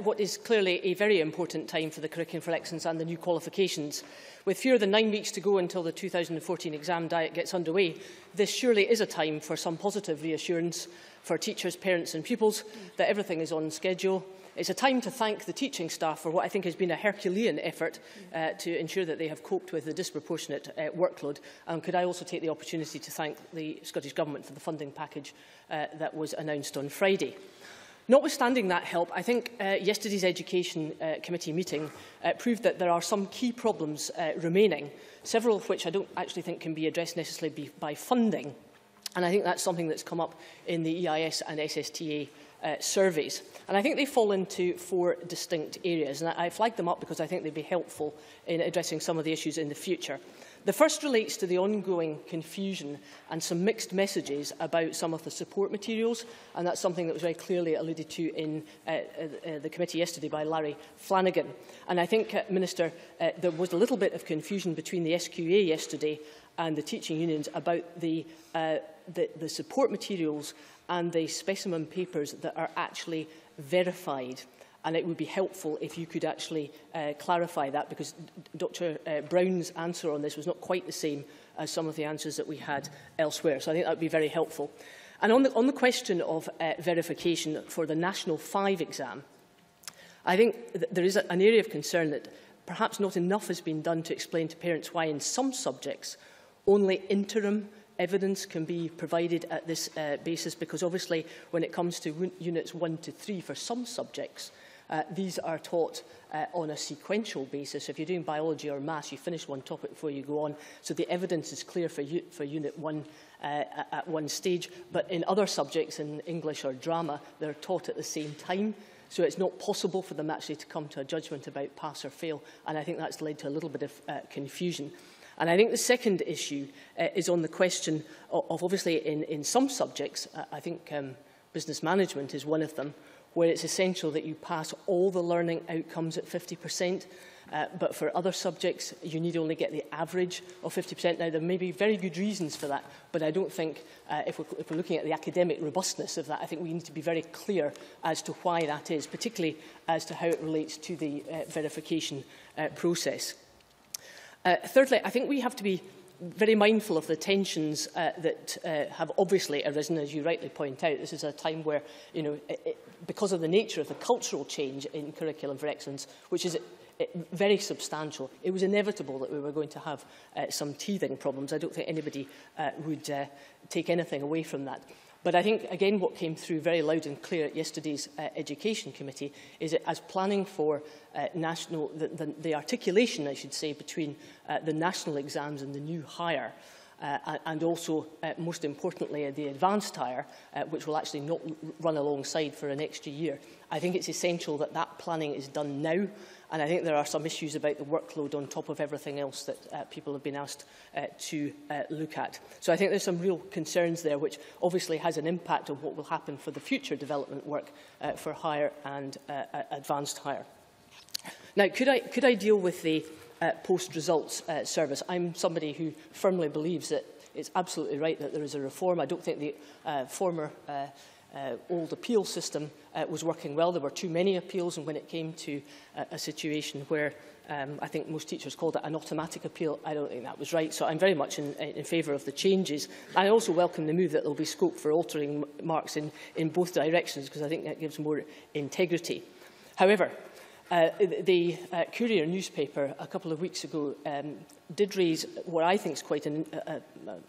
what is clearly a very important time for the Curriculum for Excellence and the new qualifications. With fewer than 9 weeks to go until the 2014 exam diet gets underway, this surely is a time for some positive reassurance for teachers, parents and pupils that everything is on schedule. It's a time to thank the teaching staff for what I think has been a Herculean effort to ensure that they have coped with the disproportionate workload. And could I also take the opportunity to thank the Scottish Government for the funding package that was announced on Friday. Notwithstanding that help, I think yesterday's Education Committee meeting proved that there are some key problems remaining, several of which I don't actually think can be addressed necessarily by funding. And I think that's something that's come up in the EIS and SSTA surveys. And I think they fall into 4 distinct areas. And I flagged them up because I think they'd be helpful in addressing some of the issues in the future. The first relates to the ongoing confusion and some mixed messages about some of the support materials, and that's something that was very clearly alluded to in the committee yesterday by Larry Flanagan. And I think, Minister, there was a little bit of confusion between the SQA yesterday and the teaching unions about the support materials and the specimen papers that are actually verified. And it would be helpful if you could actually clarify that, because Dr Brown's answer on this was not quite the same as some of the answers that we had elsewhere. So I think that would be very helpful. And on the question of verification for the National 5 exam, I think there is an area of concern that perhaps not enough has been done to explain to parents why in some subjects only interim evidence can be provided at this basis, because obviously when it comes to units 1 to 3 for some subjects, these are taught on a sequential basis. If you're doing biology or maths, you finish one topic before you go on. So the evidence is clear for Unit 1 at one stage. But in other subjects, in English or drama, they're taught at the same time. So it's not possible for them actually to come to a judgment about pass or fail. And I think that's led to a little bit of confusion. And I think the second issue is on the question of obviously in some subjects, I think business management is one of them, where it's essential that you pass all the learning outcomes at 50%, but for other subjects, you need only get the average of 50%. Now, there may be very good reasons for that, but I don't think, if we're looking at the academic robustness of that, I think we need to be very clear as to why that is, particularly as to how it relates to the verification process. Thirdly, I think we have to be very mindful of the tensions that have obviously arisen, as you rightly point out. This is a time where, you know, because of the nature of the cultural change in Curriculum for Excellence, which is very substantial, it was inevitable that we were going to have some teething problems. I don't think anybody would take anything away from that. But I think, again, what came through very loud and clear at yesterday's Education Committee is that as planning for the articulation, I should say, between the national exams and the new higher, and also, most importantly, the advanced higher, which will actually not run alongside for an extra year. I think it's essential that that planning is done now, and I think there are some issues about the workload on top of everything else that people have been asked to look at. So I think there's some real concerns there, which obviously has an impact on what will happen for the future development work for higher and advanced higher. Now, could I deal with the post-results service? I'm somebody who firmly believes that it's absolutely right that there is a reform. I don't think the former old appeal system was working well. There were too many appeals, and when it came to a situation where I think most teachers called it an automatic appeal, I don't think that was right. So I'm very much in favour of the changes. I also welcome the move that there will be scope for altering marks in both directions, because I think that gives more integrity. However, the Courier newspaper a couple of weeks ago did raise what I think is quite an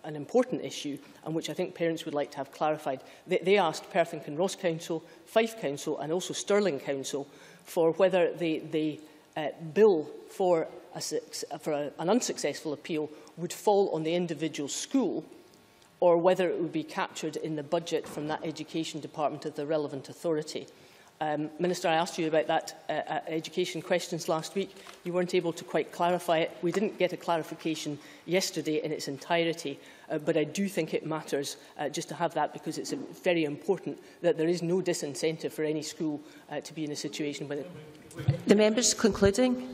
important issue, and which I think parents would like to have clarified. They asked Perth and Kinross Council, Fife Council and also Stirling Council for whether the bill for an unsuccessful appeal would fall on the individual school, or whether it would be captured in the budget from that education department of the relevant authority. Minister, I asked you about that education questions last week. You weren't able to quite clarify it. We didn't get a clarification yesterday in its entirety, but I do think it matters just to have that, because it's very important that there is no disincentive for any school to be in a situation where... The member's concluding.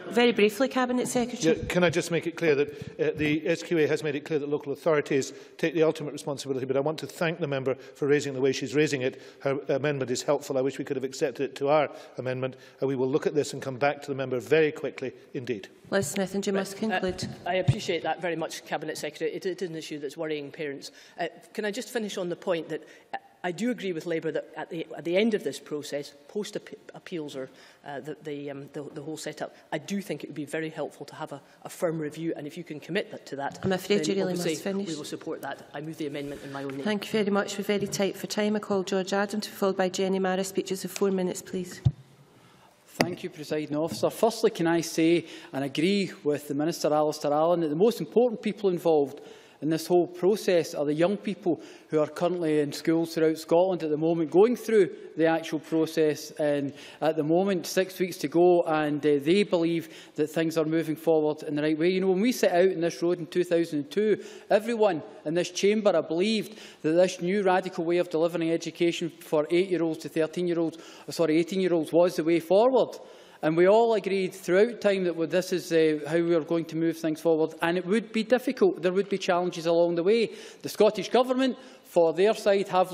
Very briefly, Cabinet Secretary. Can I just make it clear that the SQA has made it clear that local authorities take the ultimate responsibility, but I want to thank the member for raising it the way she's raising it. Her amendment is helpful. I wish we could have accepted it to our amendment. We will look at this and come back to the member very quickly indeed. Liz Smith, and you must conclude. I appreciate that very much, Cabinet Secretary. It is an issue that's worrying parents. Can I just finish on the point that I do agree with Labour that at the end of this process, post-appeals or the whole setup, I do think it would be very helpful to have a firm review, and if you can commit to that, I'm afraid you really must finish. We will support that. I move the amendment in my own name. Thank you very much. We're very tight for time. I call George Adam to be followed by Jenny Mara. Speeches of 4 minutes, please. Thank you, Presiding Officer. Firstly, can I say and agree with the Minister Alistair Allen that the most important people involved in this whole process are the young people who are currently in schools throughout Scotland at the moment, going through the actual process. And at the moment, 6 weeks to go, and they believe that things are moving forward in the right way. You know, when we set out on this road in 2002, everyone in this chamber believed that this new radical way of delivering education for 8-year-olds to 18-year-olds was the way forward. And we all agreed throughout time that this is how we are going to move things forward. And it would be difficult. There would be challenges along the way. The Scottish Government, for their side, have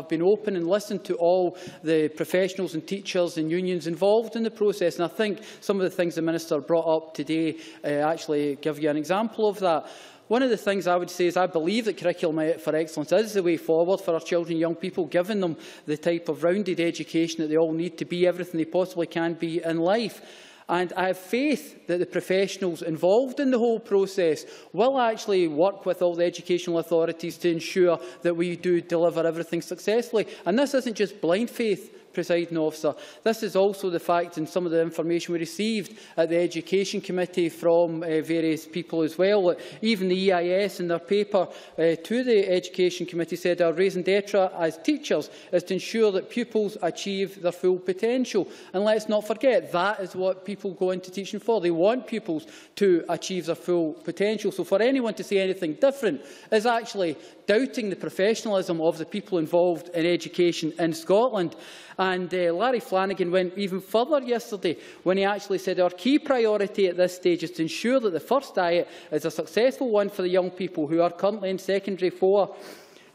been open and listened to all the professionals and teachers and unions involved in the process. And I think some of the things the Minister brought up today actually give you an example of that. One of the things I would say is I believe that Curriculum for Excellence is the way forward for our children and young people, giving them the type of rounded education that they all need to be everything they possibly can be in life. And I have faith that the professionals involved in the whole process will actually work with all the educational authorities to ensure that we do deliver everything successfully. And this isn't just blind faith, Presiding Officer. This is also the fact in some of the information we received at the Education Committee from various people as well. Even the EIS in their paper to the Education Committee said our raison d'etre as teachers is to ensure that pupils achieve their full potential. And let's not forget, that is what people go into teaching for. They want pupils to achieve their full potential. So for anyone to say anything different is actually doubting the professionalism of the people involved in education in Scotland. And Larry Flanagan went even further yesterday when he actually said our key priority at this stage is to ensure that the first diet is a successful one for the young people who are currently in secondary 4.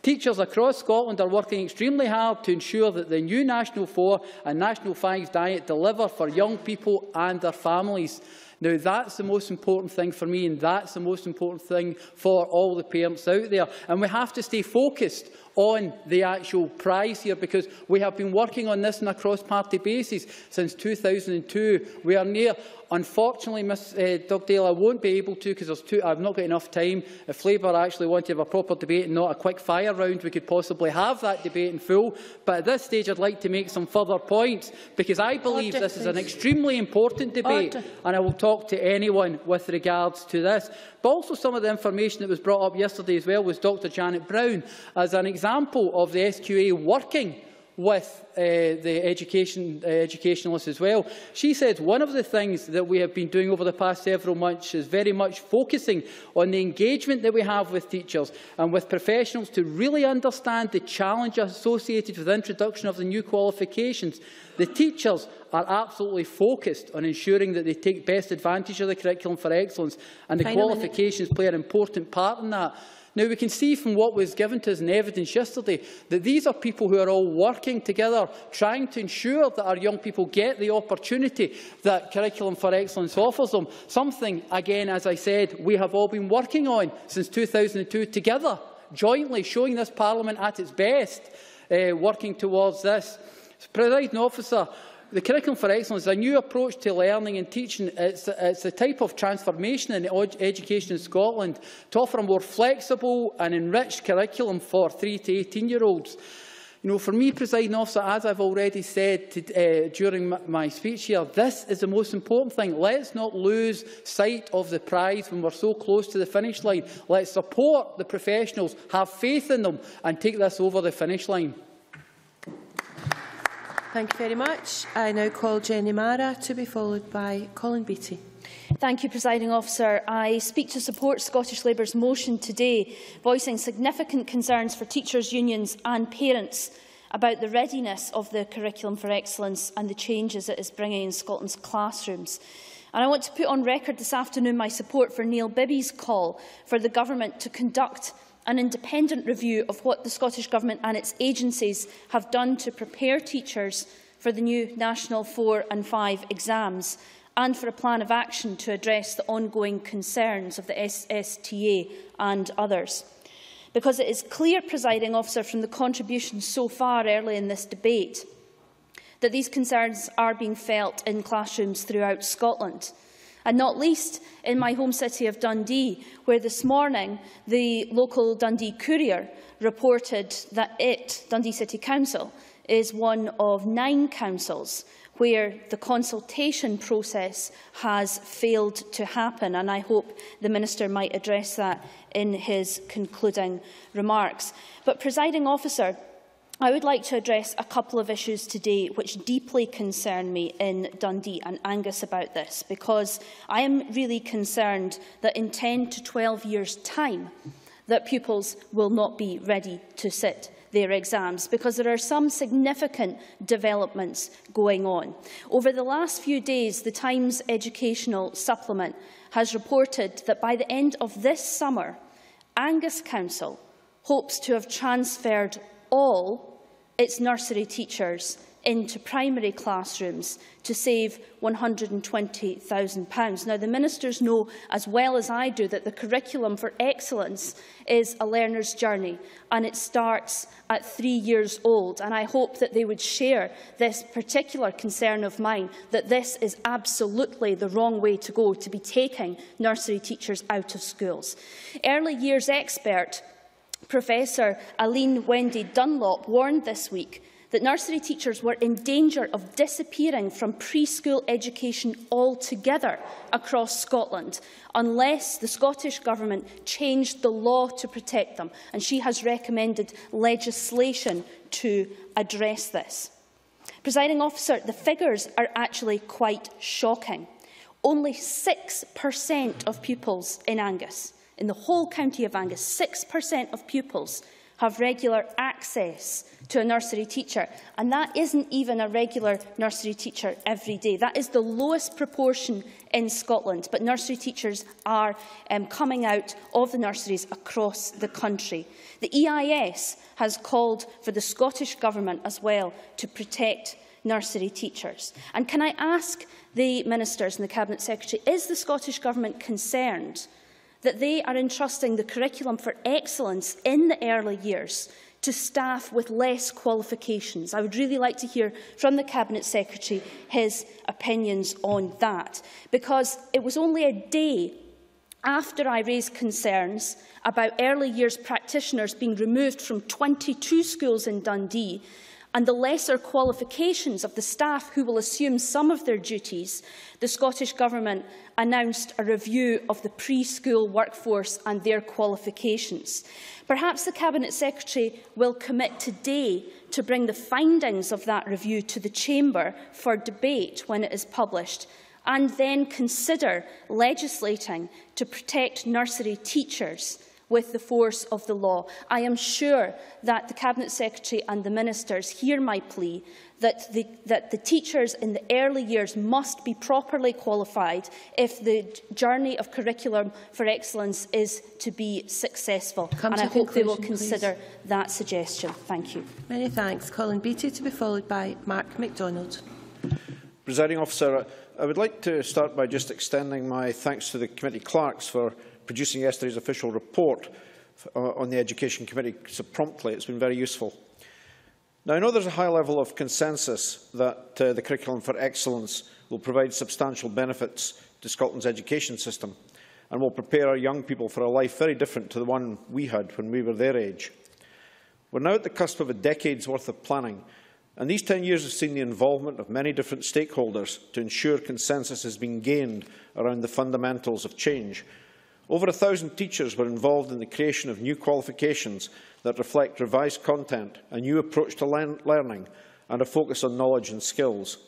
Teachers across Scotland are working extremely hard to ensure that the new National 4 and National 5 diet deliver for young people and their families. Now, that's the most important thing for me, and that's the most important thing for all the parents out there. And we have to stay focused on the actual prize here, because we have been working on this on a cross-party basis since 2002. We are near. Unfortunately, Ms Dugdale, I won't be able to because I've not got enough time. If Labour actually want to have a proper debate and not a quick-fire round, we could possibly have that debate in full. But at this stage, I'd like to make some further points, because I believe this is an extremely important debate, and I will talk to anyone with regards to this. But also some of the information that was brought up yesterday as well was Dr Janet Brown as an example of the SQA working with the educationalists as well. She said one of the things that we have been doing over the past several months is very much focusing on the engagement that we have with teachers and with professionals to really understand the challenge associated with the introduction of the new qualifications. The teachers are absolutely focused on ensuring that they take best advantage of the Curriculum for Excellence, and the qualifications play an important part in that. Now, we can see from what was given to us in evidence yesterday that these are people who are all working together, trying to ensure that our young people get the opportunity that Curriculum for Excellence offers them. Something, again, as I said, we have all been working on since 2002 together, jointly, showing this Parliament at its best, working towards this. Presiding Officer, the Curriculum for Excellence is a new approach to learning and teaching. It's a type of transformation in education in Scotland to offer a more flexible and enriched curriculum for 3 to 18-year-olds. You know, for me, Presiding Officer, as I've already said during my speech here, this is the most important thing. Let's not lose sight of the prize when we're so close to the finish line. Let's support the professionals, have faith in them, and take this over the finish line. Thank you very much. I now call Jenny Mara to be followed by Colin Beattie. Thank you, Presiding Officer. I speak to support Scottish Labour's motion today, voicing significant concerns for teachers' unions and parents about the readiness of the Curriculum for Excellence and the changes it is bringing in Scotland's classrooms. And I want to put on record this afternoon my support for Neil Bibby's call for the Government to conduct an independent review of what the Scottish Government and its agencies have done to prepare teachers for the new National 4 and 5 exams, and for a plan of action to address the ongoing concerns of the SSTA and others. Because it is clear, Presiding Officer, from the contributions so far early in this debate, that these concerns are being felt in classrooms throughout Scotland, and not least in my home city of Dundee, where this morning the local Dundee Courier reported that Dundee City Council, is one of 9 councils where the consultation process has failed to happen, and I hope the Minister might address that in his concluding remarks. But, Presiding Officer, I would like to address a couple of issues today which deeply concern me in Dundee, and Angus about this, because I am really concerned that in 10 to 12 years' time that pupils will not be ready to sit their exams, because there are some significant developments going on. Over the last few days, the Times Educational Supplement has reported that by the end of this summer, Angus Council hopes to have transferred all its nursery teachers into primary classrooms to save £120,000. Now, the ministers know as well as I do that the Curriculum for Excellence is a learner's journey, and it starts at 3 years old. And I hope that they would share this particular concern of mine, that this is absolutely the wrong way to go, to be taking nursery teachers out of schools. Early years expert Professor Aline Wendy Dunlop warned this week that nursery teachers were in danger of disappearing from preschool education altogether across Scotland unless the Scottish Government changed the law to protect them, and she has recommended legislation to address this. Presiding Officer, the figures are actually quite shocking. Only 6% of pupils in Angus, in the whole county of Angus, 6% of pupils have regular access to a nursery teacher, and that isn't even a regular nursery teacher every day. That is the lowest proportion in Scotland, but nursery teachers are coming out of the nurseries across the country. The EIS has called for the Scottish Government as well to protect nursery teachers. And can I ask the Ministers and the Cabinet Secretary, is the Scottish Government concerned that they are entrusting the Curriculum for Excellence in the early years to staff with less qualifications? I would really like to hear from the Cabinet Secretary his opinions on that, because it was only a day after I raised concerns about early years practitioners being removed from 22 schools in Dundee and the lesser qualifications of the staff who will assume some of their duties, the Scottish Government announced a review of the preschool workforce and their qualifications. Perhaps the Cabinet Secretary will commit today to bring the findings of that review to the Chamber for debate when it is published, and then consider legislating to protect nursery teachers with the force of the law. I am sure that the Cabinet Secretary and the Ministers hear my plea that the teachers in the early years must be properly qualified if the journey of Curriculum for Excellence is to be successful. And I hope they will consider that suggestion. Thank you. Many thanks. Colin Beattie to be followed by Mark MacDonald. Presiding Officer, I would like to start by just extending my thanks to the committee clerks for producing yesterday's official report on the Education Committee so promptly. It's been very useful. Now, I know there's a high level of consensus that the Curriculum for Excellence will provide substantial benefits to Scotland's education system and will prepare our young people for a life very different to the one we had when we were their age. We're now at the cusp of a decade's worth of planning, and these 10 years have seen the involvement of many different stakeholders to ensure consensus has been gained around the fundamentals of change. Over 1,000 teachers were involved in the creation of new qualifications that reflect revised content, a new approach to learning and a focus on knowledge and skills.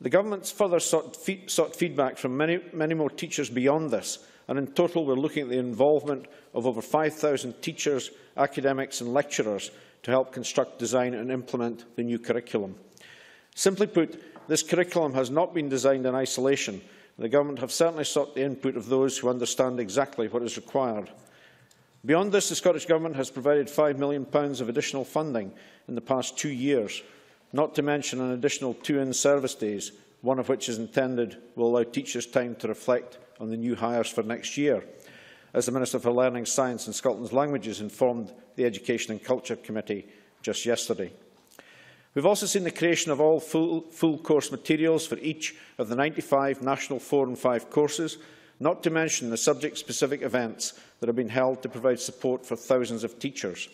The Government further sought feedback from many more teachers beyond this, and in total we're looking at the involvement of over 5,000 teachers, academics and lecturers to help construct, design and implement the new curriculum. Simply put, this curriculum has not been designed in isolation. The Government have certainly sought the input of those who understand exactly what is required. Beyond this, the Scottish Government has provided £5 million of additional funding in the past 2 years, not to mention an additional 2 in-service days, one of which is intended will allow teachers time to reflect on the new hires for next year, as the Minister for Learning, Science and Scotland's Languages informed the Education and Culture Committee just yesterday. We have also seen the creation of all full course materials for each of the 95 national 4 and 5 courses, not to mention the subject-specific events that have been held to provide support for thousands of teachers.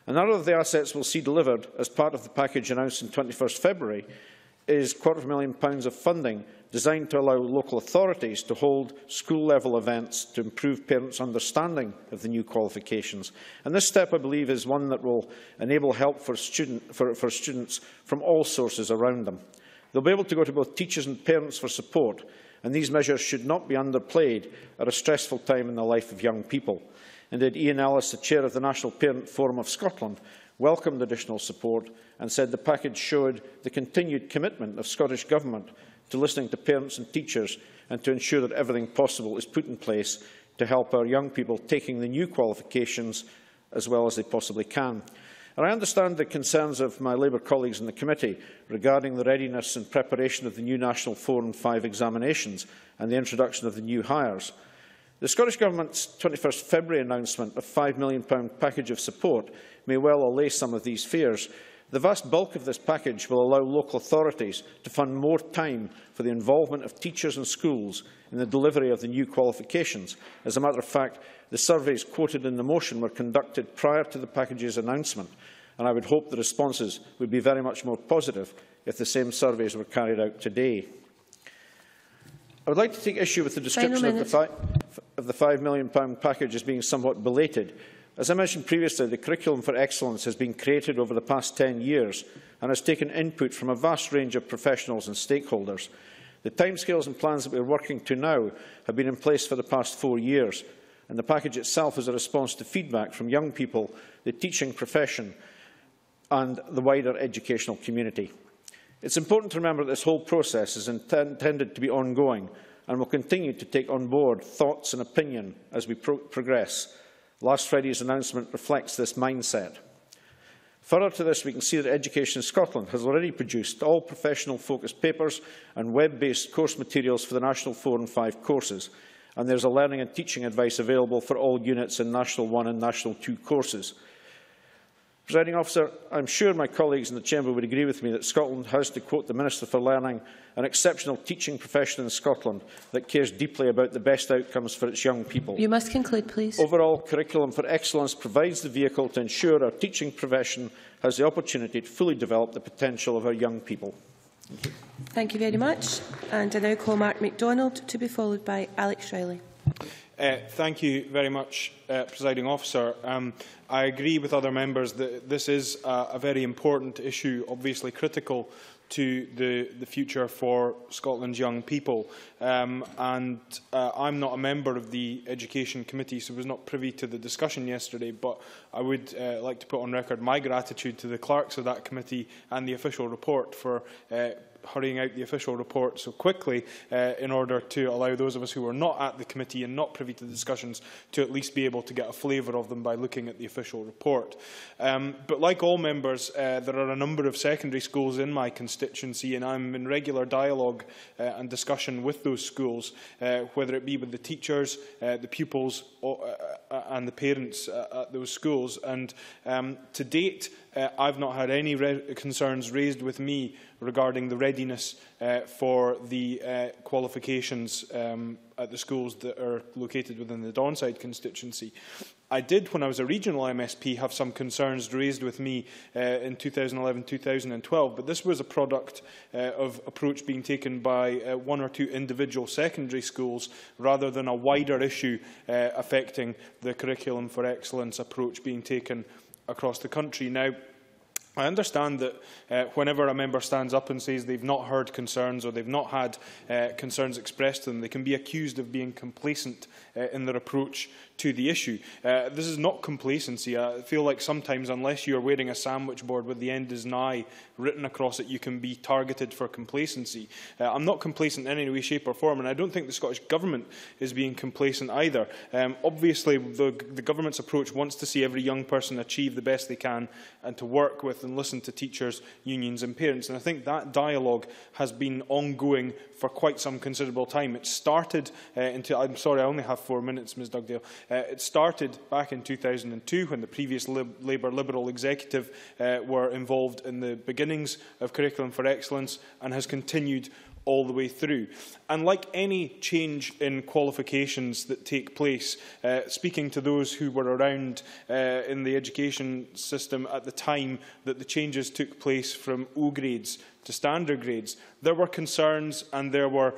Another of the assets we'll see delivered as part of the package announced on 21 February is £250,000 of funding designed to allow local authorities to hold school-level events to improve parents' understanding of the new qualifications. And this step, I believe, is one that will enable help for students from all sources around them. They'll be able to go to both teachers and parents for support, and these measures should not be underplayed at a stressful time in the life of young people. Indeed, Ian Ellis, the chair of the National Parent Forum of Scotland, welcomed additional support and said the package showed the continued commitment of Scottish Government to listening to parents and teachers and to ensure that everything possible is put in place to help our young people taking the new qualifications as well as they possibly can. And I understand the concerns of my Labour colleagues in the committee regarding the readiness and preparation of the new national 4 and 5 examinations and the introduction of the new hires. The Scottish Government's 21 February announcement of £5 million package of support may well allay some of these fears. The vast bulk of this package will allow local authorities to fund more time for the involvement of teachers and schools in the delivery of the new qualifications. As a matter of fact, the surveys quoted in the motion were conducted prior to the package's announcement, and I would hope the responses would be very much more positive if the same surveys were carried out today. I would like to take issue with the description of the £5 million package as being somewhat belated. As I mentioned previously, the Curriculum for Excellence has been created over the past 10 years and has taken input from a vast range of professionals and stakeholders. The timescales and plans that we are working to now have been in place for the past 4 years, and the package itself is a response to feedback from young people, the teaching profession and the wider educational community. It is important to remember that this whole process is intended to be ongoing and will continue to take on board thoughts and opinion as we progress. Last Friday's announcement reflects this mindset. Further to this, we can see that Education Scotland has already produced all professional-focused papers and web-based course materials for the National 4 and 5 courses, and there is a learning and teaching advice available for all units in National 1 and National 2 courses. Presiding Officer, I am sure my colleagues in the Chamber would agree with me that Scotland has, to quote the Minister for Learning, an exceptional teaching profession in Scotland that cares deeply about the best outcomes for its young people. You must conclude, please. Overall, Curriculum for Excellence provides the vehicle to ensure our teaching profession has the opportunity to fully develop the potential of our young people. Thank you very much. And I now call Mark MacDonald to be followed by Alex Riley. Thank you very much, Presiding Officer. I agree with other members that this is a very important issue, obviously critical to the future for Scotland's young people. I'm not a member of the Education Committee, so I was not privy to the discussion yesterday, but I would like to put on record my gratitude to the clerks of that committee and the official report for hurrying out the official report so quickly in order to allow those of us who were not at the committee and not privy to the discussions to at least be able to get a flavour of them by looking at the official report. But like all members, there are a number of secondary schools in my constituency, and I'm in regular dialogue and discussion with those schools, whether it be with the teachers, the pupils and the parents at those schools. And to date, I've not had any concerns raised with me regarding the readiness for the qualifications at the schools that are located within the Donside constituency. I did, when I was a regional MSP, have some concerns raised with me in 2011-2012, but this was a product of approach being taken by 1 or 2 individual secondary schools rather than a wider issue affecting the Curriculum for Excellence approach being taken across the country. Now, I understand that whenever a member stands up and says they've not heard concerns or they've not had concerns expressed to them, they can be accused of being complacent in their approach to the issue. This is not complacency. I feel like sometimes, unless you are wearing a sandwich board with the end is nigh written across it, you can be targeted for complacency. I'm not complacent in any way, shape or form, and I don't think the Scottish Government is being complacent either. Obviously, the Government's approach wants to see every young person achieve the best they can and to work with and listen to teachers, unions and parents. And I think that dialogue has been ongoing for quite some considerable time. It started I'm sorry, I only have 4 minutes, Ms Dugdale. It started back in 2002 when the previous Labour Liberal executive were involved in the beginnings of Curriculum for Excellence and has continued all the way through. And like any change in qualifications that take place, speaking to those who were around in the education system at the time that the changes took place from O grades to standard grades, there were concerns and there were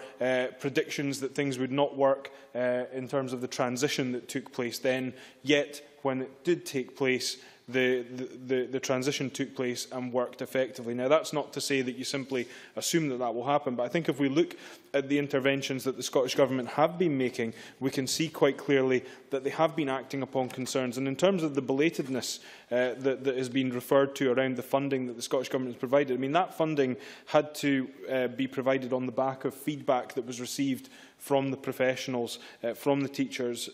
predictions that things would not work in terms of the transition that took place then, yet when it did take place, the transition took place and worked effectively. Now, that's not to say that you simply assume that that will happen, but I think if we look at the interventions that the Scottish Government have been making, we can see quite clearly that they have been acting upon concerns. And in terms of the belatedness that has been referred to around the funding that the Scottish Government has provided, I mean, that funding had to be provided on the back of feedback that was received from the professionals, from the teachers,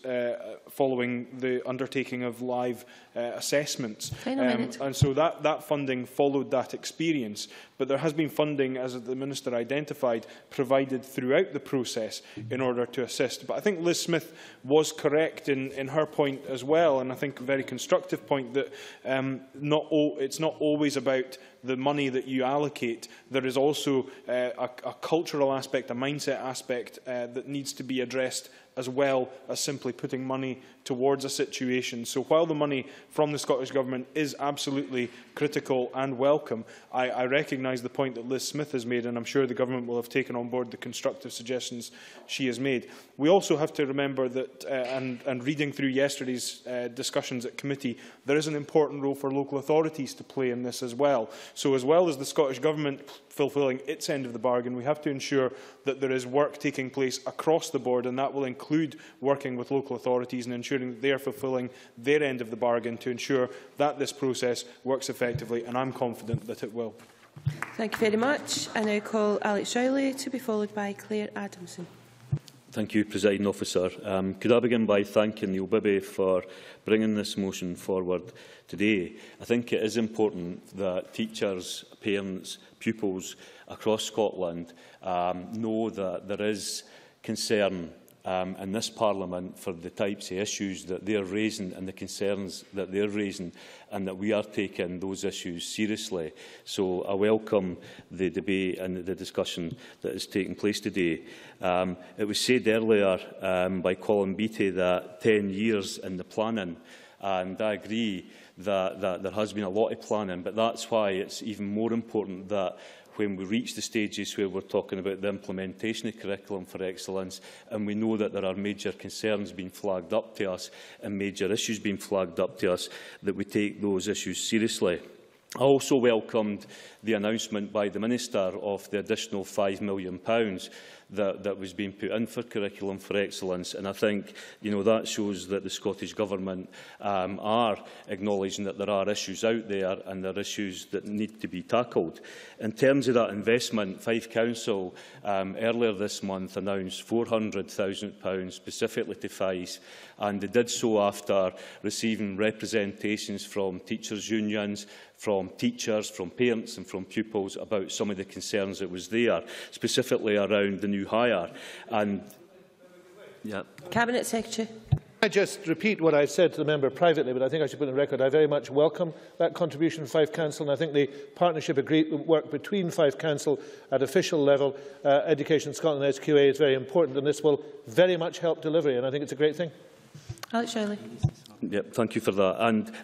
following the undertaking of live assessments. And so that funding followed that experience. But there has been funding, as the Minister identified, provided throughout the process in order to assist. But I think Liz Smith was correct in her point as well, and I think a very constructive point, that it's not always about the money that you allocate. There is also a cultural aspect, a mindset aspect that needs to be addressed, as well as simply putting money towards a situation. So while the money from the Scottish Government is absolutely critical and welcome, I recognise the point that Liz Smith has made, and I'm sure the Government will have taken on board the constructive suggestions she has made. We also have to remember that, and reading through yesterday's discussions at committee, there is an important role for local authorities to play in this as well. So as well as the Scottish Government fulfilling its end of the bargain, we have to ensure that there is work taking place across the board, and that will include working with local authorities and ensuring that they are fulfilling their end of the bargain to ensure that this process works effectively, and I'm confident that it will. Thank you very much. I now call Alex Rowley to be followed by Claire Adamson. Thank you, Presiding Officer. Could I begin by thanking Neil Bibby for bringing this motion forward today? I think it is important that teachers, parents, pupils across Scotland know that there is concern in this Parliament for the types of issues that they are raising and the concerns that they are raising, and that we are taking those issues seriously. So I welcome the debate and the discussion that is taking place today. It was said earlier by Colin Beattie that 10 years in the planning, and I agree that there has been a lot of planning, but that's why it's even more important that when we reach the stages where we're talking about the implementation of Curriculum for Excellence, and we know that there are major concerns being flagged up to us and major issues being flagged up to us, that we take those issues seriously. I also welcomed the announcement by the Minister of the additional £5 million that was being put in for Curriculum for Excellence, and I think that shows that the Scottish Government are acknowledging that there are issues out there and there are issues that need to be tackled. In terms of that investment, Fife Council earlier this month announced £400,000 specifically to Fife, and they did so after receiving representations from teachers' unions, from teachers, from parents and from pupils about some of the concerns that was there, specifically around the new hire. And Cabinet Secretary. I just repeat what I said to the member privately, but I think I should put on record. I very much welcome that contribution from Fife Council, and I think the partnership work between Fife Council at official level, Education Scotland and SQA is very important, and this will very much help delivery, and I think it's a great thing. Alex Rowley. Yep, thank you for that.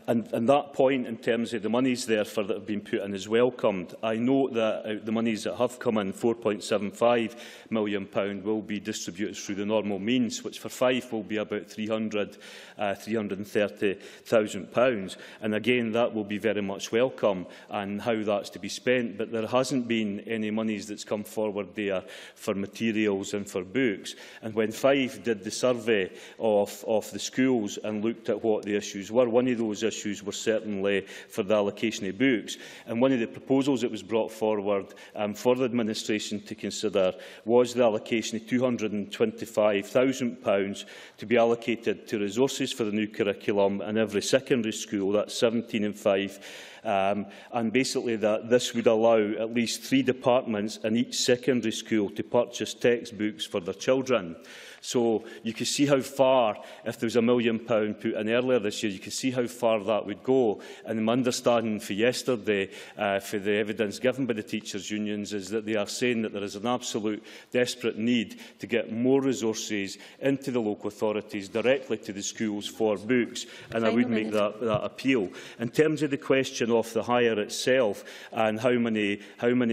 And that point in terms of the monies therefore that have been put in is welcomed. I note that the monies that have come in, £4.75 million, will be distributed through the normal means, which for Fife will be about £330,000. And again, that will be very much welcome and how that's to be spent. But there hasn't been any monies that's come forward there for materials and for books. And when Fife did the survey of the schools and looked at what the issues were, one of those issues were certainly for the allocation of books. And one of the proposals that was brought forward for the administration to consider was the allocation of £225,000 to be allocated to resources for the new curriculum in every secondary school. That's 17 in Fife. And basically that this would allow at least 3 departments in each secondary school to purchase textbooks for their children. So you can see how far, if there was £1 million put in earlier this year, you can see how far that would go. And my understanding for yesterday, for the evidence given by the teachers' unions, is that they are saying that there is an absolute desperate need to get more resources into the local authorities, directly to the schools for books. And I would make that appeal. In terms of the question of the hire itself and how many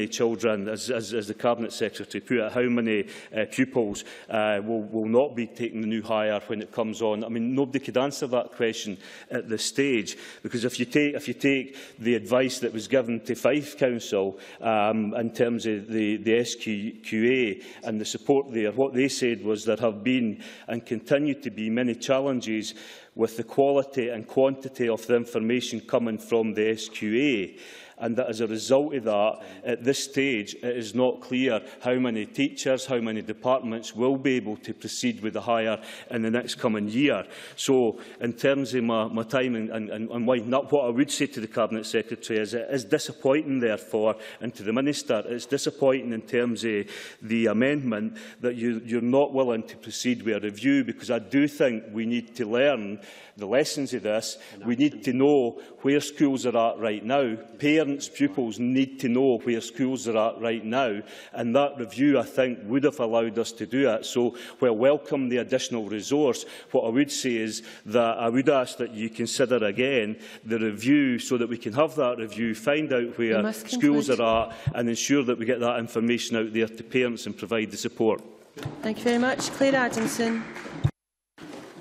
children, as the Cabinet Secretary put it, how many pupils will not be taking the new hire when it comes on. I mean, nobody could answer that question at this stage, because if you take the advice that was given to Fife Council in terms of the SQA and the support there, what they said was there have been and continue to be many challenges with the quality and quantity of the information coming from the SQA. And that as a result of that, at this stage, it is not clear how many teachers, how many departments will be able to proceed with the hire in the next coming year. So, in terms of my time and winding up, what I would say to the Cabinet Secretary is it is disappointing, therefore, and to the Minister, it's disappointing in terms of the amendment that you're not willing to proceed with a review, because I do think we need to learn the lessons of this. We need to know where schools are at right now. Parents, pupils need to know where schools are at right now, and that review, I think, would have allowed us to do it. So, while welcome the additional resource, what I would say is that I would ask that you consider again the review, so that we can have that review, find out where schools are at, and ensure that we get that information out there to parents and provide the support. Thank you very much. Claire Adamson.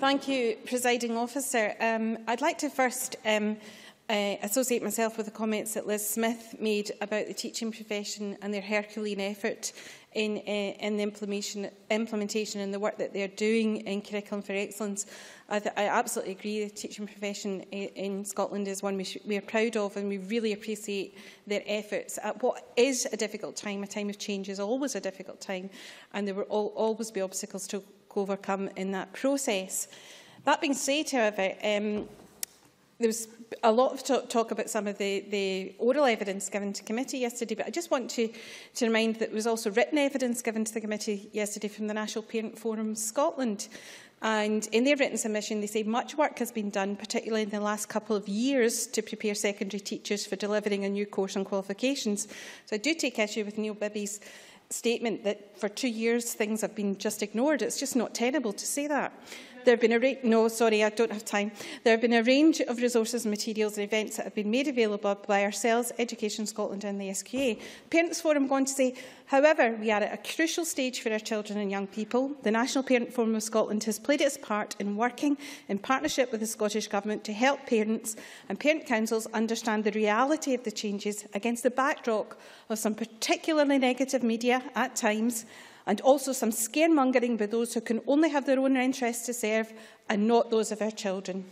Thank you, Presiding Officer. I'd like to first associate myself with the comments that Liz Smith made about the teaching profession and their Herculean effort in the implementation and the work that they're doing in Curriculum for Excellence. I absolutely agree. The teaching profession in Scotland is one we are proud of, and we really appreciate their efforts at what is a difficult time. A time of change is always a difficult time, and there will always be obstacles to overcome in that process. That being said, however, there was a lot of talk about some of the oral evidence given to committee yesterday, but I just want to remind that there was also written evidence given to the committee yesterday from the National Parent Forum Scotland. And in their written submission, they say much work has been done, particularly in the last couple of years, to prepare secondary teachers for delivering a new course on qualifications. So I do take issue with Neil Bibby's statement that for 2 years things have been just ignored. It's just not tenable to say that. There have been a no, sorry, I don't have time. There have been a range of resources, materials and events that have been made available by ourselves, Education Scotland and the SQA. Parents Forum go on to say, however, we are at a crucial stage for our children and young people. The National Parent Forum of Scotland has played its part in working in partnership with the Scottish Government to help parents and parent councils understand the reality of the changes against the backdrop of some particularly negative media at times, and also some scaremongering by those who can only have their own interests to serve and not those of our children.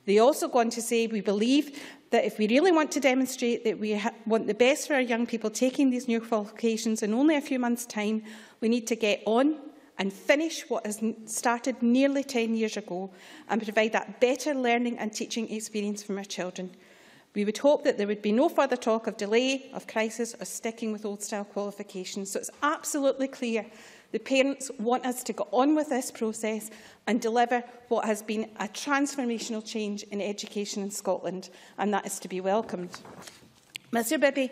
They also go on to say, we believe that if we really want to demonstrate that we want the best for our young people taking these new qualifications in only a few months' time, we need to get on and finish what has started nearly 10 years ago and provide that better learning and teaching experience from our children. We would hope that there would be no further talk of delay, of crisis, or sticking with old-style qualifications. So it's absolutely clear the parents want us to go on with this process and deliver what has been a transformational change in education in Scotland, and that is to be welcomed. Mr Bibby,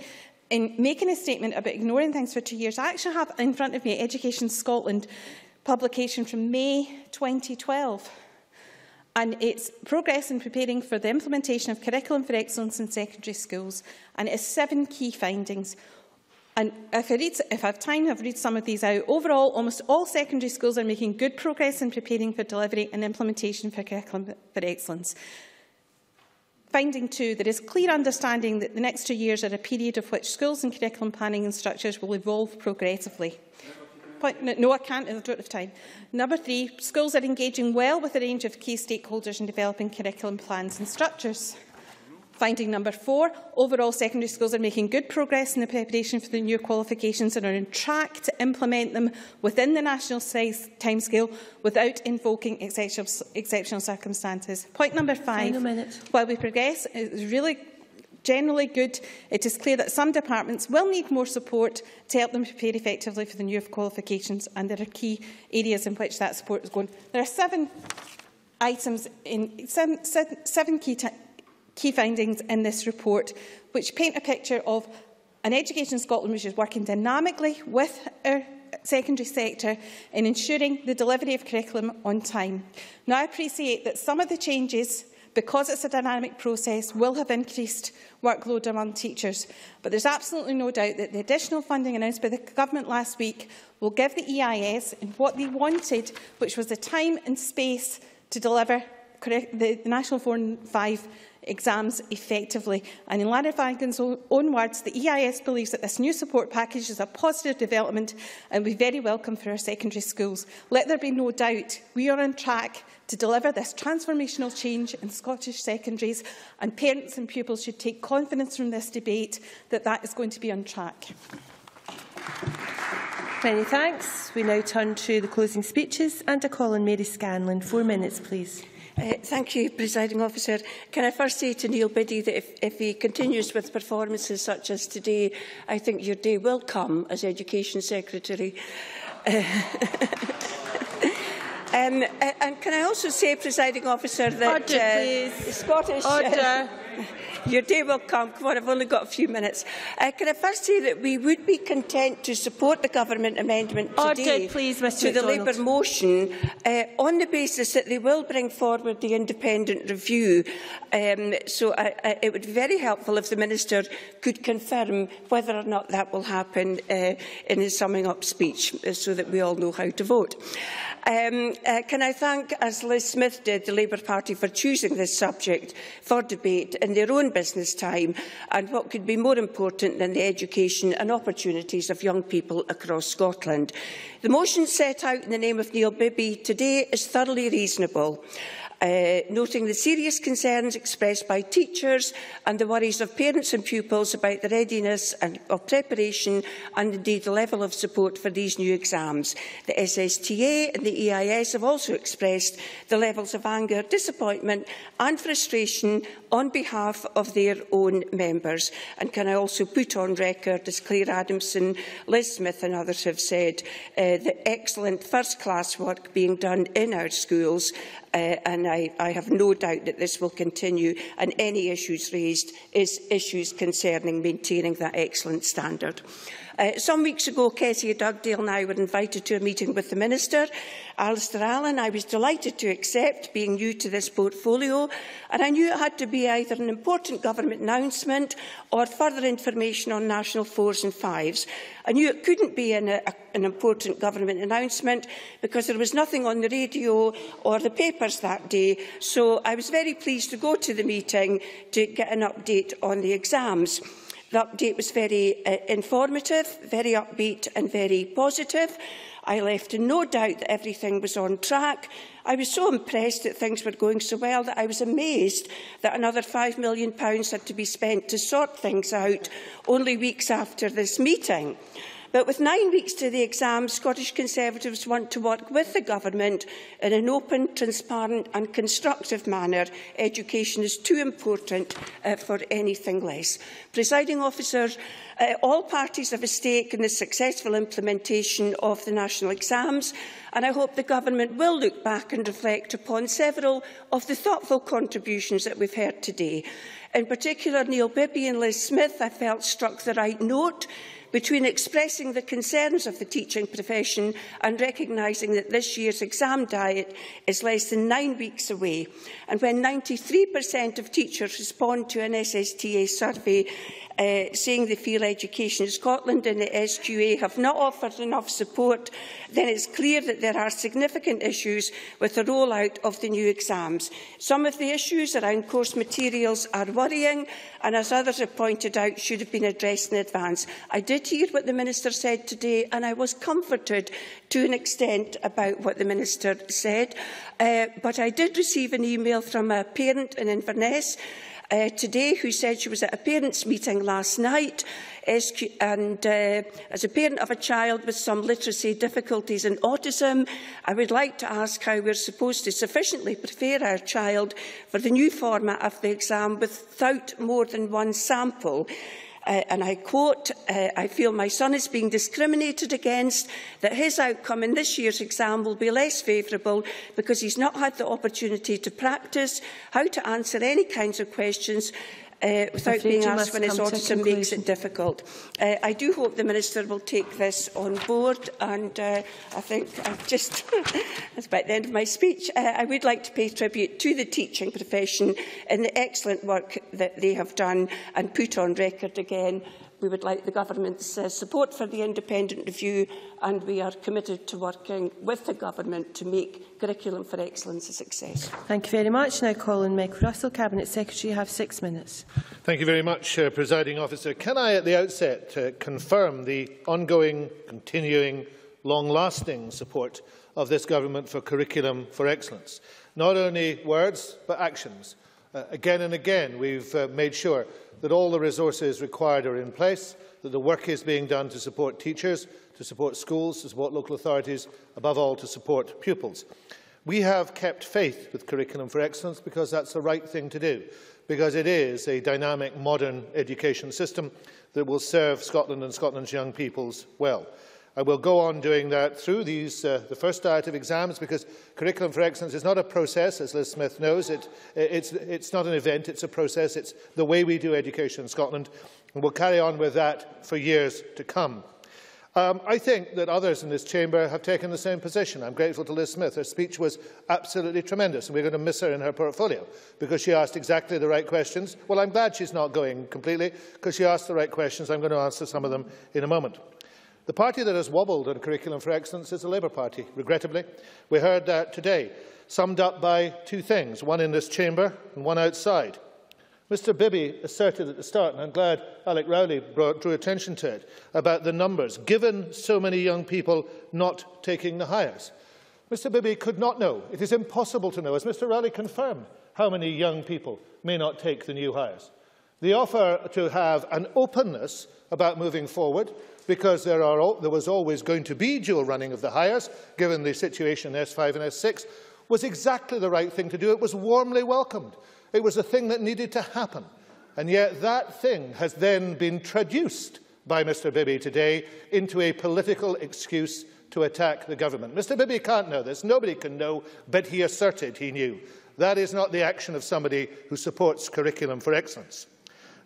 in making a statement about ignoring things for 2 years, I actually have in front of me Education Scotland publication from May 2012. and it's progress in preparing for the implementation of curriculum for excellence in secondary schools, and it has 7 key findings. And if I have time, I've read some of these out. Overall, almost all secondary schools are making good progress in preparing for delivery and implementation for curriculum for excellence. Finding 2, there is clear understanding that the next 2 years are a period of which schools and curriculum planning and structures will evolve progressively. No, I can't, I don't have time. Number 3, schools are engaging well with a range of key stakeholders in developing curriculum plans and structures. Finding number 4, overall secondary schools are making good progress in the preparation for the new qualifications and are on track to implement them within the national timescale without invoking exceptional circumstances. Point number 5, while we progress, it is really generally good, it is clear that some departments will need more support to help them prepare effectively for the new qualifications, and there are key areas in which that support is going. There are 7 items in 7 key findings in this report, which paint a picture of an Education Scotland which is working dynamically with our secondary sector in ensuring the delivery of curriculum on time. Now, I appreciate that some of the changes, because it's a dynamic process, will have increased workload among teachers. But there's absolutely no doubt that the additional funding announced by the Government last week will give the EIS in what they wanted, which was the time and space to deliver the National 4 and 5 exams effectively. And in Lara Fagan's own words, the EIS believes that this new support package is a positive development and will be very welcome for our secondary schools. Let there be no doubt, we are on track to deliver this transformational change in Scottish secondaries, and parents and pupils should take confidence from this debate that that is going to be on track. Many thanks. We now turn to the closing speeches, and I call on Mary Scanlon. 4 minutes, please. Thank you, Presiding Officer. Can I first say to Neil Biddy that if he continues with performances such as today, I think your day will come as Education Secretary. And can I also say, Presiding Officer, that Scottish... Order. Your day will come. Come on, I've only got a few minutes. Can I first say that we would be content to support the Government amendment today to the Labour motion on the basis that they will bring forward the independent review. So it would be very helpful if the Minister could confirm whether or not that will happen in his summing up speech, so that we all know how to vote. Can I thank, as Liz Smith did, the Labour Party for choosing this subject for debate in their own business time, and what could be more important than the education and opportunities of young people across Scotland. The motion set out in the name of Neil Bibby today is thoroughly reasonable. Noting the serious concerns expressed by teachers and the worries of parents and pupils about the readiness of preparation and indeed the level of support for these new exams. The SSTA and the EIS have also expressed the levels of anger, disappointment and frustration on behalf of their own members. And can I also put on record, as Claire Adamson, Liz Smith and others have said, the excellent first-class work being done in our schools, and I have no doubt that this will continue, and any issues raised is issues concerning maintaining that excellent standard. Some weeks ago, Kezia Dugdale and I were invited to a meeting with the Minister, Alistair Allen. I was delighted to accept, being new to this portfolio, and I knew it had to be either an important Government announcement or further information on National 4s and 5s. I knew it couldn't be an important Government announcement because there was nothing on the radio or the papers that day, so I was very pleased to go to the meeting to get an update on the exams. The update was very informative, very upbeat and very positive. I left in no doubt that everything was on track. I was so impressed that things were going so well that I was amazed that another £5 million had to be spent to sort things out only weeks after this meeting. But with 9 weeks to the exam, Scottish Conservatives want to work with the Government in an open, transparent and constructive manner. Education is too important for anything less. Presiding Officer, all parties have a stake in the successful implementation of the national exams, and I hope the Government will look back and reflect upon several of the thoughtful contributions that we've heard today. In particular, Neil Bibby and Liz Smith, I felt, struck the right note. between expressing the concerns of the teaching profession and recognising that this year's exam diet is less than 9 weeks away, and when 93% of teachers respond to an SSTA survey saying they feel Education Scotland and the SQA have not offered enough support, then it's clear that there are significant issues with the rollout of the new exams. Some of the issues around course materials are worrying, and as others have pointed out, should have been addressed in advance. I did hear what the Minister said today, and I was comforted to an extent about what the Minister said. But I did receive an email from a parent in Inverness today who said she was at a parents' meeting last night and as a parent of a child with some literacy difficulties and autism, I would like to ask how we are supposed to sufficiently prepare our child for the new format of the exam without more than one sample. And I quote, I feel my son is being discriminated against, that his outcome in this year's exam will be less favourable because he's not had the opportunity to practice how to answer any kinds of questions without being asked when his autism makes it difficult. I do hope the Minister will take this on board, and I think I've just, that's about the end of my speech, I would like to pay tribute to the teaching profession in the excellent work that they have done and put on record again. We would like the Government's support for the independent review, and we are committed to working with the Government to make Curriculum for Excellence a success. Thank you very much. Now call on Meg Russell, Cabinet Secretary. You have 6 minutes. Thank you very much, Presiding Officer. Can I at the outset confirm the ongoing, continuing, long-lasting support of this Government for Curriculum for Excellence? Not only words, but actions. Again and again, we've made sure that all the resources required are in place, that the work is being done to support teachers, to support schools, to support local authorities, above all to support pupils. We have kept faith with Curriculum for Excellence because that's the right thing to do, because it is a dynamic, modern education system that will serve Scotland and Scotland's young peoples well. I will go on doing that through these, the first diet of exams, because Curriculum for Excellence is not a process, as Liz Smith knows. It's not an event, it's a process. It's the way we do education in Scotland, and we'll carry on with that for years to come. I think that others in this chamber have taken the same position. I'm grateful to Liz Smith. Her speech was absolutely tremendous, and we're going to miss her in her portfolio because she asked exactly the right questions. Well, I'm glad she's not going completely, because she asked the right questions. I'm going to answer some of them in a moment. The party that has wobbled on Curriculum for Excellence is the Labour Party, regrettably. We heard that today, summed up by two things, one in this chamber and one outside. Mr Bibby asserted at the start, and I'm glad Alec Rowley drew attention to it, about the numbers, given so many young people not taking the hires. Mr Bibby could not know. It is impossible to know, as Mr Rowley confirmed, how many young people may not take the new hires. The offer to have an openness about moving forward, because there was always going to be dual running of the hires, given the situation in S5 and S6, was exactly the right thing to do. It was warmly welcomed. It was a thing that needed to happen. And yet that thing has then been traduced by Mr Bibby today into a political excuse to attack the government. Mr Bibby can't know this. Nobody can know, but he asserted he knew. That is not the action of somebody who supports Curriculum for Excellence.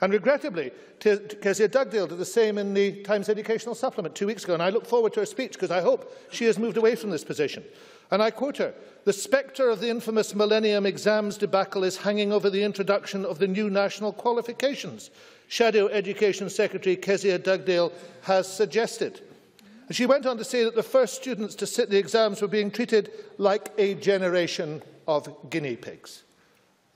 And regrettably, Kezia Dugdale did the same in the Times Educational Supplement 2 weeks ago, and I look forward to her speech because I hope she has moved away from this position. And I quote her, "The spectre of the infamous Millennium Exams debacle is hanging over the introduction of the new national qualifications, Shadow Education Secretary Kezia Dugdale has suggested." And she went on to say that the first students to sit the exams were being treated like a generation of guinea pigs.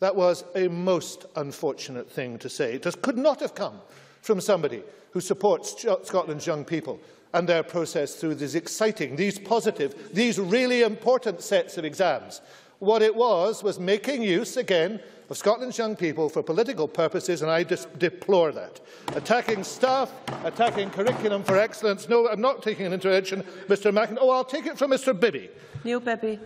That was a most unfortunate thing to say. It could not have come from somebody who supports Scotland's young people and their process through these exciting, these positive, these really important sets of exams. What it was making use, again, of Scotland's young people for political purposes, and I just deplore that. Attacking staff, attacking Curriculum for Excellence. No, I'm not taking an intervention, Mr McIntyre. Oh, I'll take it from Mr Bibby. Neil Bibby.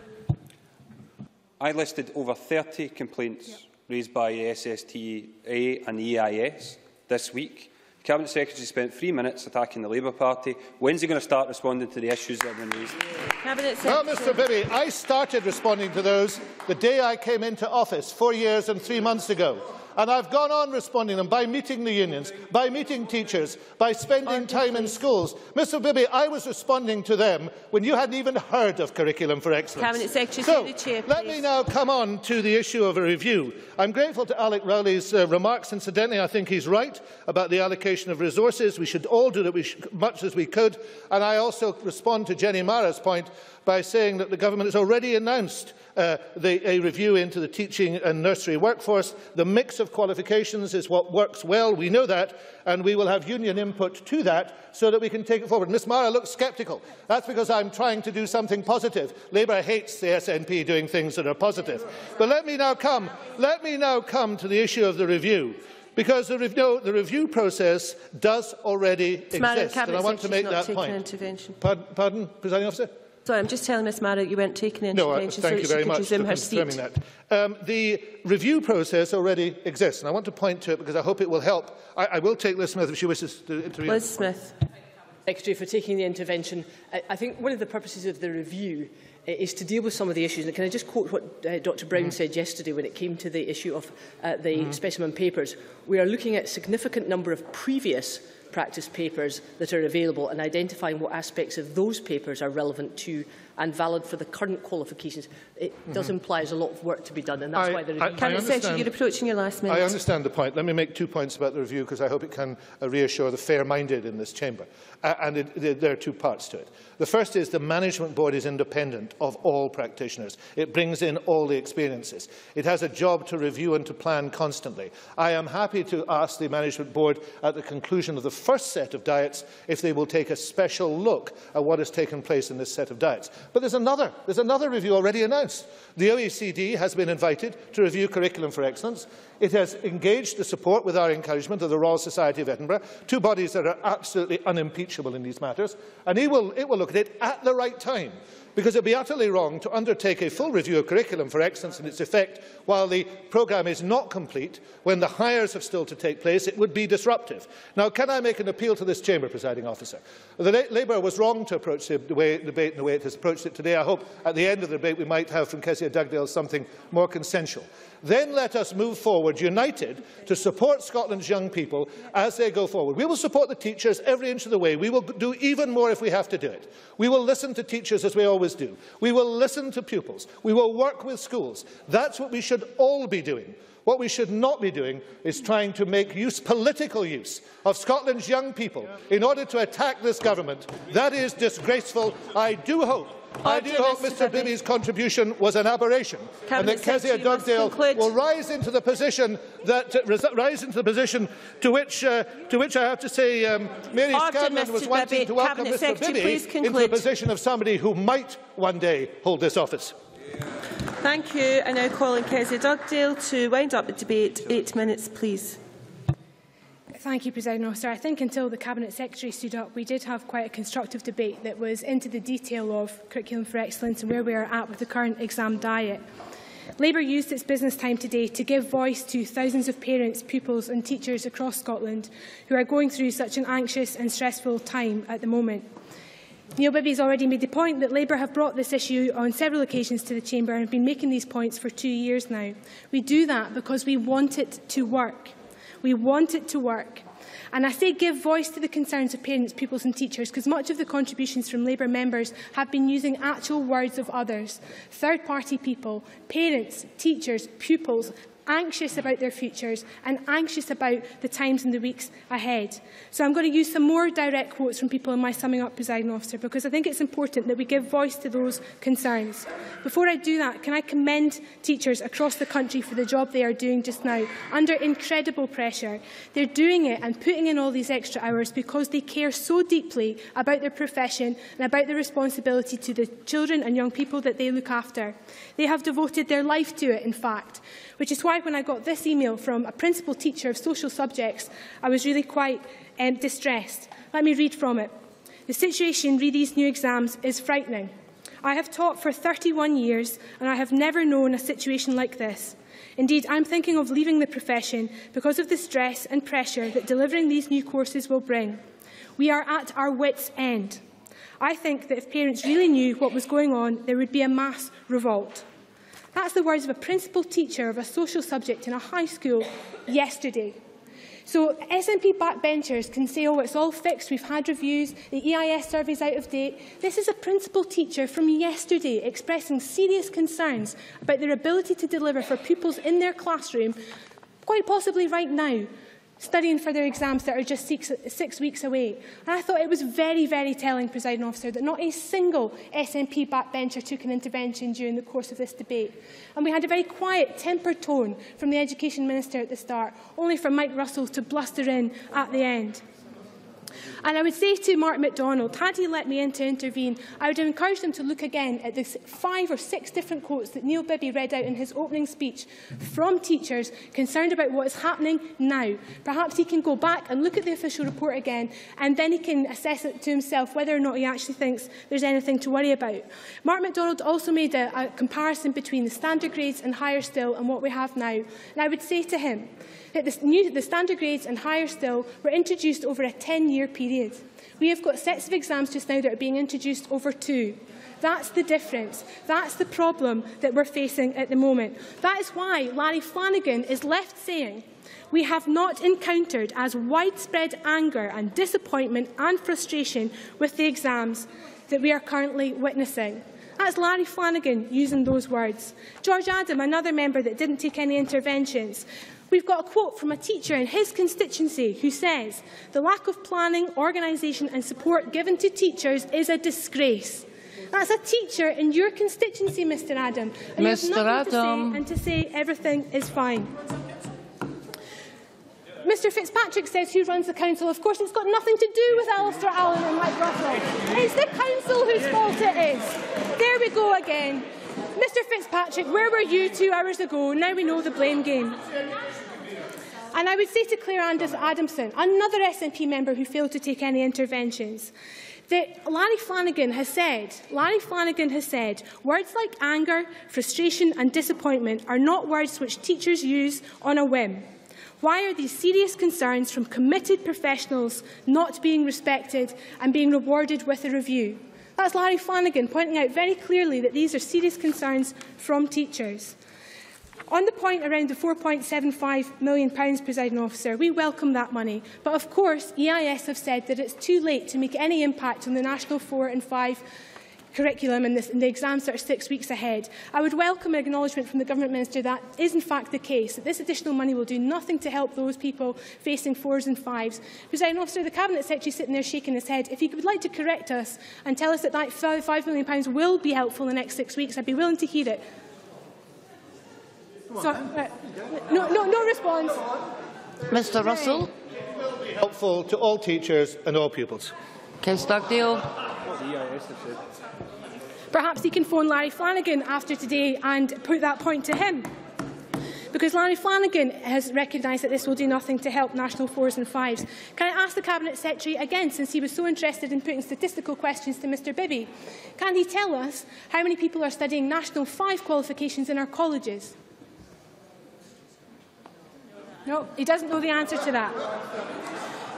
I listed over 30 complaints raised by SSTA and EIS this week. The Cabinet Secretary spent 3 minutes attacking the Labour Party. When's he going to start responding to the issues that have been raised? Well, Mr Bibby, I started responding to those the day I came into office 4 years and 3 months ago. And I've gone on responding to them by meeting the unions, by meeting teachers, by spending time in schools. Mr Bibby, I was responding to them when you hadn't even heard of Curriculum for Excellence. Cabinet Secretary, the Chair, let me now come on to the issue of a review. I'm grateful to Alec Rowley's remarks. Incidentally, I think he's right about the allocation of resources. We should all do that as much as we could. And I also respond to Jenny Mara's point by saying that the government has already announced a review into the teaching and nursery workforce. The mix of qualifications is what works well. We know that, and we will have union input to that so that we can take it forward. Ms Mara looks sceptical. That's because I'm trying to do something positive. Labour hates the SNP doing things that are positive. But let me now come to the issue of the review. Because the review process does already exist, and I want to make that point. Pardon, Presiding Officer? Sorry, I'm just telling Ms Mara you weren't taking an intervention thank you so that very she could much resume for her seat. confirming that. The review process already exists, and I want to point to it because I hope it will help. I will take Liz Smith if she wishes to intervene. Liz Smith. Secretary, for taking the intervention. I think one of the purposes of the review is to deal with some of the issues. And can I just quote what Dr Brown said yesterday when it came to the issue of the specimen papers? We are looking at a significant number of previous practice papers that are available and identifying what aspects of those papers are relevant to and valid for the current qualifications. It does imply there's a lot of work to be done, and that's why the review... Cabinet Secretary, you're approaching your last minute. I understand the point. Let me make 2 points about the review because I hope it can reassure the fair-minded in this chamber. There are 2 parts to it. The first is the management board is independent of all practitioners. It brings in all the experiences. It has a job to review and to plan constantly. I am happy to ask the management board at the conclusion of the first set of diets if they will take a special look at what has taken place in this set of diets. But there's another review already announced. The OECD has been invited to review Curriculum for Excellence. It has engaged the support, with our encouragement, of the Royal Society of Edinburgh, 2 bodies that are absolutely unimpeachable in these matters, and it will look at it at the right time, because it would be utterly wrong to undertake a full review of Curriculum for Excellence and its effect while the programme is not complete, when the hires have still to take place. It would be disruptive. Now, can I make an appeal to this chamber, Presiding Officer? Labour was wrong to approach the debate in the way it has approached it today. I hope at the end of the debate we might have from Kezia Dugdale something more consensual. Then let us move forward united to support Scotland's young people as they go forward. We will support the teachers every inch of the way. We will do even more if we have to do it. We will listen to teachers as we always do. We will listen to pupils. We will work with schools. That's what we should all be doing. What we should not be doing is trying to make political use of Scotland's young people in order to attack this government. That is disgraceful. I do hope Mr Bibby's contribution was an aberration, and that Kezia Dugdale will rise into the position to which I have to say Mary Scanlon was wanting to welcome Mr Bibby into the position of somebody who might one day hold this office. Thank you. I now call on Kezia Dugdale to wind up the debate. 8 minutes, please. Thank you, Presiding Officer. I think until the Cabinet Secretary stood up, we did have quite a constructive debate that was into the detail of Curriculum for Excellence and where we are at with the current exam diet. Labour used its business time today to give voice to thousands of parents, pupils and teachers across Scotland who are going through such an anxious and stressful time at the moment. Neil Bibby has already made the point that Labour have brought this issue on several occasions to the Chamber and have been making these points for 2 years now. We do that because we want it to work. We want it to work. And I say give voice to the concerns of parents, pupils and teachers, because much of the contributions from Labour members have been using actual words of others, third-party people, parents, teachers, pupils, anxious about their futures and anxious about the times and the weeks ahead. So I'm going to use some more direct quotes from people in my summing up, Presiding Officer, because I think it's important that we give voice to those concerns. Before I do that, can I commend teachers across the country for the job they are doing just now, under incredible pressure. They're doing it and putting in all these extra hours because they care so deeply about their profession and about their responsibility to the children and young people that they look after. They have devoted their life to it, in fact, which is why when I got this email from a principal teacher of social subjects, I was really quite distressed. Let me read from it. The situation re these new exams is frightening. I have taught for 31 years and I have never known a situation like this. Indeed, I'm thinking of leaving the profession because of the stress and pressure that delivering these new courses will bring. We are at our wits' end. I think that if parents really knew what was going on, there would be a mass revolt. That's the words of a principal teacher of a social subject in a high school yesterday. So SNP backbenchers can say, oh, it's all fixed, we've had reviews, the EIS survey is out of date. This is a principal teacher from yesterday expressing serious concerns about their ability to deliver for pupils in their classroom, quite possibly right now, studying for their exams that are just 6 weeks away. And I thought it was very, very telling, Presiding Officer, that not a single SNP backbencher took an intervention during the course of this debate. And we had a very quiet, tempered tone from the Education Minister at the start, only for Mike Russell to bluster in at the end. And I would say to Mark MacDonald, had he let me in to intervene, I would encourage them to look again at the 5 or 6 different quotes that Neil Bibby read out in his opening speech from teachers concerned about what is happening now. Perhaps he can go back and look at the official report again, and then he can assess it to himself whether or not he actually thinks there's anything to worry about. Mark MacDonald also made a comparison between the standard grades and higher still and what we have now. And I would say to him that the standard grades and higher still were introduced over a 10-year period. We have got sets of exams just now that are being introduced over 2. That's the difference. That's the problem that we're facing at the moment. That is why Larry Flanagan is left saying, we have not encountered as widespread anger and disappointment and frustration with the exams that we are currently witnessing. That's Larry Flanagan using those words. George Adam, another member that didn't take any interventions. We've got a quote from a teacher in his constituency who says, the lack of planning, organisation and support given to teachers is a disgrace. That's a teacher in your constituency, Mr Adam. And you have nothing to say and to say everything is fine. Mr Fitzpatrick says who runs the council. Of course, it's got nothing to do with Alistair Allen and Mike Russell. It's the council whose fault it is. There we go again. Mr Fitzpatrick, where were you 2 hours ago? Now we know the blame game. And I would say to Claire Adamson, another SNP member who failed to take any interventions, that Larry Flanagan has said, words like anger, frustration and disappointment are not words which teachers use on a whim. Why are these serious concerns from committed professionals not being respected and being rewarded with a review? That's Larry Flanagan pointing out very clearly that these are serious concerns from teachers. On the point around the £4.75 million, Presiding Officer, we welcome that money. But of course, EIS have said that it's too late to make any impact on the National 4 and 5 curriculum and the exams that are 6 weeks ahead. I would welcome an acknowledgement from the Government Minister that is in fact the case, that this additional money will do nothing to help those people facing 4s and 5s. Presiding Officer, the Cabinet Secretary sitting there shaking his head. If he would like to correct us and tell us that that £5 million will be helpful in the next 6 weeks, I'd be willing to hear it. So, no response. Mr Russell. Helpful to all teachers and all pupils. Ken Stockdale. Perhaps he can phone Larry Flanagan after today and put that point to him. Because Larry Flanagan has recognised that this will do nothing to help National 4s and 5s. Can I ask the Cabinet Secretary again, since he was so interested in putting statistical questions to Mr Bibby, can he tell us how many people are studying National 5 qualifications in our colleges? No, he doesn't know the answer to that.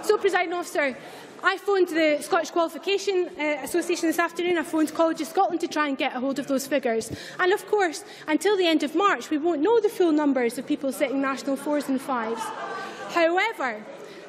So, Presiding Officer, I phoned the Scottish Qualification Association this afternoon. I phoned College of Scotland to try and get a hold of those figures. And of course, until the end of March, we won't know the full numbers of people sitting National 4s and 5s.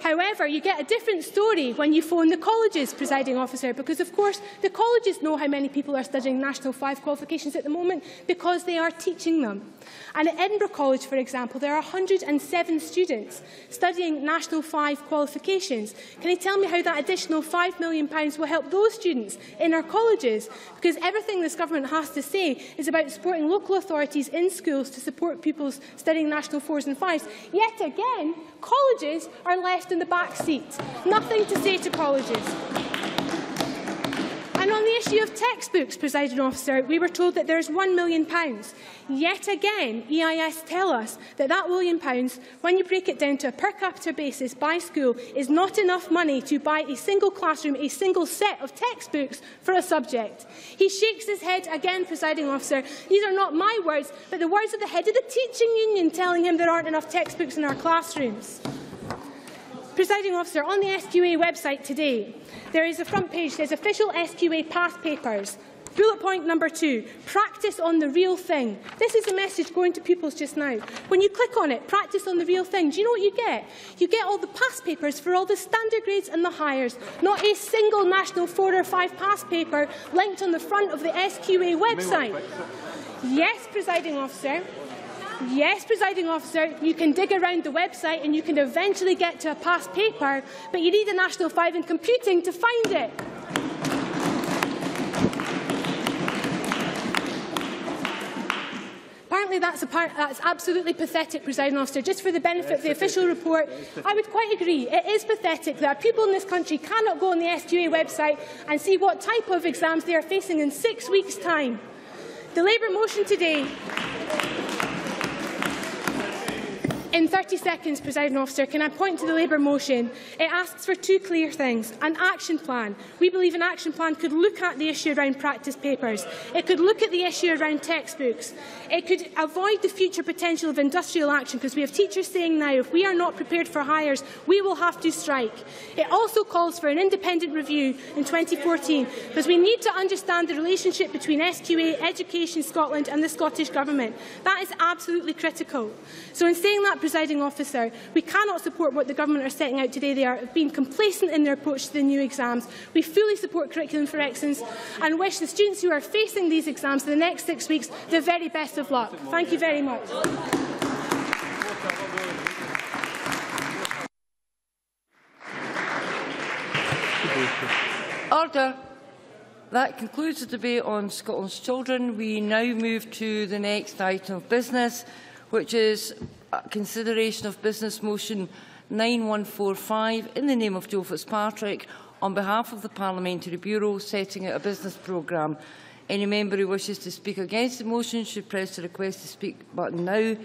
However, you get a different story when you phone the colleges, Presiding Officer, because of course the colleges know how many people are studying National 5 qualifications at the moment because they are teaching them. And at Edinburgh College, for example, there are 107 students studying National 5 qualifications. Can you tell me how that additional £5 million will help those students in our colleges? Because everything this government has to say is about supporting local authorities in schools to support pupils studying National 4s and 5s. Yet again, colleges are left in the back seat. Nothing to say to colleges. And on the issue of textbooks, Presiding Officer, we were told that there is £1 million. Yet again, EIS tell us that that £1 million, when you break it down to a per capita basis by school, is not enough money to buy a single classroom, a single set of textbooks for a subject. He shakes his head again, Presiding Officer. These are not my words, but the words of the head of the teaching union telling him there aren't enough textbooks in our classrooms. Presiding Officer, on the SQA website today, there is a front page, there's official SQA past papers. Bullet point number 2, practice on the real thing. This is a message going to pupils just now. When you click on it, practice on the real thing, do you know what you get? You get all the pass papers for all the standard grades and the hires, not a single national 4 or 5 pass paper linked on the front of the SQA website. Yes, Presiding Officer. Yes, Presiding Officer, you can dig around the website and you can eventually get to a past paper, but you need a National 5 in computing to find it. Apparently that's absolutely pathetic, Presiding Officer. Just for the benefit of the official report, I would quite agree. It is pathetic that a pupil in this country cannot go on the SQA website and see what type of exams they are facing in 6 weeks' time. The Labour motion today... In 30 seconds, Presiding Officer, can I point to the Labour motion? It asks for 2 clear things. An action plan. We believe an action plan could look at the issue around practice papers. It could look at the issue around textbooks. It could avoid the future potential of industrial action, because we have teachers saying now, if we are not prepared for hires, we will have to strike. It also calls for an independent review in 2014, because we need to understand the relationship between SQA, Education Scotland and the Scottish Government. That is absolutely critical. So in saying that, Presiding Officer, we cannot support what the Government are setting out today. They are being complacent in their approach to the new exams. We fully support Curriculum for Excellence and wish the students who are facing these exams in the next 6 weeks the very best of luck. Thank you very much. Order. That concludes the debate on Scotland's children. We now move to the next item of business, which is consideration of business motion 9145 in the name of Joe Fitzpatrick on behalf of the Parliamentary Bureau setting out a business programme. Any member who wishes to speak against the motion should press the request to speak button now.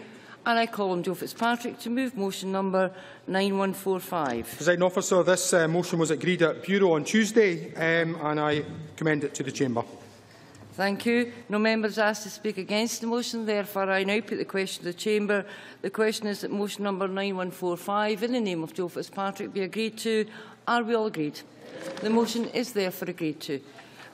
And I call on Joe Fitzpatrick to move motion number 9145. Presiding Officer, this motion was agreed at Bureau on Tuesday and I commend it to the Chamber. Thank you. No members asked to speak against the motion. Therefore, I now put the question to the Chamber. The question is that motion number 9145, in the name of Joe Fitzpatrick, be agreed to. Are we all agreed? The motion is therefore agreed to.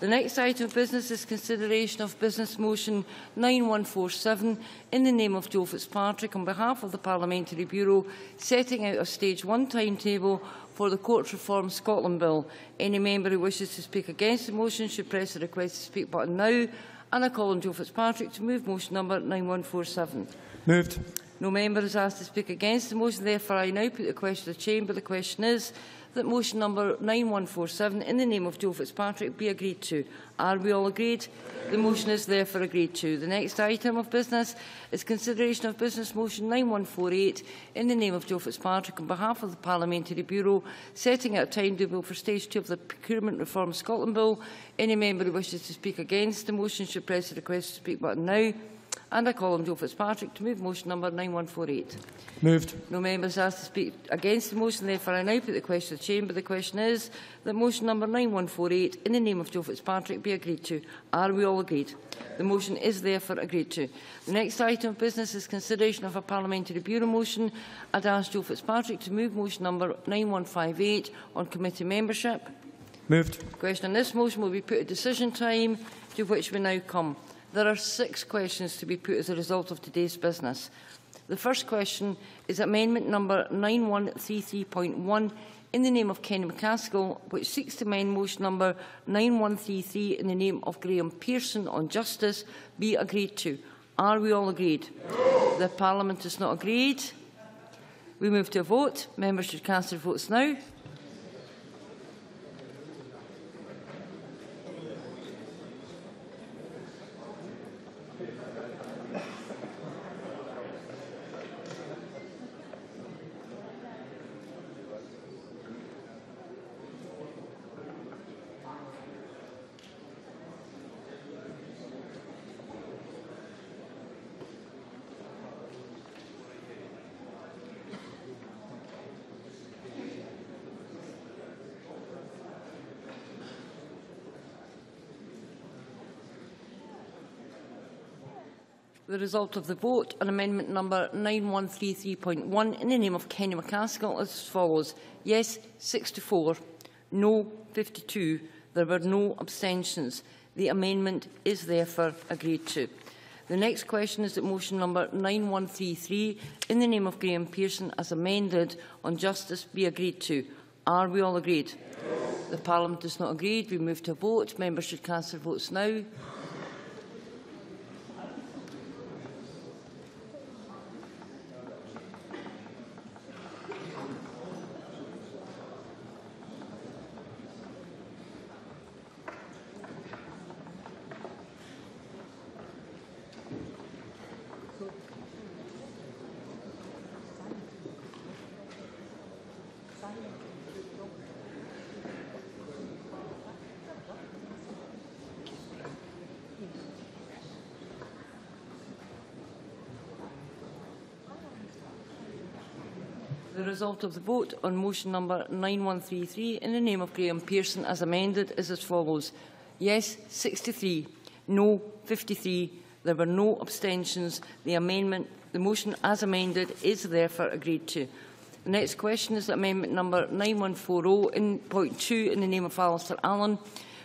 The next item of business is consideration of business motion 9147, in the name of Joe Fitzpatrick, on behalf of the Parliamentary Bureau, setting out a Stage 1 timetable for the Court Reform Scotland Bill. Any member who wishes to speak against the motion should press the request to speak button now. And I call on Joe Fitzpatrick to move motion number 9147. Moved. No member is asked to speak against the motion. Therefore, I now put the question to the Chamber. The question is that motion number 9147, in the name of Joe Fitzpatrick, be agreed to. Are we all agreed? The motion is therefore agreed to. The next item of business is consideration of business motion 9148, in the name of Joe Fitzpatrick, on behalf of the Parliamentary Bureau, setting out a timetable for Stage 2 of the Procurement Reform Scotland Bill. Any member who wishes to speak against the motion should press the request to speak button now. And I call on Joe Fitzpatrick to move motion number 9148. Moved. No members asked to speak against the motion. Therefore, I now put the question to the Chamber. The question is that motion number 9148, in the name of Joe Fitzpatrick, be agreed to. Are we all agreed? The motion is therefore agreed to. The next item of business is consideration of a Parliamentary Bureau motion. I'd ask Joe Fitzpatrick to move motion number 9158 on committee membership. Moved. The question on this motion will be put at decision time, to which we now come. There are 6 questions to be put as a result of today's business. The first question is amendment number 9133.1 in the name of Kenny McCaskill, which seeks to amend motion number 9133 in the name of Graham Pearson on justice, be agreed to. Are we all agreed? No. The Parliament is not agreed. We move to a vote. Members should cast their votes now. The result of the vote on amendment number 9133.1 in the name of Kenny McCaskill is as follows. Yes, 64. No, 52. There were no abstentions. The amendment is therefore agreed to. The next question is that motion number 9133, in the name of Graham Pearson, as amended on justice, be agreed to. Are we all agreed? Yes. The Parliament is not agreed. We move to a vote. Members should cast their votes now. The result of the vote on motion number 9133 in the name of Graham Pearson as amended is as follows. Yes, 63. No, 53. There were no abstentions. The motion as amended is therefore agreed to. The next question is that amendment number 9140 in point 2 in the name of Alistair Allen,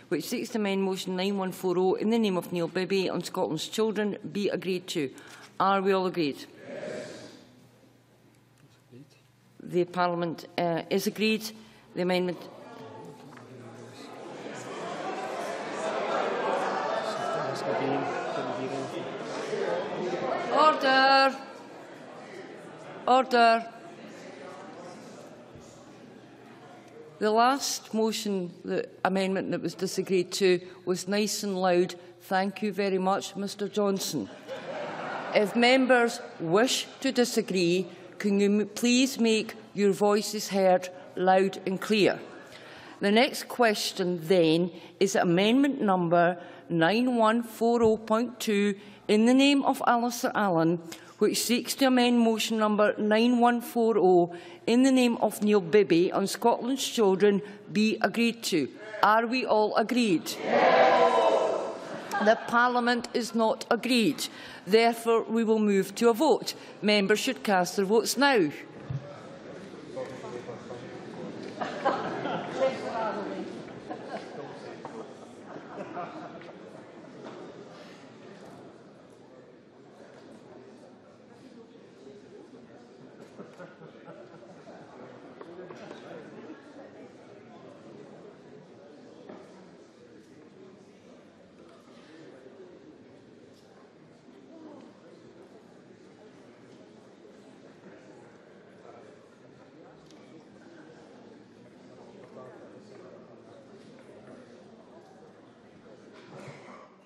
which seeks to amend motion 9140 in the name of Neil Bibby on Scotland's children, be agreed to. Are we all agreed? The Parliament is agreed. The amendment. Order. Order. The last motion, the amendment that was disagreed to, was nice and loud. Thank you very much, Mr Johnson. If members wish to disagree, can you please make your voices heard loud and clear? The next question then is amendment number 9140.2 in the name of Alistair Allen, which seeks to amend motion number 9140 in the name of Neil Bibby on Scotland's children, be agreed to. Are we all agreed? Yes. The Parliament is not agreed. Therefore, we will move to a vote. Members should cast their votes now.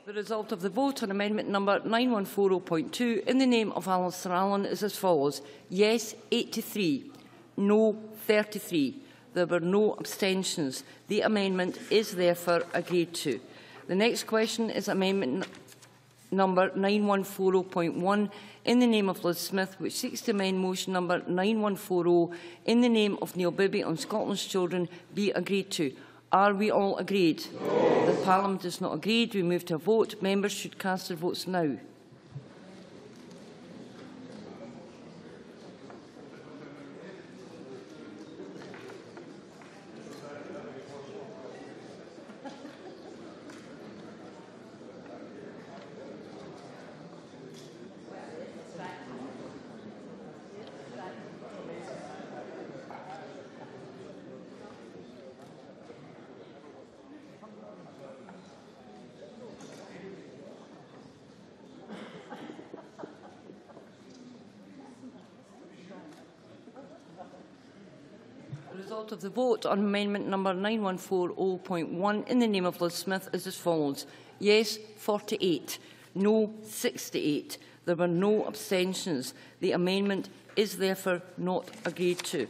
The result of the vote on amendment number 9140.2 in the name of Alistair Allen is as follows. Yes, 83. No, 33. There were no abstentions. The amendment is therefore agreed to. The next question is amendment number 9140.1 in the name of Liz Smith, which seeks to amend motion number 9140 in the name of Neil Bibby on Scotland's children, be agreed to. Are we all agreed? No. The Parliament is not agreed. We move to a vote. Members should cast their votes now. The result of the vote on amendment number 9140.1 in the name of Liz Smith is as follows. Yes, 48. No, 68. There were no abstentions. The amendment is therefore not agreed to.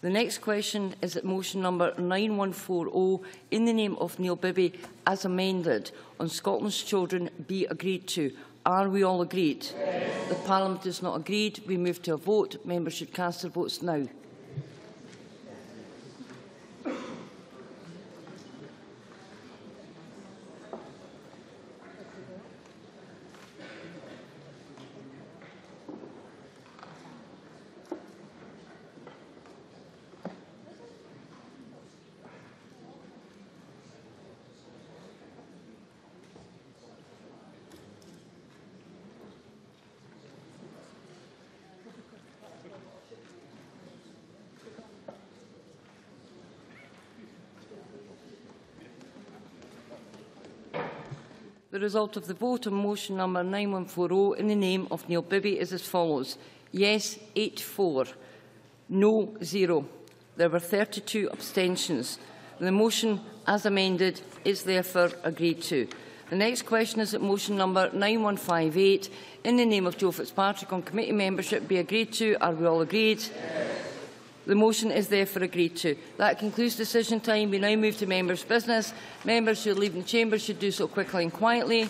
The next question is that motion number 9140 in the name of Neil Bibby as amended on Scotland's children be agreed to. Are we all agreed? Yes. The Parliament is not agreed. We move to a vote. Members should cast their votes now. The result of the vote on motion number 9140 in the name of Neil Bibby is as follows. Yes, 84. No, 0. There were 32 abstentions. The motion, as amended, is therefore agreed to. The next question is that motion number 9158 in the name of Joe Fitzpatrick on committee membership be agreed to. Are we all agreed? Yes. The motion is therefore agreed to. That concludes decision time. We now move to members' business. Members who are leaving the chamber should do so quickly and quietly.